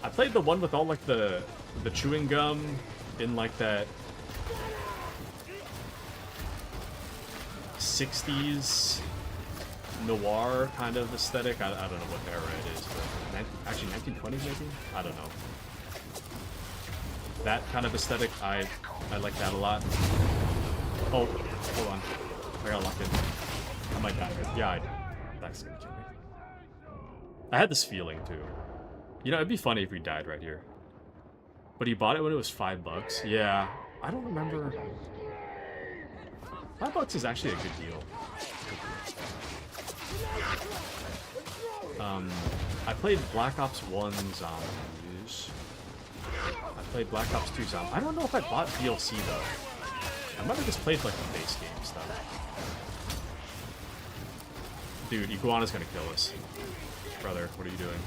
I played the one with all, like, the chewing gum in, like, that 60s noir kind of aesthetic. I don't know what era it is, but actually 1920s maybe? I don't know. That kind of aesthetic, I like that a lot. Oh, hold on. I got locked in. I might die here. Yeah, I did. That's gonna kill me. I had this feeling, too. You know, it'd be funny if we died right here. But he bought it when it was $5. Yeah, I don't remember. $5 is actually a good deal. I played Black Ops 1 Zombies. I played Black Ops 2 Zombies. I don't know if I bought DLC, though. I might have just played, like, the base game stuff. Dude, Iguana's gonna kill us. Brother, what are you doing?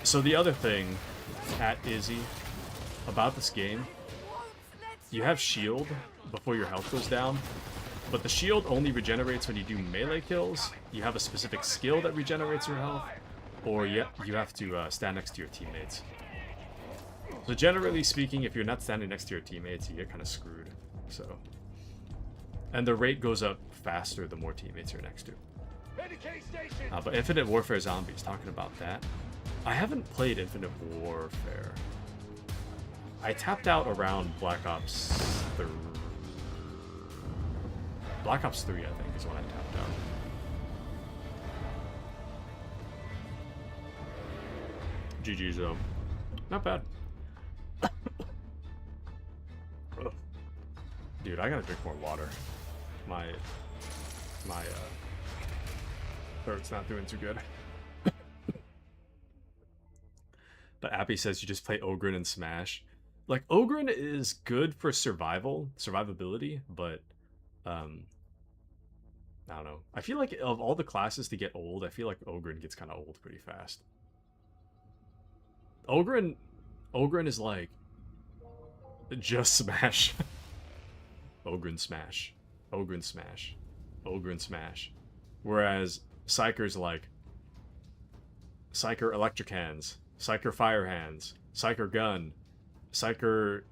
So the other thing, at Izzy, about this game, you have shield before your health goes down, but the shield only regenerates when you do melee kills. You have a specific skill that regenerates your health, or you have to stand next to your teammates. So generally speaking, if you're not standing next to your teammates, you get kind of screwed. So, and the rate goes up faster the more teammates you're next to. But Infinite Warfare Zombies, talking about that. I haven't played Infinite Warfare. I tapped out around Black Ops 3. Black Ops 3, I think, is when I tapped out. GG's though. Not bad. Dude, I gotta drink more water. My throat's not doing too good. But Appy says you just play Ogryn and Smash. Like, Ogryn is good for survivability, but, I don't know. I feel like of all the classes to get old, I feel like Ogryn gets kind of old pretty fast. Ogryn is like, just Smash. Ogryn Smash. Ogryn Smash. Ogryn Smash. Whereas Psyker's like, Psyker Electric Hands. Psyker Fire Hands, Psyker Gun, Psyker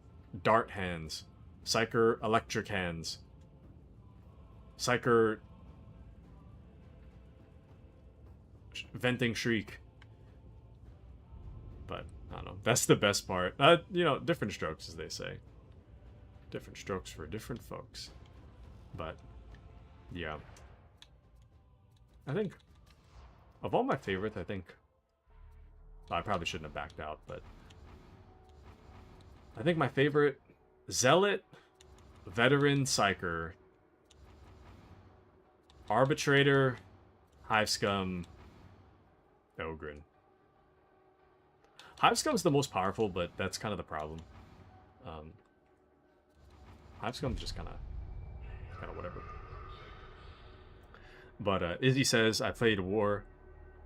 Dart Hands, Psyker electric hands. Psyker venting shriek. But I don't know. That's the best part. You know, different strokes, as they say. Different strokes for different folks. But yeah, I think of all my favorites, I think I probably shouldn't have backed out, but I think my favorite Zealot, Veteran, Psyker, Arbitrator, Hive Scum, Ogren. Hive Scum's the most powerful, but that's kind of the problem. Hive Scum's just kind of whatever. But Izzy says, I played World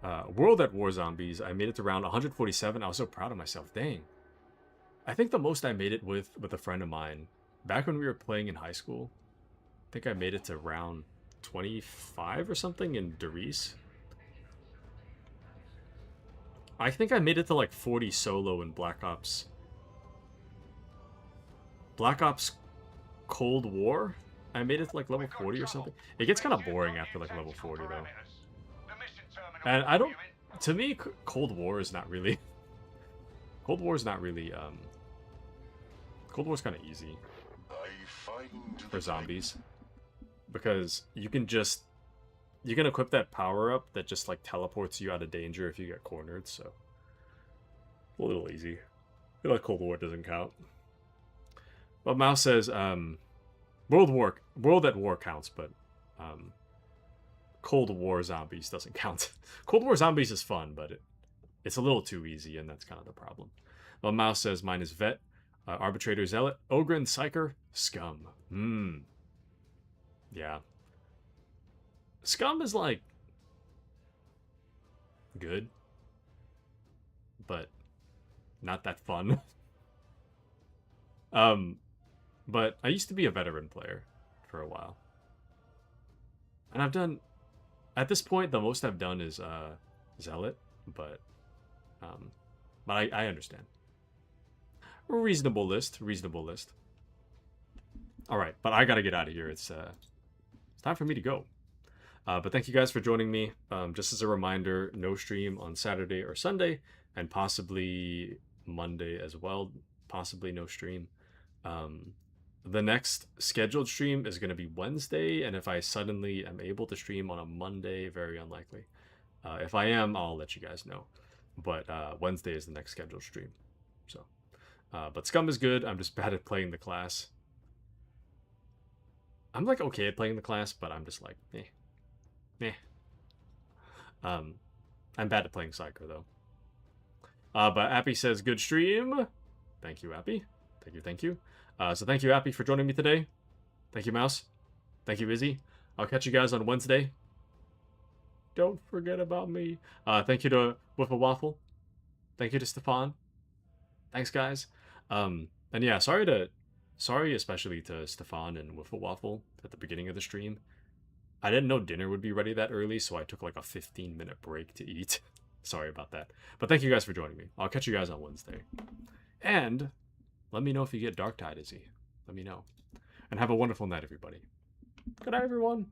at War Zombies. I made it to round 147. I was so proud of myself. Dang. I think the most I made it with a friend of mine, back when we were playing in high school, I think I made it to round 25 or something in Derice. I think I made it to like 40 solo in Black Ops. Black Ops Cold War? I made it to like level 40 or something. It gets kind of boring after like level 40 though. And I don't... To me, Cold War is not really... Cold War is not really... Cold War's kind of easy for zombies. Because you can just... You can equip that power-up that just like teleports you out of danger if you get cornered, so... A little easy. I feel like Cold War doesn't count. But Mouse says, World at War counts, but Cold War Zombies doesn't count. Cold War Zombies is fun, but it's a little too easy, and that's kind of the problem. Well, Mouse says mine is Vet, Arbitrator, Zealot, Ogren, Psyker, Scum. Yeah. Scum is like good, but not that fun. But I used to be a veteran player for a while. And I've done, at this point, the most I've done is Zealot, but I understand. Reasonable list. All right, but I gotta get out of here. It's time for me to go. But thank you guys for joining me. Just as a reminder, no stream on Saturday or Sunday, and possibly Monday as well. Possibly no stream. The next scheduled stream is going to be Wednesday, and if I suddenly am able to stream on a Monday, very unlikely. If I am, I'll let you guys know. But Wednesday is the next scheduled stream. So, but Scum is good. I'm just bad at playing the class. I'm like okay at playing the class, but I'm just like, I'm bad at playing Psycho though. But Appy says good stream. Thank you, Appy. Thank you. So thank you, Appy, for joining me today. Thank you, Mouse. Thank you, Izzy. I'll catch you guys on Wednesday. Don't forget about me. Thank you to Whipple Waffle. Thank you to Stefan. Thanks, guys. And yeah, sorry especially to Stefan and Whipple Waffle at the beginning of the stream. I didn't know dinner would be ready that early, so I took like a 15-minute break to eat. Sorry about that. But thank you guys for joining me. I'll catch you guys on Wednesday. And let me know if you get Dark Tide, Izzy. Let me know. And have a wonderful night, everybody. Good night, everyone.